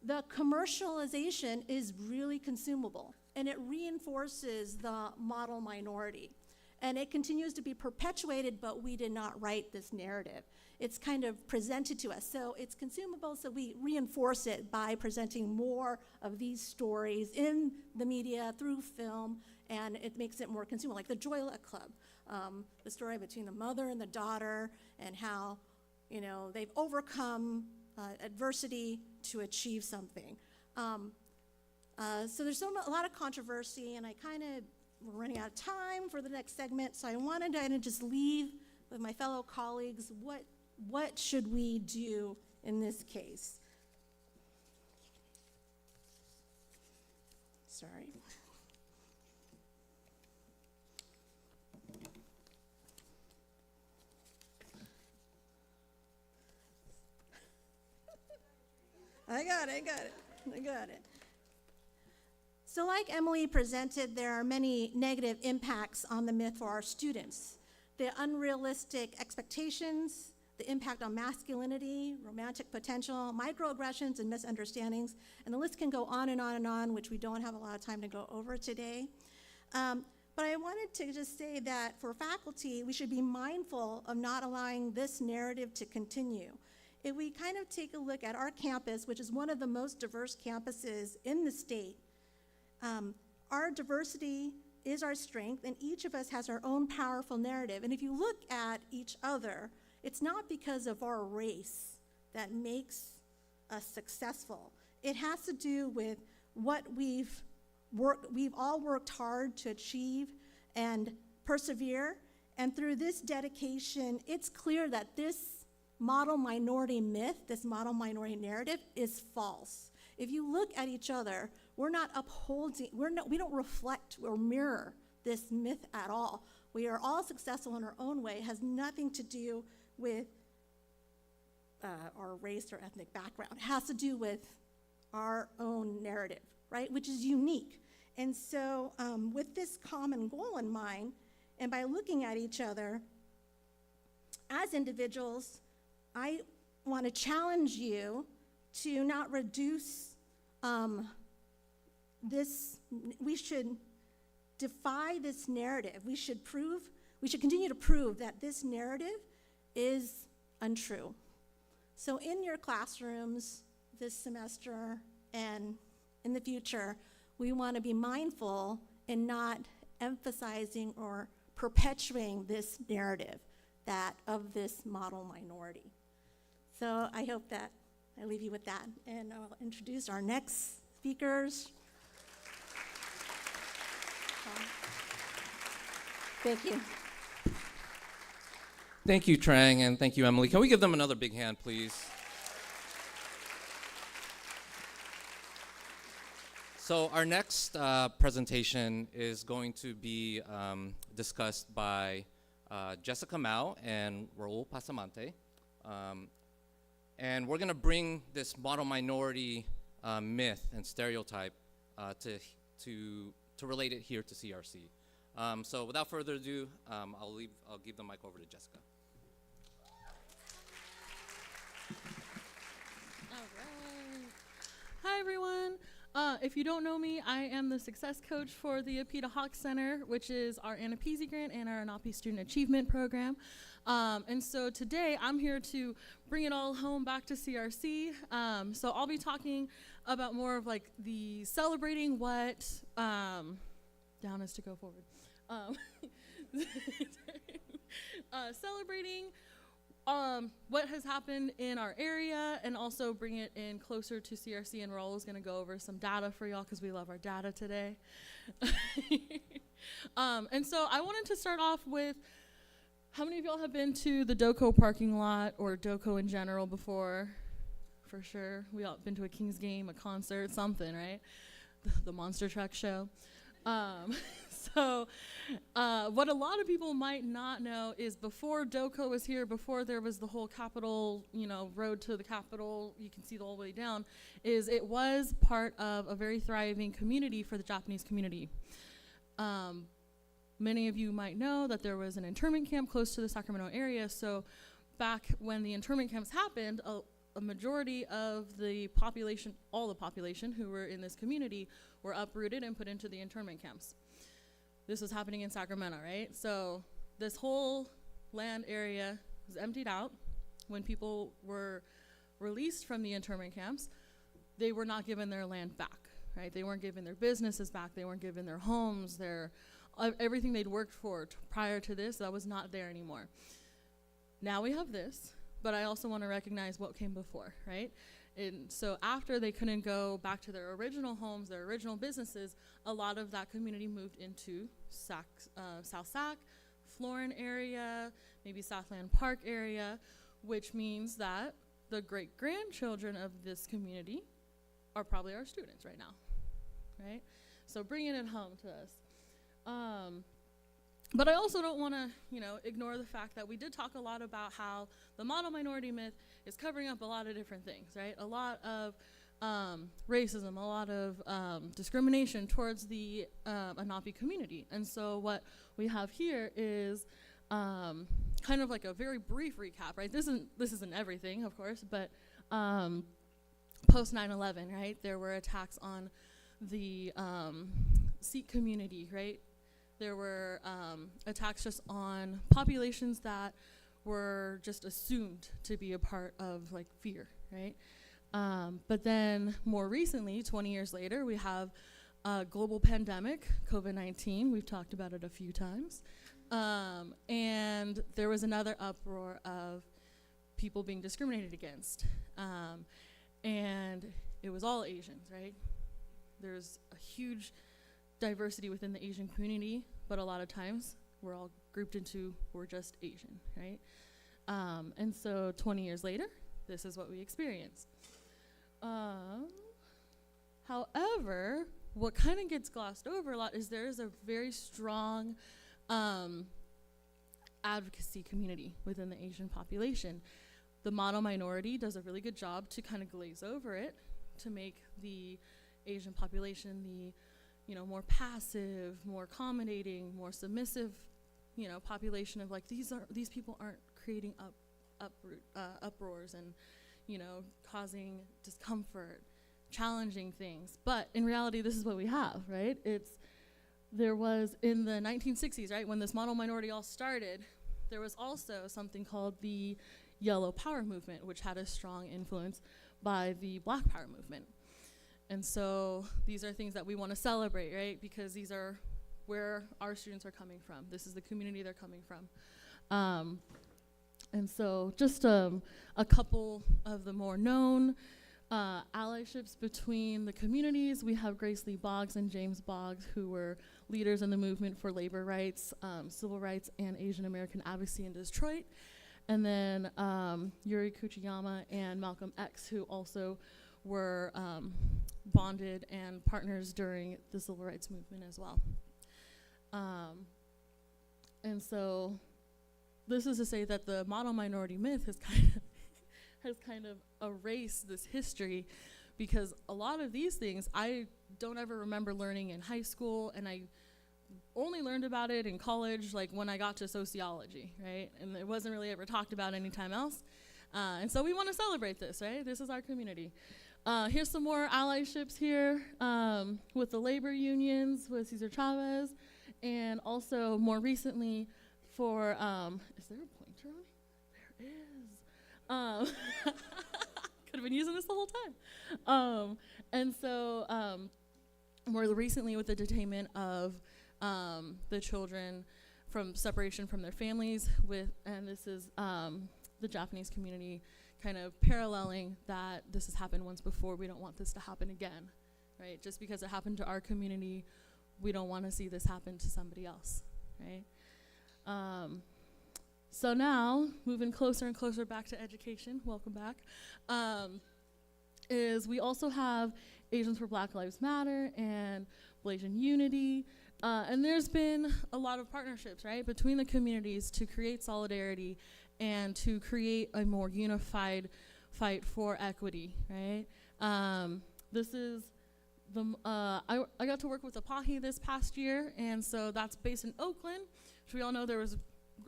The commercialization is really consumable, and it reinforces the model minority. And it continues to be perpetuated, but we did not write this narrative. It's kind of presented to us. So it's consumable, so we reinforce it by presenting more of these stories in the media, through film, and it makes it more consumable. Like the Joy Luck Club, the story between the mother and the daughter, and how, they've overcome adversity to achieve something. So there's a lot of controversy, and we're running out of time for the next segment, so I wanted to just leave with my fellow colleagues, what should we do in this case? Sorry. I got it. So like Emily presented, there are many negative impacts on the myth for our students. The unrealistic expectations, the impact on masculinity, romantic potential, microaggressions, and misunderstandings, and the list can go on and on and on, which we don't have a lot of time to go over today. But I wanted to just say that for faculty, we should be mindful of not allowing this narrative to continue. If we kind of take a look at our campus, which is one of the most diverse campuses in the state, our diversity is our strength, and each of us has our own powerful narrative. And if you look at each other, it's not because of our race that makes us successful. It has to do with what we've we've all worked hard to achieve and persevere. And through this dedication, it's clear that this model minority myth, this model minority narrative is false. If you look at each other, we're not upholding, we don't reflect or mirror this myth at all. We are all successful in our own way. It has nothing to do with our race or ethnic background. It has to do with our own narrative, right, which is unique. And so with this common goal in mind, and by looking at each other as individuals, I want to challenge you to not reduce this. We should defy this narrative. We should continue to prove that this narrative is untrue. So in your classrooms this semester and in the future, we want to be mindful in not emphasizing or perpetuating this narrative of this model minority. So I hope that I leave you with that, and I'll introduce our next speakers. Thank you. Thank you, Trang, and thank you, Emily. Can we give them another big hand, please? So our next presentation is going to be discussed by Jessica Mao and Raul Pasamante. And we're going to bring this model minority myth and stereotype to relate it here to CRC. So without further ado, I'll give the mic over to Jessica. All right. Hi, everyone. If you don't know me, I am the success coach for the Apita Hawk Center, which is our AANHPI grant and our AANHPI Student Achievement Program. And so today I'm here to bring it all home back to CRC. So I'll be talking about more of like the celebrating what, down is to go forward. Celebrating what has happened in our area and also bring it in closer to CRC, and Raul is going to go over some data for y'all because we love our data today. And so I wanted to start off with, how many of y'all have been to the DOCO parking lot or DOCO in general before? For sure. We all been to a Kings game, a concert, something, right? The monster truck show. So what a lot of people might not know is before DOCO was here, before there was the whole Capitol, road to the Capitol, you can see the whole way down, is it was part of a very thriving community for the Japanese community. Many of you might know that there was an internment camp close to the Sacramento area, so back when the internment camps happened, a majority of the population, all the population who were in this community, were uprooted and put into the internment camps. This was happening in Sacramento, right? So this whole land area was emptied out. When people were released from the internment camps, they were not given their land back, right? They weren't given their businesses back. They weren't given their homes, everything they'd worked for prior to this, that was not there anymore. Now we have this, but I also want to recognize what came before, right? And so after they couldn't go back to their original homes, their original businesses, a lot of that community moved into South Sac, Florin area, maybe Southland Park area, which means that the great-grandchildren of this community are probably our students right now, right? So bringing it home to us. But I also don't want to, ignore the fact that we did talk a lot about how the model minority myth is covering up a lot of different things, right? A lot of racism, a lot of discrimination towards the AANHPI community. And so what we have here is kind of like a very brief recap, right? This isn't everything, of course, but post 9/11, right? There were attacks on the Sikh community, right? There were attacks just on populations that were just assumed to be a part of like fear, right? But then more recently, 20 years later, we have a global pandemic, COVID-19. We've talked about it a few times. And there was another uproar of people being discriminated against. And it was all Asians, right? There's a huge diversity within the Asian community, but a lot of times we're all grouped into we're just Asian, right? And so 20 years later, this is what we experience. However, what kind of gets glossed over a lot is there is a very strong advocacy community within the Asian population. The model minority does a really good job to kind of glaze over it, to make the Asian population the, more passive, more accommodating, more submissive, population of like these people aren't creating uproars and, causing discomfort, challenging things. But in reality, this is what we have, right? There was in the 1960s, right, when this model minority all started, there was also something called the Yellow Power movement, which had a strong influence by the Black Power movement. And so these are things that we want to celebrate, right? Because these are where our students are coming from. This is the community they're coming from. And so just a couple of the more known allyships between the communities. We have Grace Lee Boggs and James Boggs, who were leaders in the movement for labor rights, civil rights, and Asian American advocacy in Detroit. And then Yuri Kuchiyama and Malcolm X, who also were bonded and partners during the civil rights movement as well. And so this is to say that the model minority myth has kind of erased this history, because a lot of these things I don't ever remember learning in high school, and I only learned about it in college, like when I got to sociology, right? And it wasn't really ever talked about anytime else. And so we want to celebrate this, right? This is our community. Here's some more allyships here with the labor unions, with Cesar Chavez, and also more recently for, is there a pointer on me? There is. Could have been using this the whole time. And so more recently with the detainment of the children from separation from their families, and this is the Japanese community kind of paralleling that this has happened once before. We don't want this to happen again, right? Just because it happened to our community, we don't want to see this happen to somebody else, right? So now, moving closer and closer back to education, welcome back, is we also have Asians for Black Lives Matter and Blasian Unity, and there's been a lot of partnerships, right, between the communities to create solidarity and to create a more unified fight for equity, right? This is I got to work with AANHPI this past year, and so that's based in Oakland, which we all know there was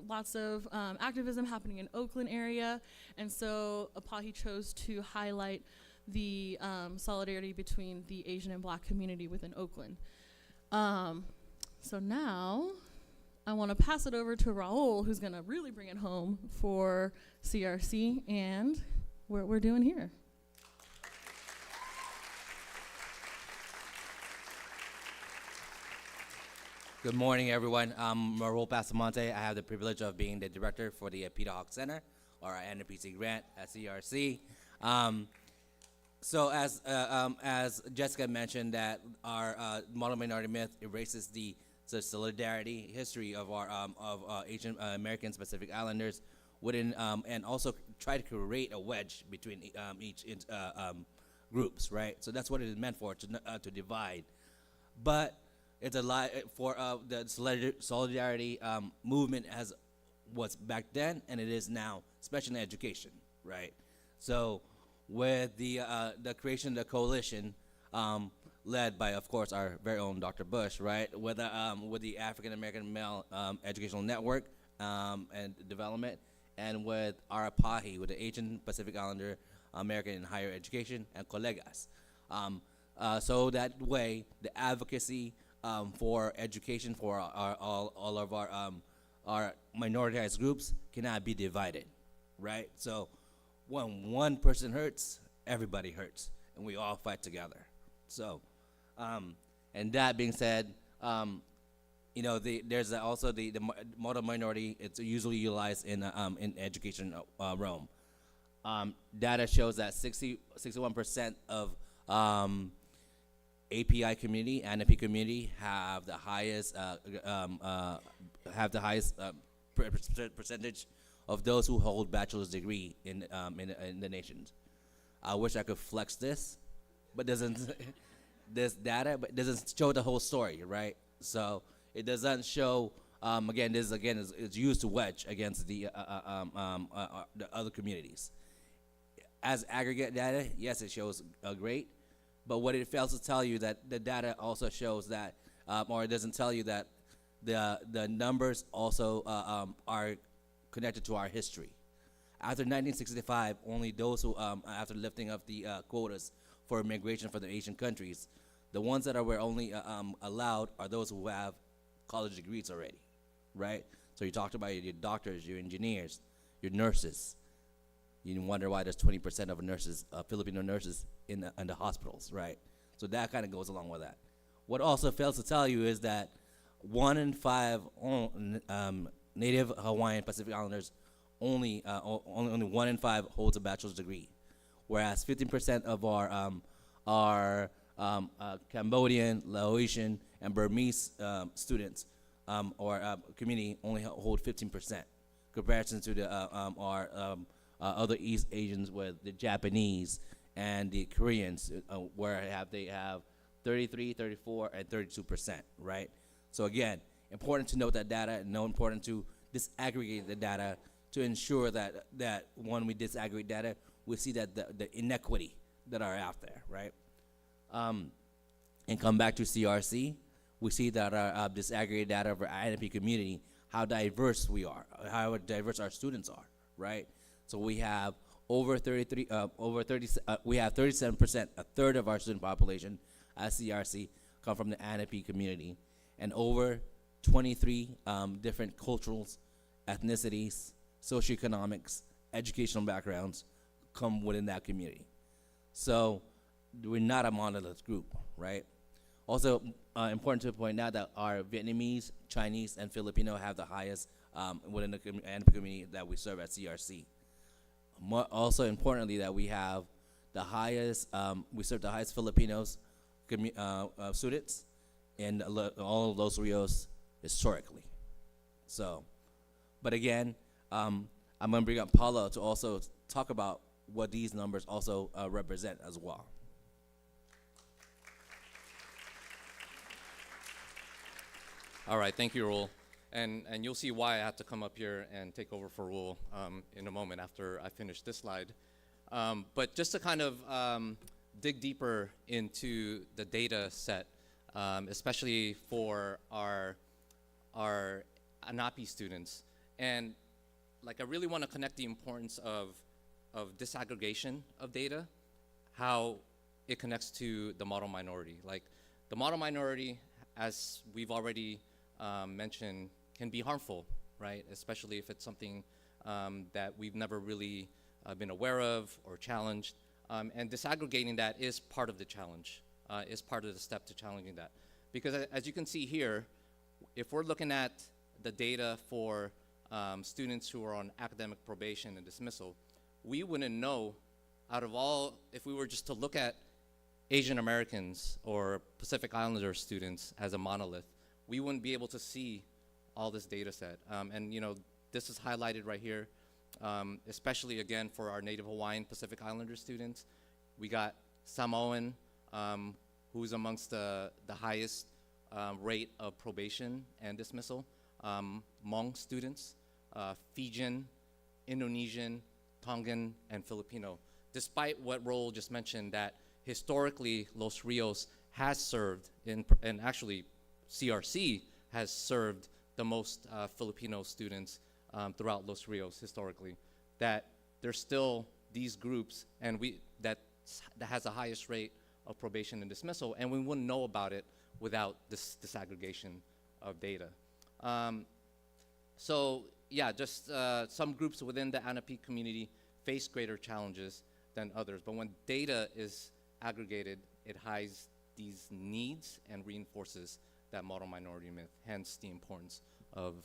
lots of activism happening in Oakland area, and so AANHPI chose to highlight the solidarity between the Asian and Black community within Oakland. So now I want to pass it over to Raul, who's going to really bring it home for CRC and what we're doing here. Good morning, everyone. I'm Raul Pasamonte. I have the privilege of being the director for the Peter Hawk Center, or our NPC grant at CRC. So as Jessica mentioned, that our model minority myth erases the solidarity history of our Asian American Pacific Islanders within, and also try to create a wedge between each groups, right? So that's what it is meant for, to divide. But it's a lie for the solidarity movement as was back then, and it is now, especially in education, right? So with the creation of the coalition, led by, of course, our very own Dr. Bush, right? With the African American Male Educational Network and Development, and with our AANHPI, with the Asian Pacific Islander American in Higher Education, and Colegas. So that way, the advocacy for education for all of our minoritized groups cannot be divided, right? So when one person hurts, everybody hurts, and we all fight together. So, and that being said, there's also the model minority. It's usually utilized in education realm. Data shows that 61% of API community, AANHPI community have the highest percentage of those who hold bachelor's degree in the nation. I wish I could flex this, but doesn't this data, but doesn't show the whole story, right? So it doesn't show. Again, this again is used to wedge against the other communities. As aggregate data, yes, it shows great, but what it fails to tell you that the data also shows that, or it doesn't tell you that the numbers also are connected to our history. After 1965, only those who, after lifting of the quotas for immigration from the Asian countries, the ones that were only allowed are those who have college degrees already, right? So you talked about your doctors, your engineers, your nurses. You wonder why there's 20% of nurses, Filipino nurses in the hospitals, right? So that kind of goes along with that. What also fails to tell you is that 1 in 5 Native Hawaiian Pacific Islanders, only 1 in 5 holds a bachelor's degree, whereas 15% of our Cambodian, Laotian, and Burmese students or community only hold 15%, comparison to the our other East Asians with the Japanese and the Koreans, where they have 33, 34, and 32%, right? So again, important to note that data, and important to disaggregate the data to ensure that when we disaggregate data, we see that the inequity that are out there, right? And come back to CRC, we see that our disaggregated data of our AANHPI community, how diverse we are, how diverse our students are, right? So we have we have 37%, a third of our student population at CRC come from the AANHPI community, and over 23 different cultures, ethnicities, socioeconomics, educational backgrounds come within that community. So we're not a monolith group, right? Also important to point out that our Vietnamese, Chinese, and Filipino have the highest within the AANHPI community that we serve at CRC. Also importantly, that we have the highest, we serve the highest Filipinos students in all of Los Rios historically. So, but again, I'm going to bring up Paula to also talk about what these numbers also represent as well. All right, thank you, Raul. And you'll see why I have to come up here and take over for Raul in a moment after I finish this slide. But just to kind of dig deeper into the data set, especially for our AANHPI students. And like I really want to connect the importance of disaggregation of data, how it connects to the model minority. Like the model minority, as we've already mentioned, can be harmful, right? Especially if it's something that we've never really been aware of or challenged. And disaggregating that is part of the challenge, is part of the step to challenging that. Because as you can see here, if we're looking at the data for students who are on academic probation and dismissal, we wouldn't know out of all, if we were just to look at Asian Americans or Pacific Islander students as a monolith, we wouldn't be able to see all this data set. And you know, this is highlighted right here, especially again for our Native Hawaiian Pacific Islander students. We got Samoan, who's amongst the highest rate of probation and dismissal. Hmong students, Fijian, Indonesian, Tongan, and Filipino. Despite what Raul just mentioned, that historically Los Rios has served, and actually CRC has served the most Filipino students throughout Los Rios historically, that there's still these groups, and that has the highest rate of probation and dismissal, and we wouldn't know about it without this disaggregation of data. So yeah, just some groups within the AANHPI community face greater challenges than others, but when data is aggregated, it hides these needs and reinforces that model minority myth, hence the importance of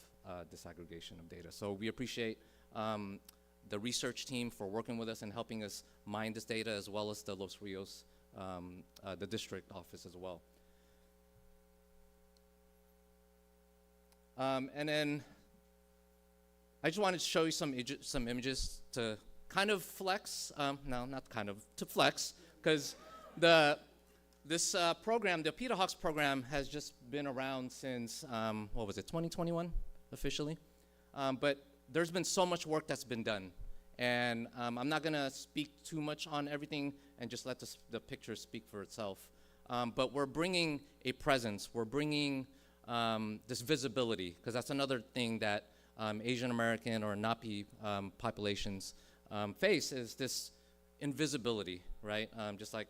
disaggregation of data. So we appreciate the research team for working with us and helping us mine this data, as well as the Los Rios the district office as well. And then I just wanted to show you some images to kind of flex. No, not kind of, to flex, because this program, the PETA Hawks program, has just been around since, 2021 officially? But there's been so much work that's been done. And I'm not going to speak too much on everything and just let the picture speak for itself. But we're bringing a presence. We're bringing this visibility, because that's another thing that Asian American or NAPI populations face, is this invisibility, right? Just like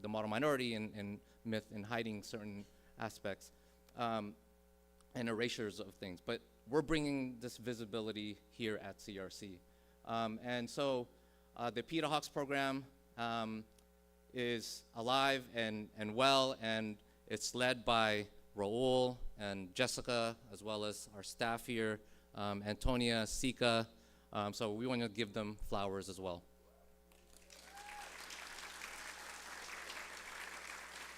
the model minority and myth in hiding certain aspects and erasures of things. But we're bringing this visibility here at CRC. And so the PETA Hawks program is alive and well, and it's led by Raul and Jessica, as well as our staff here, Antonia, Sika. So we want to give them flowers as well.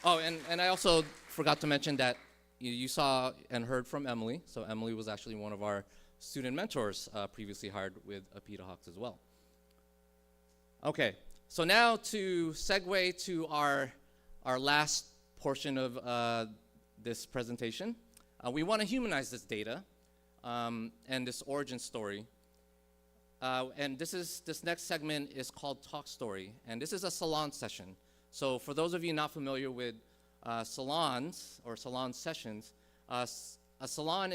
Oh, and I also forgot to mention that you saw and heard from Emily. So Emily was actually one of our student mentors previously hired with PETA Hawks as well. Okay, so now to segue to our last portion of this presentation. We want to humanize this data and this origin story. And this next segment is called Talk Story, and this is a salon session. So for those of you not familiar with salons or salon sessions, a salon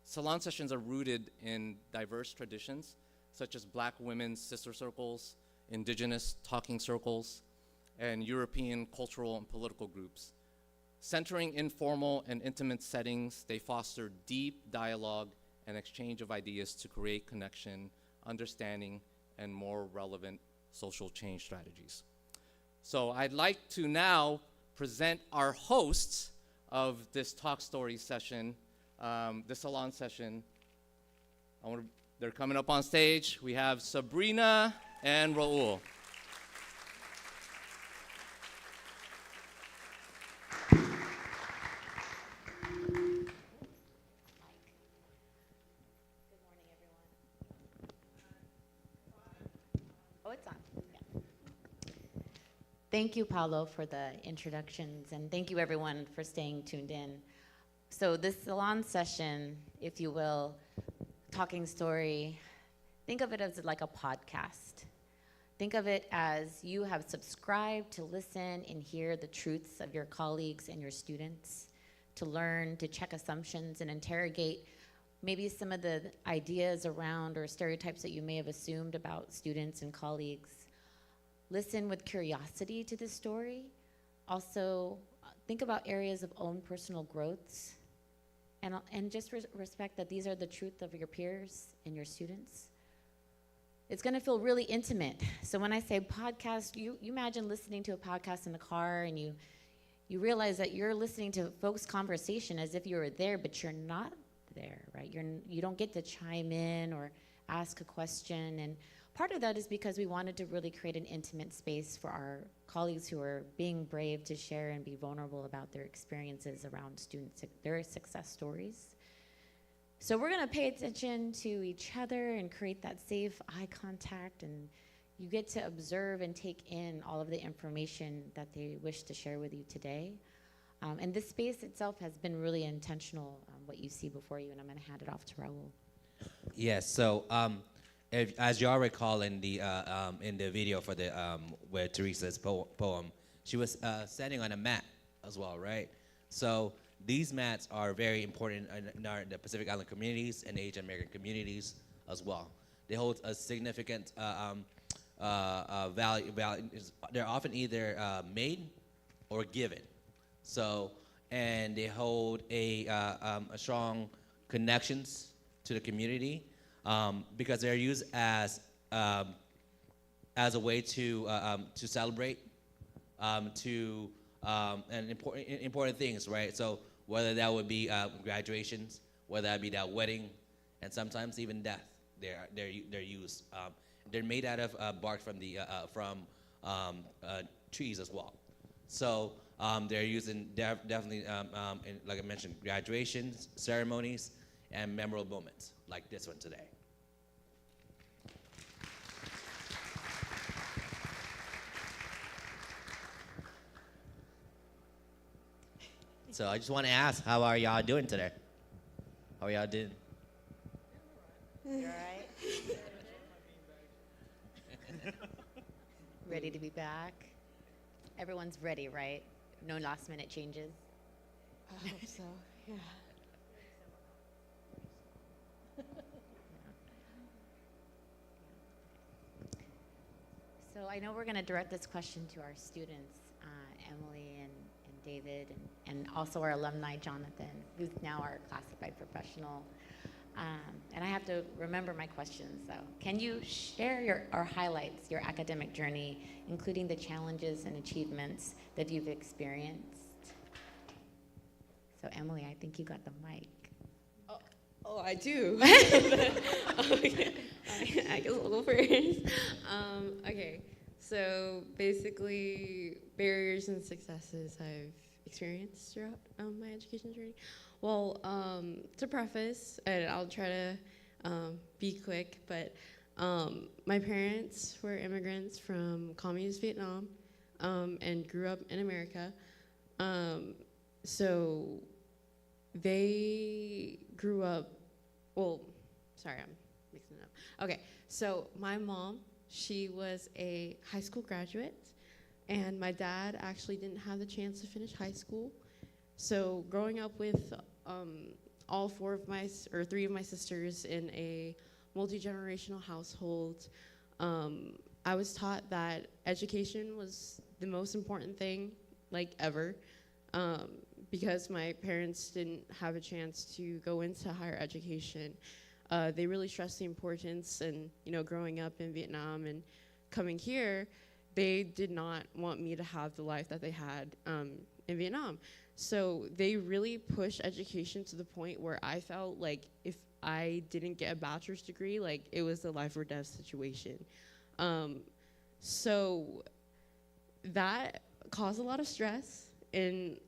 salon sessions are rooted in diverse traditions, such as Black women's sister circles, indigenous talking circles, and European cultural and political groups. Centering informal and intimate settings, they foster deep dialogue and exchange of ideas to create connection, understanding, and more relevant social change strategies. So I'd like to now present our hosts of this talk story session, this salon session. They're coming up on stage. We have Sabrina and Raul. Thank you, Paulo, for the introductions, and thank you, everyone, for staying tuned in. So this salon session, if you will, talking story, think of it as like a podcast. Think of it as you have subscribed to listen and hear the truths of your colleagues and your students, to learn, to check assumptions and interrogate maybe some of the ideas around or stereotypes that you may have assumed about students and colleagues. Listen with curiosity to this story. Also, think about areas of own personal growths, and just respect that these are the truth of your peers and your students. It's gonna feel really intimate. So when I say podcast, you imagine listening to a podcast in the car, and you realize that you're listening to folks' conversation as if you were there, but you're not there, right? You don't get to chime in or ask a question, and part of that is because we wanted to really create an intimate space for our colleagues who are being brave to share and be vulnerable about their experiences around their success stories. So we're gonna pay attention to each other and create that safe eye contact, and you get to observe and take in all of the information that they wish to share with you today. And this space itself has been really intentional, what you see before you, and I'm gonna hand it off to Raul. Yes, so as y'all recall in the video for the where Teresa's poem, she was standing on a mat as well, right? So these mats are very important in the Pacific Island communities and Asian American communities as well. They hold a significant value. They're often either made or given. So, and they hold a strong connections to the community. Because they're used as a way to celebrate, and important things, right? So whether that would be graduations, whether that be that wedding, and sometimes even death, they're used. They're made out of bark from the trees as well. So they're using definitely, like I mentioned, graduations, ceremonies, and memorable moments like this one today. So I just want to ask, how are y'all doing today? How are y'all doing? You all right? Ready to be back? Everyone's ready, right? No last minute changes? I hope so, yeah. So I know we're going to direct this question to our students, Emily and David, and also our alumni, Jonathan, who's now our classified professional. And I have to remember my questions, so can you share our highlights, your academic journey, including the challenges and achievements that you've experienced? So Emily, I think you got the mic. Oh, I do. Okay. I guess I'll go first. Okay, so basically barriers and successes I've experienced throughout my education journey. Well, to preface, and I'll try to be quick, but my parents were immigrants from communist Vietnam and grew up in America. So they grew up, well, sorry, I'm mixing it up. Okay, so my mom, she was a high school graduate, and my dad actually didn't have the chance to finish high school. So growing up with all three of my sisters in a multi-generational household, I was taught that education was the most important thing, like ever, because my parents didn't have a chance to go into higher education. They really stressed the importance, and growing up in Vietnam and coming here, they did not want me to have the life that they had in Vietnam. So they really pushed education to the point where I felt like if I didn't get a bachelor's degree, like it was a life or death situation. So that caused a lot of stress in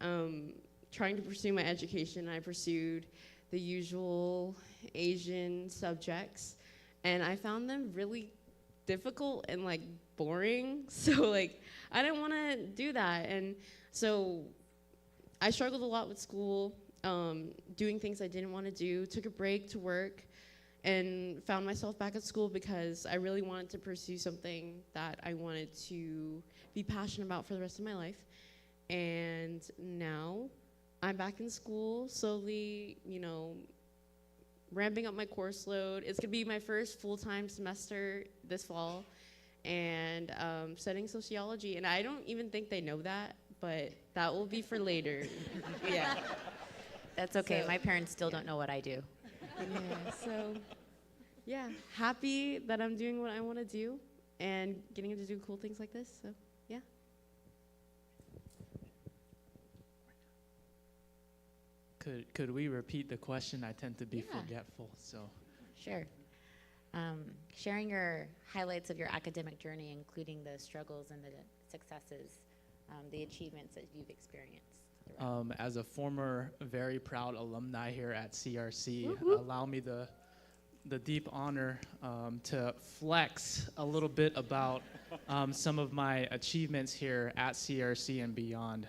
trying to pursue my education. I pursued the usual Asian subjects, and I found them really difficult and like boring. So like I didn't want to do that, and so I struggled a lot with school, doing things I didn't want to do, took a break to work, and found myself back at school because I really wanted to pursue something that I wanted to be passionate about for the rest of my life. And now I'm back in school, slowly, ramping up my course load. It's gonna be my first full-time semester this fall, and studying sociology. And I don't even think they know that, but that will be for later. Yeah. That's okay. So, my parents still don't know what I do. Yeah, so, yeah, happy that I'm doing what I want to do and getting to do cool things like this, so, yeah. Could we repeat the question? I tend to be forgetful, so. Sure. Sharing your highlights of your academic journey, including the struggles and the successes, the achievements that you've experienced. As a former very proud alumni here at CRC, allow me the deep honor to flex a little bit about some of my achievements here at CRC and beyond.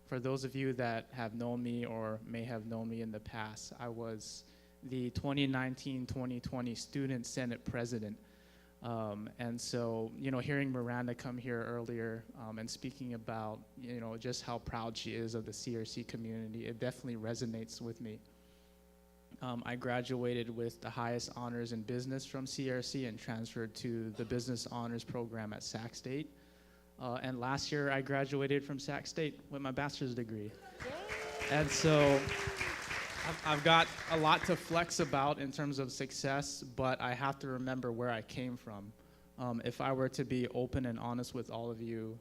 For those of you that have known me or may have known me in the past, I was the 2019-2020 Student Senate President. And so, hearing Miranda come here earlier and speaking about, just how proud she is of the CRC community, it definitely resonates with me. I graduated with the highest honors in business from CRC and transferred to the business honors program at Sac State. And last year, I graduated from Sac State with my bachelor's degree. And so I've got a lot to flex about in terms of success, but I have to remember where I came from. If I were to be open and honest with all of you,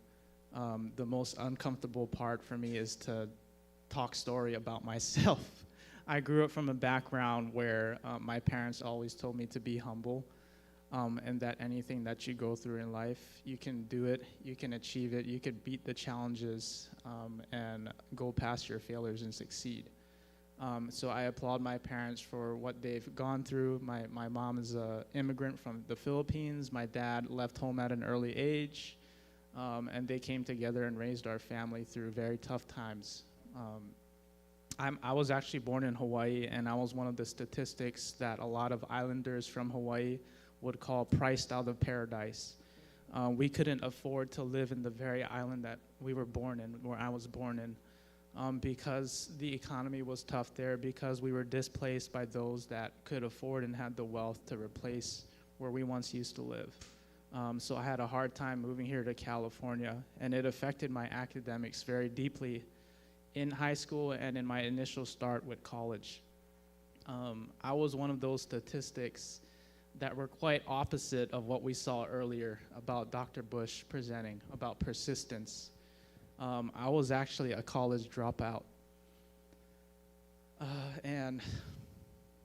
the most uncomfortable part for me is to talk story about myself. I grew up from a background where my parents always told me to be humble. and that anything that you go through in life, you can do it, you can achieve it, you can beat the challenges, and go past your failures and succeed. So I applaud my parents for what they've gone through. My mom is an immigrant from the Philippines. My dad left home at an early age, and they came together and raised our family through very tough times. I was actually born in Hawaii, and I was one of the statistics that a lot of islanders from Hawaii would call priced out of paradise. We couldn't afford to live in the very island that we were born in, where I was born in, because the economy was tough there, because we were displaced by those that could afford and had the wealth to replace where we once used to live. So I had a hard time moving here to California, and it affected my academics very deeply in high school and in my initial start with college. I was one of those statistics that were quite opposite of what we saw earlier about Dr. Bush presenting, about persistence. I was actually a college dropout. And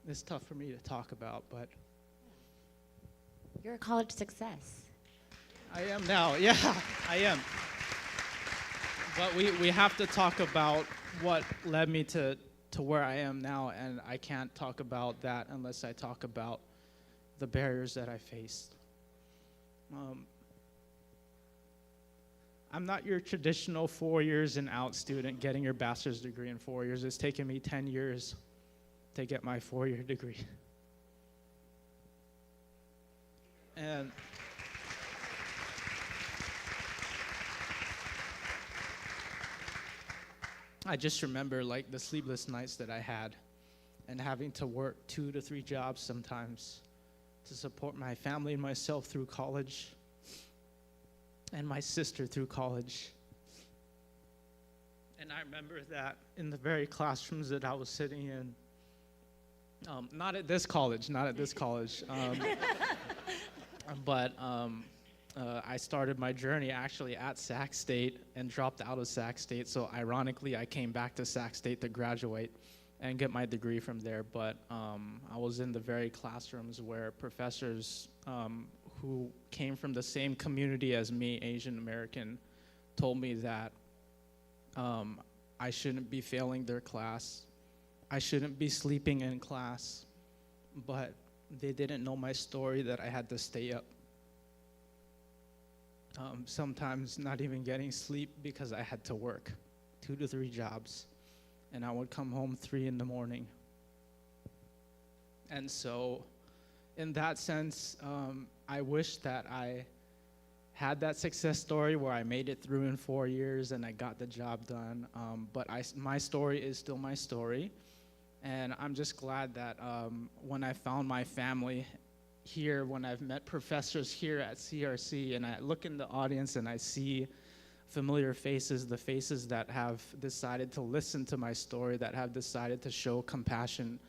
it's tough for me to talk about, but You're a college success. I am now, yeah, I am. But we have to talk about what led me to where I am now, and I can't talk about that unless I talk about the barriers that I faced. I'm not your traditional 4 years and out student getting your bachelor's degree in 4 years. It's taken me 10 years to get my 4-year degree. And I just remember like the sleepless nights that I had and having to work 2 to 3 jobs sometimes to support my family and myself through college and my sister through college. And I remember that in the very classrooms that I was sitting in, not at this college, but I started my journey actually at Sac State and dropped out of Sac State. So ironically, I came back to Sac State to graduate and get my degree from there. But I was in the very classrooms where professors who came from the same community as me, Asian American, told me that I shouldn't be failing their class. I shouldn't be sleeping in class. But they didn't know my story, that I had to stay up. Sometimes not even getting sleep because I had to work 2 to 3 jobs. And I would come home 3 in the morning. And so in that sense, I wish that I had that success story where I made it through in 4 years and I got the job done. But my story is still my story. And I'm just glad that when I found my family here, when I've met professors here at CRC, and I look in the audience and I see familiar faces, the faces that have decided to listen to my story, that have decided to show compassion,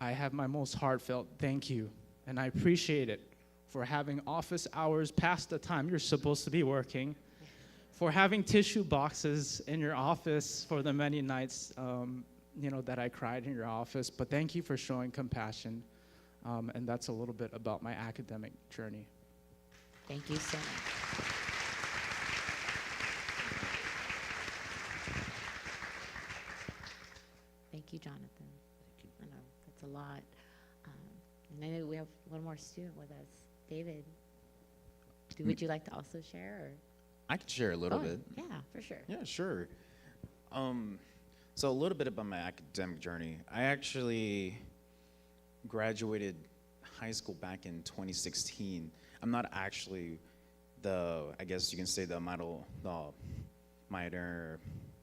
I have my most heartfelt thank you. And I appreciate it for having office hours past the time you're supposed to be working, for having tissue boxes in your office for the many nights that I cried in your office. But thank you for showing compassion. And that's a little bit about my academic journey. Thank you so much. Thank you, Jonathan. I know that's a lot. And I know we have one more student with us, David. Would you like to also share? Or? I can share a little bit. Yeah, for sure. Yeah, sure. So a little bit about my academic journey. I actually graduated high school back in 2016. I'm not actually I guess you can say the model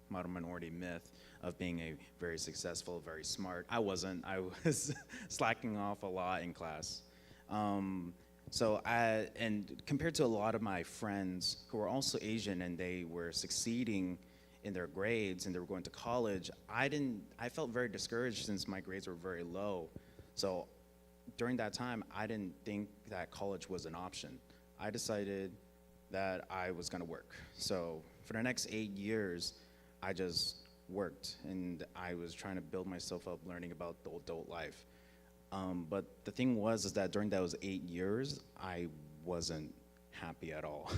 minority myth of being a very successful, very smart. I wasn't. I was slacking off a lot in class. And compared to a lot of my friends who were also Asian and they were succeeding in their grades and they were going to college, I felt very discouraged since my grades were very low. So during that time, I didn't think that college was an option. I decided that I was gonna work. So for the next 8 years, I just worked and I was trying to build myself up learning about the adult life. But the thing was is that during those 8 years, I wasn't happy at all.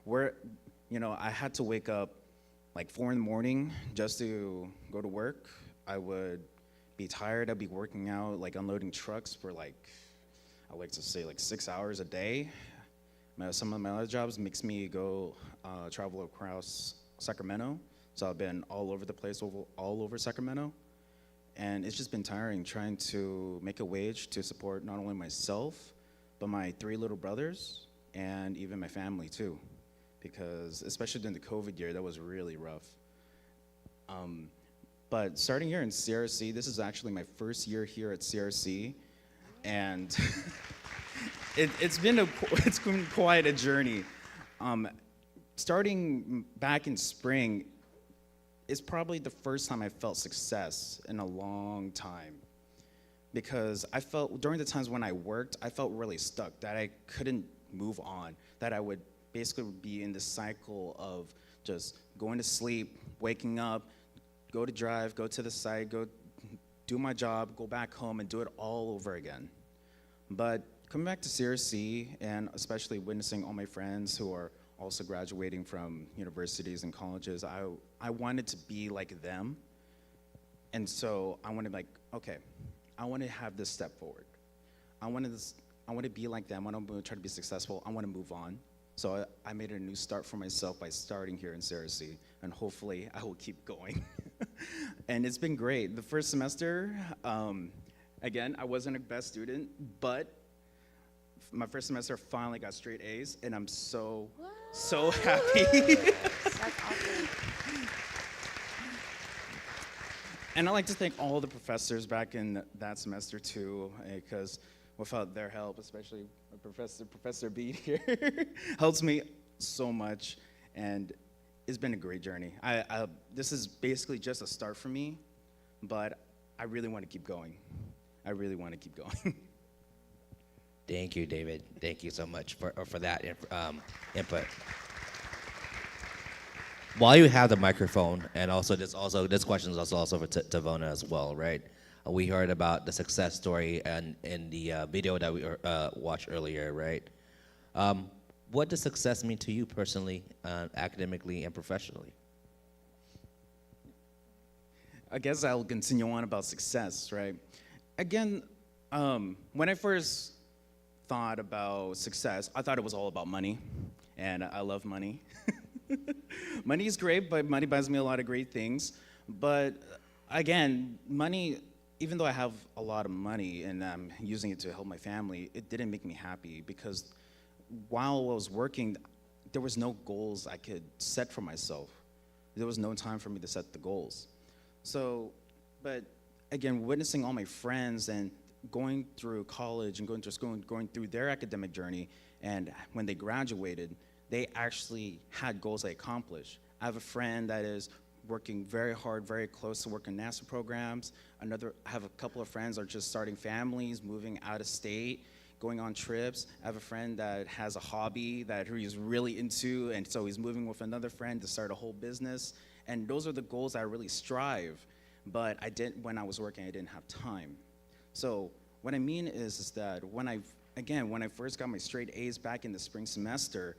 I had to wake up like 4 in the morning just to go to work. I would be tired. I'd be working out, like unloading trucks for I like to say 6 hours a day. Some of my other jobs makes me go travel across Sacramento. So I've been all over the place, all over Sacramento. And it's just been tiring trying to make a wage to support not only myself, but my 3 little brothers and even my family too. Because especially during the COVID year, that was really rough. But starting here in CRC, this is actually my first year here at CRC. And it's been quite a journey. Starting back in spring, it's probably the first time I felt success in a long time. Because I felt, during the times when I worked, I felt really stuck, that I couldn't move on, that I would basically be in this cycle of just going to sleep, waking up, go to drive, go to the site, go do my job, go back home and do it all over again. But coming back to CRC, and especially witnessing all my friends who are also graduating from universities and colleges, I wanted to be like them. And so I wanted okay, I want to have this step forward. I want to be like them. I want to try to be successful. I want to move on. So I made a new start for myself by starting here in CRC, and hopefully I will keep going. And it's been great. The first semester, again, I wasn't a best student, but my first semester finally got straight A's, and I'm so happy. That's awesome. And I'd like to thank all the professors back in that semester too, because without their help, especially Professor B here, helps me so much, and it's been a great journey. This is basically just a start for me, but I really want to keep going. I really want to keep going. Thank you, David. Thank you so much for that input. While you have the microphone, and also this question is also for Tavona as well, right? We heard about the success story and in the video that we watched earlier, right? What does success mean to you personally, academically and professionally? I guess I'll continue on about success, right? Again, when I first thought about success, I thought it was all about money, and I love money. Money is great, but money buys me a lot of great things. But again, money, even though I have a lot of money and I'm using it to help my family, it didn't make me happy, because while I was working, there was no goals I could set for myself. There was no time for me to set the goals. So, but again, witnessing all my friends and going through college and going through school and going through their academic journey, and when they graduated, they actually had goals they accomplished. I have a friend that is working very hard, very close to working NASA programs. I have a couple of friends that are just starting families, moving out of state, going on trips. I have a friend that has a hobby that he's really into, and so he's moving with another friend to start a whole business. And those are the goals I really strive, but when I was working, I didn't have time. So what I mean is that when I first got my straight A's back in the spring semester,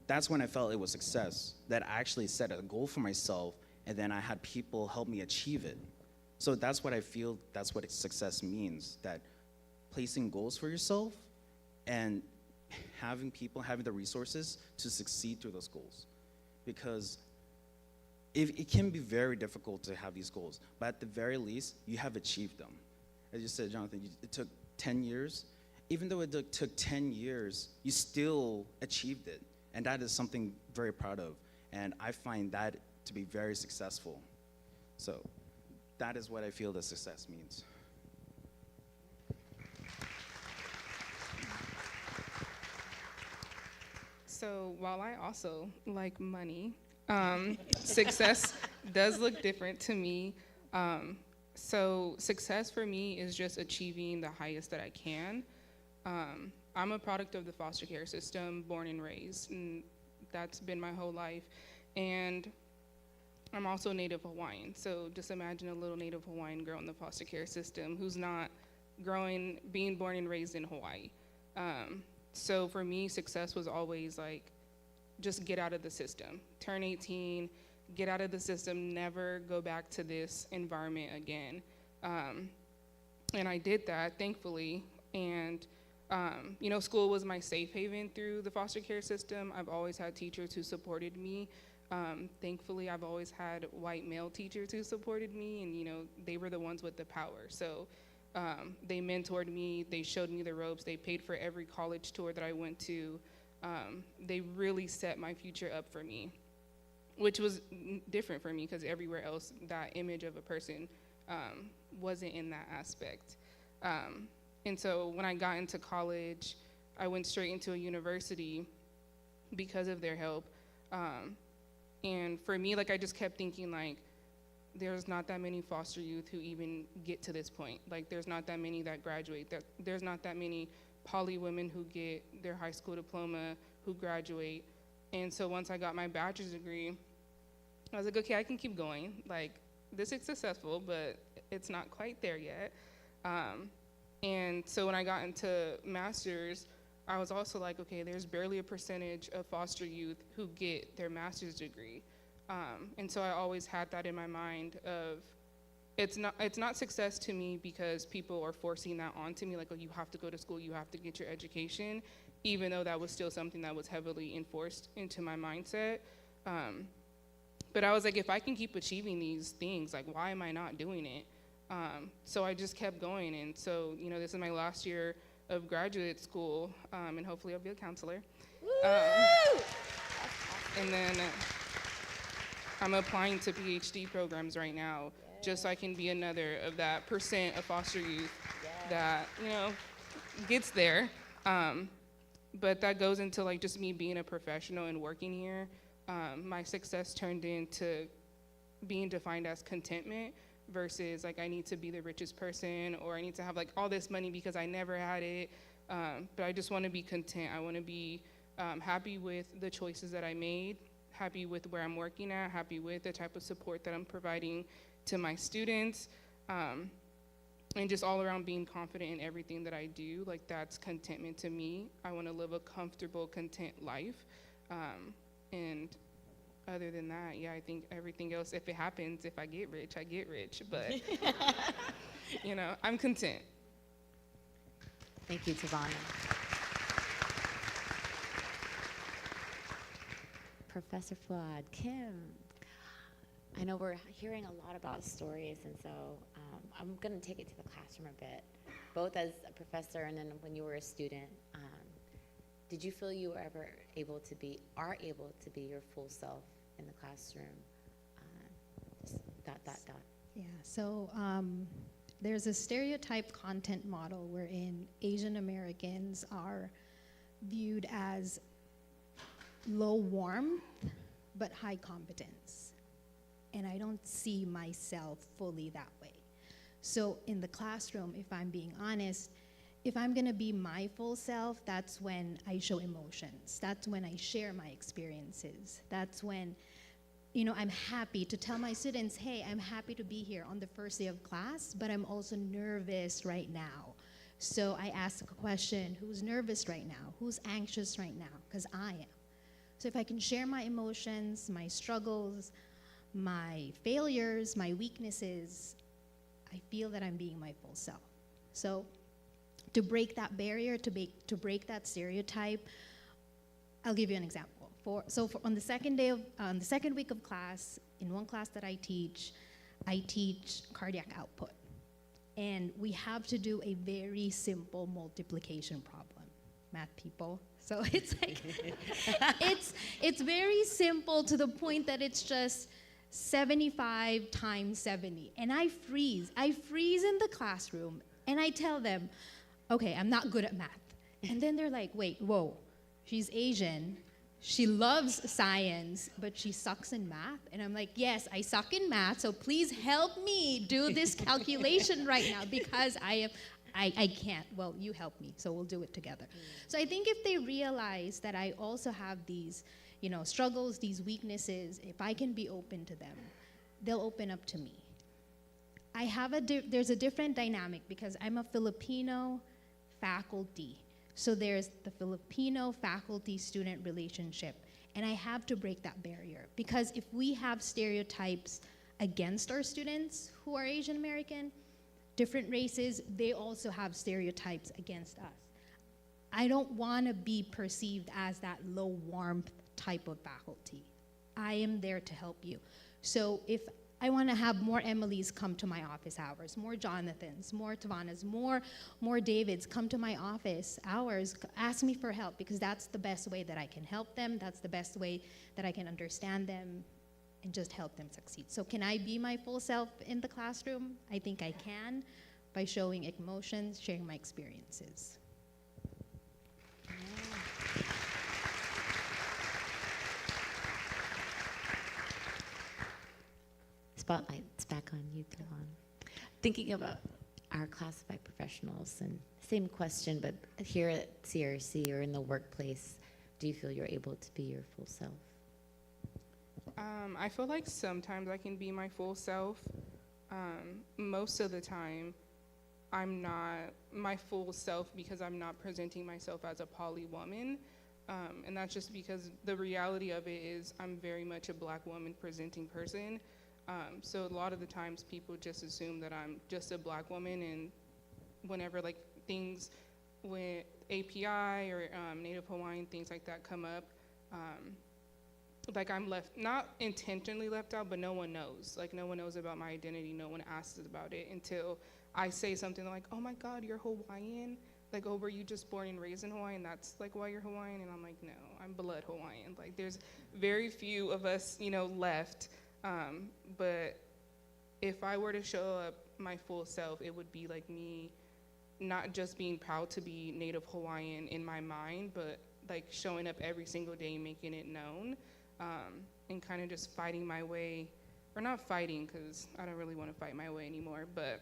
that's when I felt it was success, that I actually set a goal for myself, and then I had people help me achieve it. So that's what I feel, that's what success means, that placing goals for yourself and having people, having the resources to succeed through those goals. Because it can be very difficult to have these goals, but at the very least, you have achieved them. As you said, Jonathan, it took 10 years. Even though it took 10 years, you still achieved it. And that is something very proud of. And I find that to be very successful. So that is what I feel that success means. So while I also like money, success does look different to me. So success for me is just achieving the highest that I can. I'm a product of the foster care system, born and raised, and that's been my whole life. And I'm also Native Hawaiian, so just imagine a little Native Hawaiian girl in the foster care system who's not being born and raised in Hawaii. So for me, success was always like, just get out of the system. Turn 18, get out of the system, never go back to this environment again. And I did that, thankfully. And, school was my safe haven through the foster care system. I've always had teachers who supported me. Thankfully, I've always had white male teachers who supported me, and, they were the ones with the power. So they mentored me, they showed me the ropes, they paid for every college tour that I went to. They really set my future up for me, which was different for me because everywhere else, that image of a person wasn't in that aspect. And so when I got into college, I went straight into a university because of their help. And for me, I just kept thinking, there's not that many foster youth who even get to this point. There's not that many that graduate. There's not that many poly women who get their high school diploma, who graduate. And so once I got my bachelor's degree, I was like, okay, I can keep going. This is successful, but it's not quite there yet. And so when I got into master's, I was also like, okay, there's barely a percentage of foster youth who get their master's degree. And so I always had that in my mind of, it's not success to me because people are forcing that onto me, oh, you have to go to school, you have to get your education, even though that was still something that was heavily enforced into my mindset. But I was like, if I can keep achieving these things, why am I not doing it? So I just kept going. And so, this is my last year of graduate school, and hopefully I'll be a counselor. And then I'm applying to PhD programs right now, just so I can be another of that percent of foster youth that, gets there. But that goes into just me being a professional and working here. My success turned into being defined as contentment versus I need to be the richest person, or I need to have all this money because I never had it. But I just want to be content. I want to be happy with the choices that I made, happy with where I'm working at, happy with the type of support that I'm providing to my students, and just all around being confident in everything that I do. That's contentment to me. I want to live a comfortable, content life. And other than that, I think everything else, if it happens, if I get rich, I get rich. But, I'm content. Thank you, Tavana. Professor Fuad, Kim. I know we're hearing a lot about stories, and so I'm going to take it to the classroom a bit, both as a professor and then when you were a student. Did you feel you were ever able to be your full self in the classroom? Yeah, so there's a stereotype content model wherein Asian Americans are viewed as low warmth but high competence. And I don't see myself fully that way. So in the classroom, if I'm being honest, if I'm gonna be my full self, that's when I show emotions. That's when I share my experiences. That's when, I'm happy to tell my students, hey, I'm happy to be here on the first day of class, but I'm also nervous right now. So I ask a question, who's nervous right now? Who's anxious right now? Because I am. So if I can share my emotions, my struggles, my failures, my weaknesses, I feel that I'm being my full self. So to break that barrier, to break that stereotype, I'll give you an example. On the second week of class, in one class that I teach cardiac output. And we have to do a very simple multiplication problem, math people. So it's it's very simple to the point that it's just 75 times 70. And I freeze in the classroom and I tell them, okay, I'm not good at math. And then they're like, wait, whoa, she's Asian, she loves science, but she sucks in math. And I'm like, yes, I suck in math, so please help me do this calculation right now because I can't. Well, you help me, so we'll do it together. So I think if they realize that I also have these, struggles, these weaknesses, if I can be open to them, they'll open up to me. I there's a different dynamic because I'm a Filipino faculty. So there's the Filipino faculty-student relationship. And I have to break that barrier because if we have stereotypes against our students who are Asian American, different races, they also have stereotypes against us. I don't want to be perceived as that low warmth type of faculty. I am there to help you. So if I want to have more Emilys come to my office hours, more Jonathans, more Tavanas, more Davids come to my office hours, ask me for help because that's the best way that I can help them. That's the best way that I can understand them and just help them succeed. So can I be my full self in the classroom? I think I can by showing emotions, sharing my experiences. Spotlight's back on you, Devon. Thinking about our classified professionals, and same question, but here at CRC or in the workplace, do you feel you're able to be your full self? I feel like sometimes I can be my full self. Most of the time, I'm not my full self because I'm not presenting myself as a poly woman. And that's just because the reality of it is I'm very much a Black woman presenting person. So a lot of the times people just assume that I'm just a Black woman, and whenever like things with API or Native Hawaiian, things like that come up, like I'm left, not intentionally left out, but no one knows. Like no one knows about my identity, no one asks about it until I say something like, oh my God, you're Hawaiian? Like, oh, were you just born and raised in Hawaii and that's like why you're Hawaiian? And I'm like, no, I'm blood Hawaiian. Like there's very few of us, you know, left. But if I were to show up my full self, it would be like me not just being proud to be Native Hawaiian in my mind, but like showing up every single day, making it known, and kind of just fighting my way, or not fighting because I don't really want to fight my way anymore, but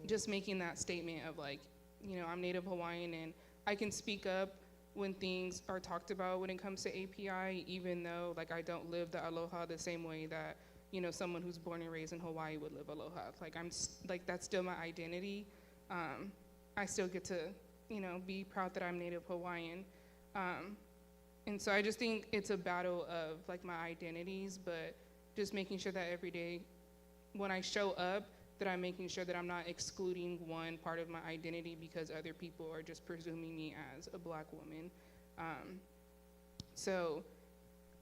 just making that statement of like, you know, I'm Native Hawaiian and I can speak up when things are talked about when it comes to API, even though like I don't live the aloha the same way that, you know, someone who's born and raised in Hawaii would live aloha. Like like that's still my identity. I still get to, you know, be proud that I'm Native Hawaiian. And so I just think it's a battle of like my identities, but just making sure that every day when I show up, that I'm making sure that I'm not excluding one part of my identity because other people are just presuming me as a Black woman. So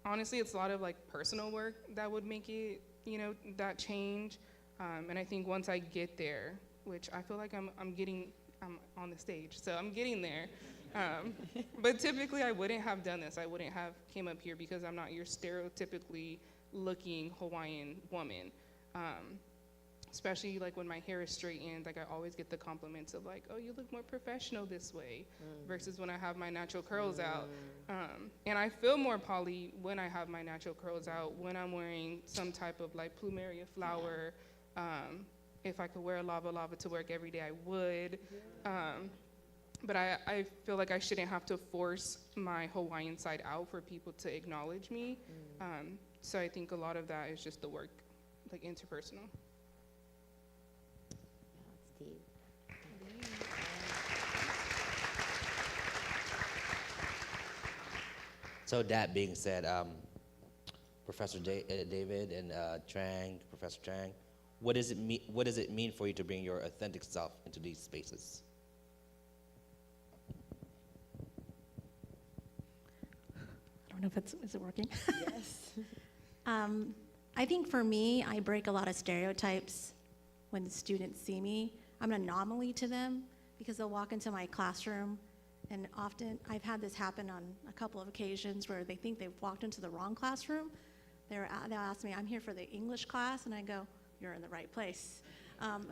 honestly, it's a lot of like personal work that would make it, you know, that change. And I think once I get there, which I feel like I'm on the stage, so I'm getting there. But typically I wouldn't have done this. I wouldn't have came up here because I'm not your stereotypically looking Hawaiian woman. Especially like when my hair is straightened, like I always get the compliments of like, oh, you look more professional this way, versus when I have my natural curls out. And I feel more poly when I have my natural curls out, when I'm wearing some type of like plumeria flower. If I could wear a lava to work every day, I would. But I feel like I shouldn't have to force my Hawaiian side out for people to acknowledge me. So I think a lot of that is just the work, like interpersonal. So that being said, Professor David and Professor Trang, what does it mean for you to bring your authentic self into these spaces? I don't know if is it working? Yes. I think for me, I break a lot of stereotypes when the students see me. I'm an anomaly to them because they'll walk into my classroom, and often I've had this happen on a couple of occasions where they think they've walked into the wrong classroom. They'll ask me, I'm here for the English class, and I go, you're in the right place.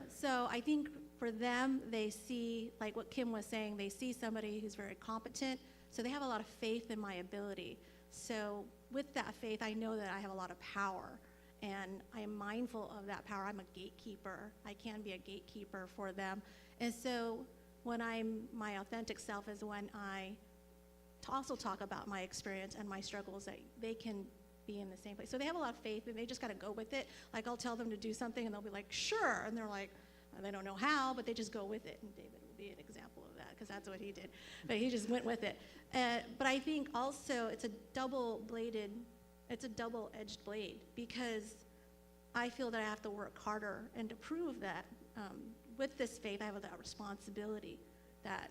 So I think for them, they see, like what Kim was saying, they see somebody who's very competent, so they have a lot of faith in my ability. So with that faith, I know that I have a lot of power, and I am mindful of that power. I'm a gatekeeper. I can be a gatekeeper for them. And so when I'm my authentic self is when I also talk about my experience and my struggles that they can be in the same place. So they have a lot of faith, and they just got to go with it. Like, I'll tell them to do something, and they'll be like, sure, and they're like, they don't know how, but they just go with it. And David will be an example of that, because that's what he did. But he just went with it. But I think also it's a double-edged blade, because I feel that I have to work harder, and to prove that with this faith, I have that responsibility that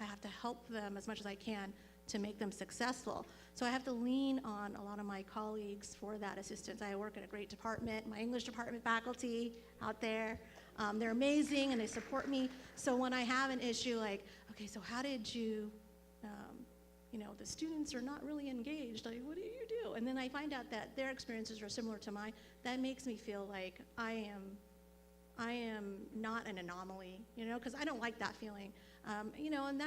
I have to help them as much as I can to make them successful. So I have to lean on a lot of my colleagues for that assistance. I work in a great department, my English department faculty out there. They're amazing, and they support me. So when I have an issue like, okay, so how did you, the students are not really engaged. Like, what do you do? And then I find out that their experiences are similar to mine. That makes me feel like I am not an anomaly, because I don't like that feeling. And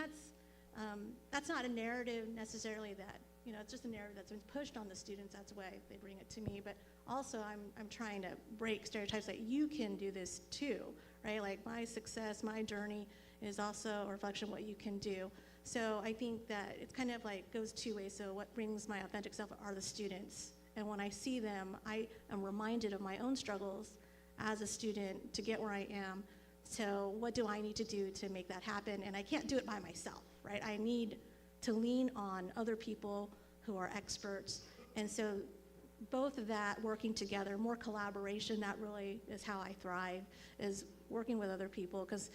that's not a narrative necessarily that, it's just a narrative that's been pushed on the students. That's why they bring it to me. But also, I'm trying to break stereotypes that you can do this too, right? Like, my success, my journey is also a reflection of what you can do. So I think that it's kind of like goes two ways. So what brings my authentic self are the students. And when I see them, I am reminded of my own struggles as a student to get where I am. So what do I need to do to make that happen? And I can't do it by myself, right? I need to lean on other people who are experts. And so both of that working together, more collaboration, that really is how I thrive, is working with other people. Because,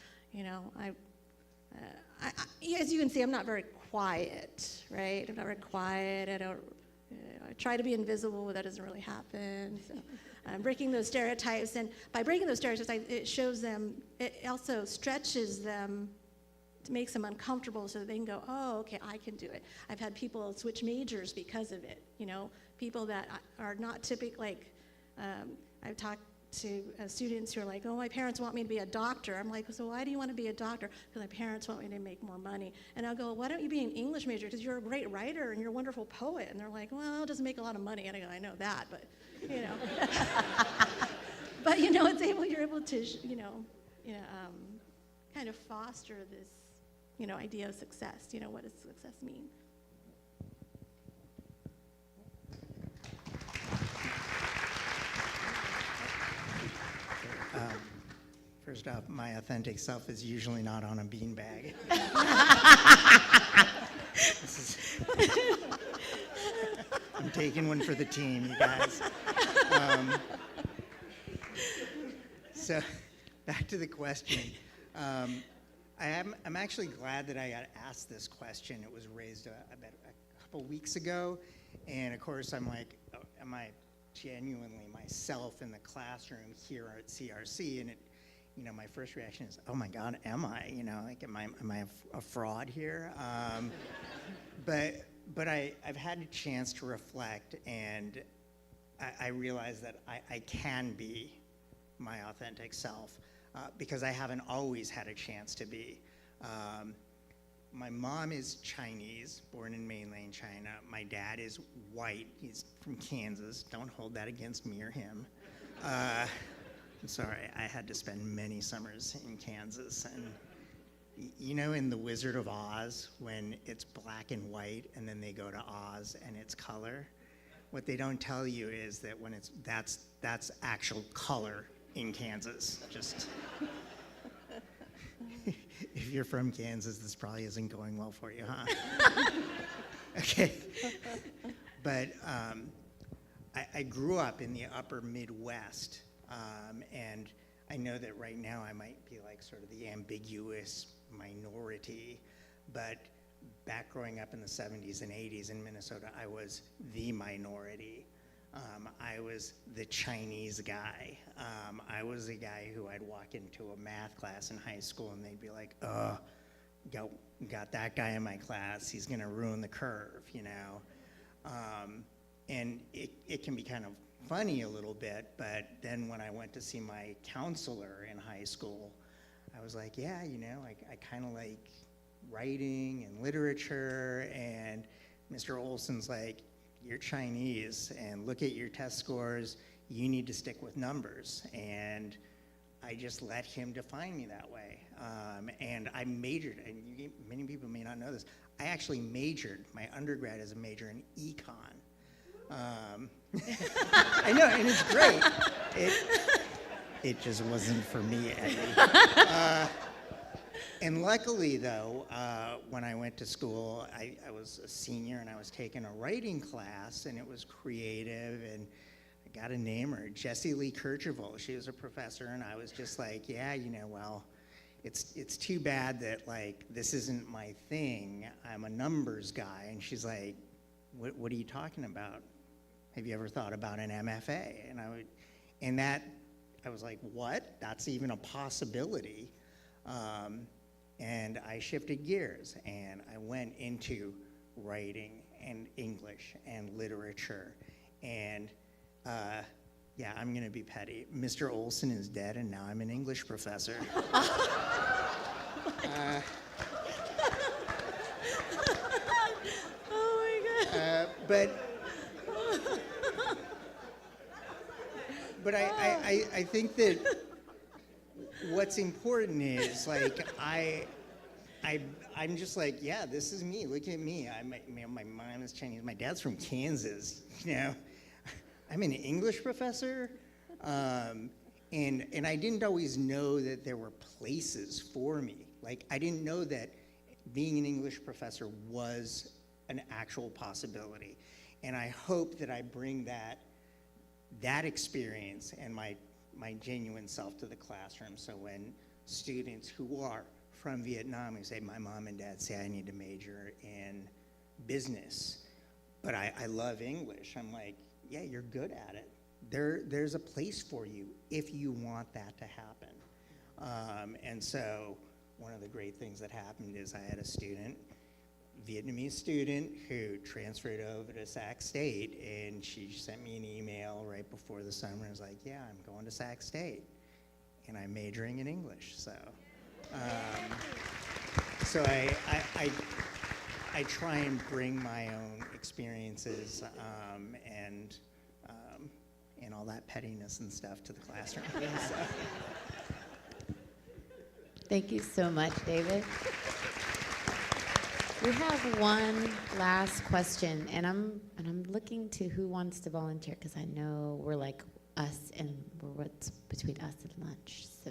as you can see, I'm not very quiet, right? I'm not very quiet. I try to be invisible, but that doesn't really happen. So I'm breaking those stereotypes, and by breaking those stereotypes, it shows them, it also stretches them, to makes them uncomfortable so that they can go, oh, okay, I can do it. I've had people switch majors because of it, people that are not typical, like, I've talked to students who are like, oh, my parents want me to be a doctor. I'm like, so why do you want to be a doctor? Because my parents want me to make more money. And I'll go, why don't you be an English major? Because you're a great writer and you're a wonderful poet. And they're like, well, it doesn't make a lot of money. And I go, I know that, but, but, you're able to, kind of foster this, idea of success. What does success mean? First off, my authentic self is usually not on a beanbag. I'm taking one for the team, you guys. So, back to the question. I'm actually glad that I got asked this question. It was raised about a couple weeks ago, and of course I'm like, oh, am I genuinely myself in the classroom here at CRC? And it, my first reaction is, oh my God, am I? Am I a fraud here? But I've had a chance to reflect, and I realize that I can be my authentic self because I haven't always had a chance to be. My mom is Chinese, born in mainland China. My dad is white. He's from Kansas. Don't hold that against me or him. I'm sorry, I had to spend many summers in Kansas. And in The Wizard of Oz, when it's black and white and then they go to Oz and it's color, what they don't tell you is that when that's actual color in Kansas. Just if you're from Kansas, this probably isn't going well for you, huh? Okay. But I grew up in the upper Midwest, and I know that right now I might be like sort of the ambiguous minority, but back growing up in the 70s and 80s in Minnesota, I was the minority. I was the Chinese guy. I was the guy who I'd walk into a math class in high school and they'd be like, got that guy in my class, he's gonna ruin the curve, And it can be kind of funny a little bit, but then when I went to see my counselor in high school, I was like, yeah, I kind of like writing and literature, and Mr. Olson's like, you're Chinese, and look at your test scores, you need to stick with numbers. And I just let him define me that way. And I majored, and many people may not know this, I actually majored, my undergrad is a major in econ. I know, and it's great. It just wasn't for me, Eddie. And luckily, though, when I went to school, I was a senior and I was taking a writing class, and it was creative, and I got to name her, Jessie Lee Kercheval. She was a professor, and I was just like, yeah, well, it's too bad that, like, this isn't my thing. I'm a numbers guy. And she's like, what are you talking about? Have you ever thought about an MFA? And I was like, what? That's even a possibility. And I shifted gears, and I went into writing and English and literature. And yeah, I'm gonna be petty. Mr. Olson is dead, and now I'm an English professor. Oh my God. But I think that what's important is, like, I'm just like, yeah, this is me. Look at me. My mom is Chinese. My dad's from Kansas. You know, I'm an English professor, and I didn't always know that there were places for me. Like, I didn't know that being an English professor was an actual possibility, and I hope that I bring that experience and my genuine self to the classroom. So when students who are from Vietnam who say, my mom and dad say I need to major in business, but I love English, I'm like, yeah, you're good at it. There's a place for you if you want that to happen. And so one of the great things that happened is I had a student, Vietnamese student, who transferred over to Sac State, and she sent me an email right before the summer and was like, yeah, I'm going to Sac State, and I'm majoring in English. So so I try and bring my own experiences and all that pettiness and stuff to the classroom. So. Thank you so much, David. We have one last question, and I'm looking to who wants to volunteer, because I know we're like us, and we're what's between us and lunch. So,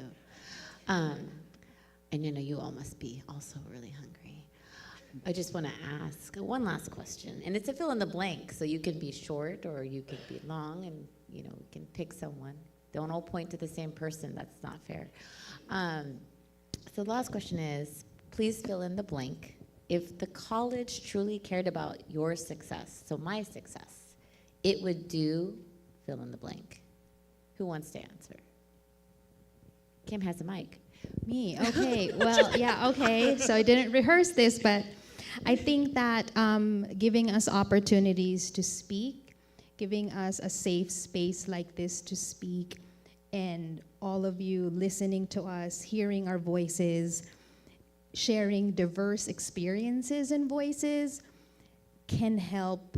and you know, you all must be also really hungry. I just want to ask one last question, and it's a fill in the blank, so you can be short or you can be long, and you know, we can pick someone. Don't all point to the same person. That's not fair. So the last question is, please fill in the blank. If the college truly cared about your success, so my success, it would do fill in the blank. Who wants to answer? Kim has a mic. Me, okay. Well, yeah, okay. So I didn't rehearse this, but I think that giving us opportunities to speak, giving us a safe space like this to speak, and all of you listening to us, hearing our voices, sharing diverse experiences and voices can help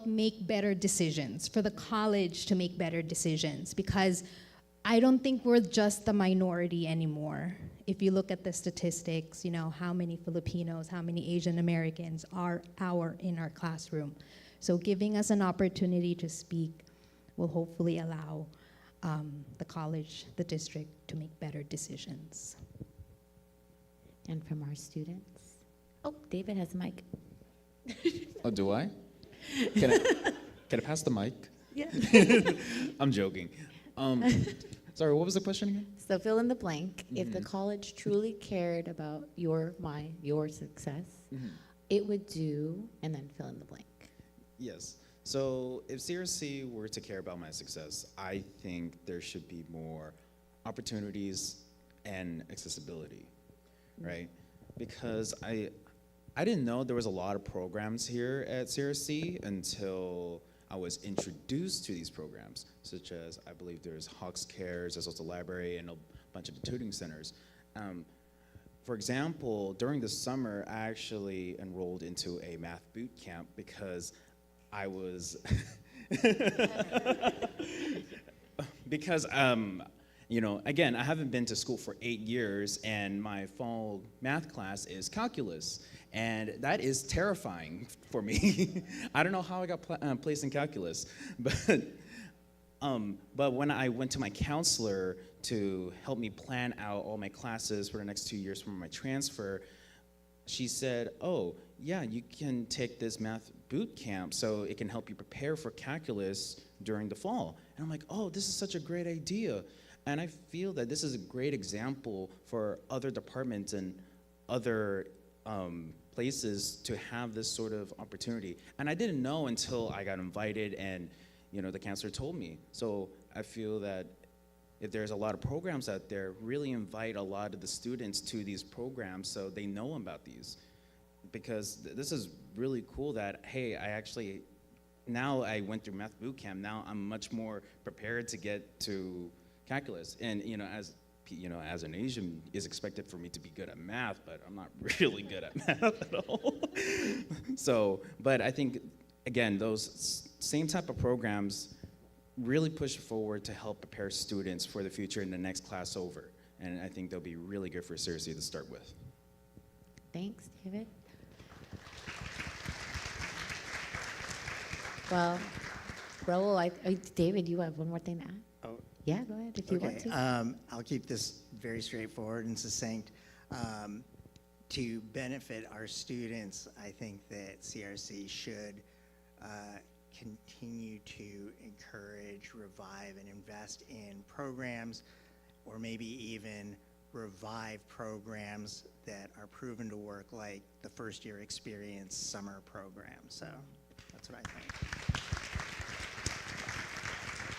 make better decisions, for the college to make better decisions, because I don't think we're just the minority anymore. If you look at the statistics, you know, how many Filipinos, how many Asian Americans are in our classroom. So giving us an opportunity to speak will hopefully allow the college, the district, to make better decisions. And from our students. Oh, David has a mic. Oh, do I? Can I pass the mic? Yeah. I'm joking. Sorry, what was the question again? So fill in the blank. If the college truly cared about your success, it would do, and then fill in the blank. Yes. So if CRC were to care about my success, I think there should be more opportunities and accessibility, right? Because I didn't know there was a lot of programs here at CRC until I was introduced to these programs, such as, I believe there's Hawks Cares, there's also a library and a bunch of tutoring centers. For example, during the summer, I actually enrolled into a math boot camp because I was, You know, again, I haven't been to school for 8 years, and my fall math class is calculus, and that is terrifying for me. I don't know how I got placed in calculus, but when I went to my counselor to help me plan out all my classes for the next 2 years from my transfer, she said, oh, yeah, you can take this math boot camp so it can help you prepare for calculus during the fall. And I'm like, oh, this is such a great idea. And I feel that this is a great example for other departments and other places to have this sort of opportunity. And I didn't know until I got invited and, you know, the counselor told me. So I feel that if there's a lot of programs out there, really invite a lot of the students to these programs so they know about these. Because this is really cool that, hey, now I went through math boot camp, now I'm much more prepared to get to calculus. And as an Asian, it's expected for me to be good at math, but I'm not really good at math at all. But I think, again, those same type of programs really push forward to help prepare students for the future in the next class over. And I think they'll be really good for CRC to start with. Thanks, David. Well, Raul, David, you have one more thing to add? Oh. Yeah, go ahead if you want to. I'll keep this very straightforward and succinct. To benefit our students, I think that CRC should continue to encourage, revive, and invest in programs, or maybe even revive programs that are proven to work, like the First Year Experience summer program. So that's what I think.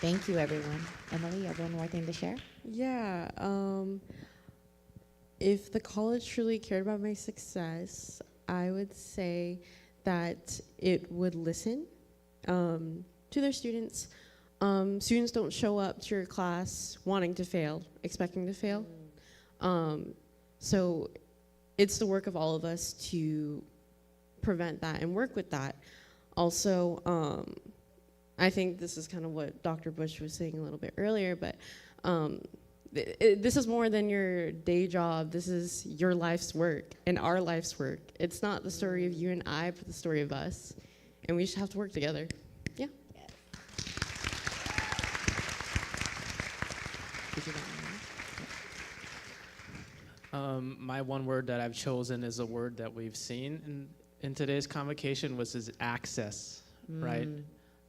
Thank you, everyone. Emily, you have one more thing to share? Yeah. If the college truly cared about my success, I would say that it would listen to their students. Students don't show up to your class wanting to fail, expecting to fail. So it's the work of all of us to prevent that and work with that. Also, I think this is kind of what Dr. Bush was saying a little bit earlier, but this is more than your day job. This is your life's work and our life's work. It's not the story of you and I, but the story of us. And we just have to work together. Yeah. My one word that I've chosen is a word that we've seen in today's convocation, which is access, right?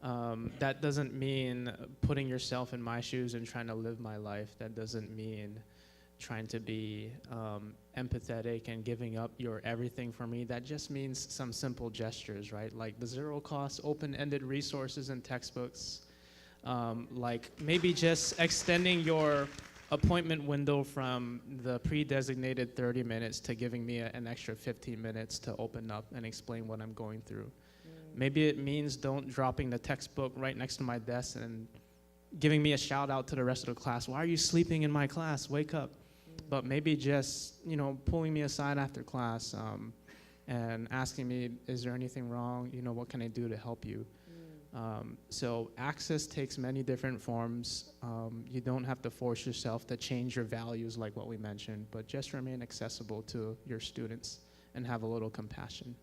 That doesn't mean putting yourself in my shoes and trying to live my life. That doesn't mean trying to be empathetic and giving up your everything for me. That just means some simple gestures, right? Like the zero-cost, open-ended resources and textbooks. Like maybe just extending your appointment window from the pre-designated 30 minutes to giving me an extra 15 minutes to open up and explain what I'm going through. Maybe it means don't dropping the textbook right next to my desk and giving me a shout out to the rest of the class. Why are you sleeping in my class? Wake up. But maybe just, pulling me aside after class and asking me, is there anything wrong? What can I do to help you? So access takes many different forms. You don't have to force yourself to change your values like what we mentioned, but just remain accessible to your students and have a little compassion.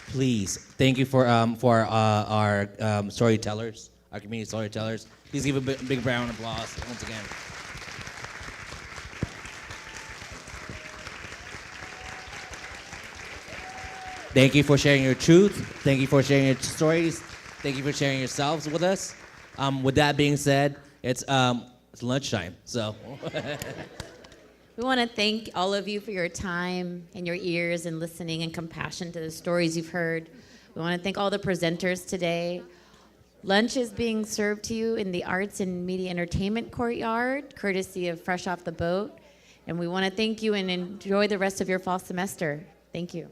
Please, thank you for our storytellers, our community storytellers. Please give a big round of applause once again. Thank you for sharing your truth. Thank you for sharing your stories. Thank you for sharing yourselves with us. With that being said, it's lunchtime, so. We want to thank all of you for your time and your ears and listening and compassion to the stories you've heard. We want to thank all the presenters today. Lunch is being served to you in the Arts and Media Entertainment Courtyard, courtesy of Fresh Off the Boat. And we want to thank you and enjoy the rest of your fall semester. Thank you.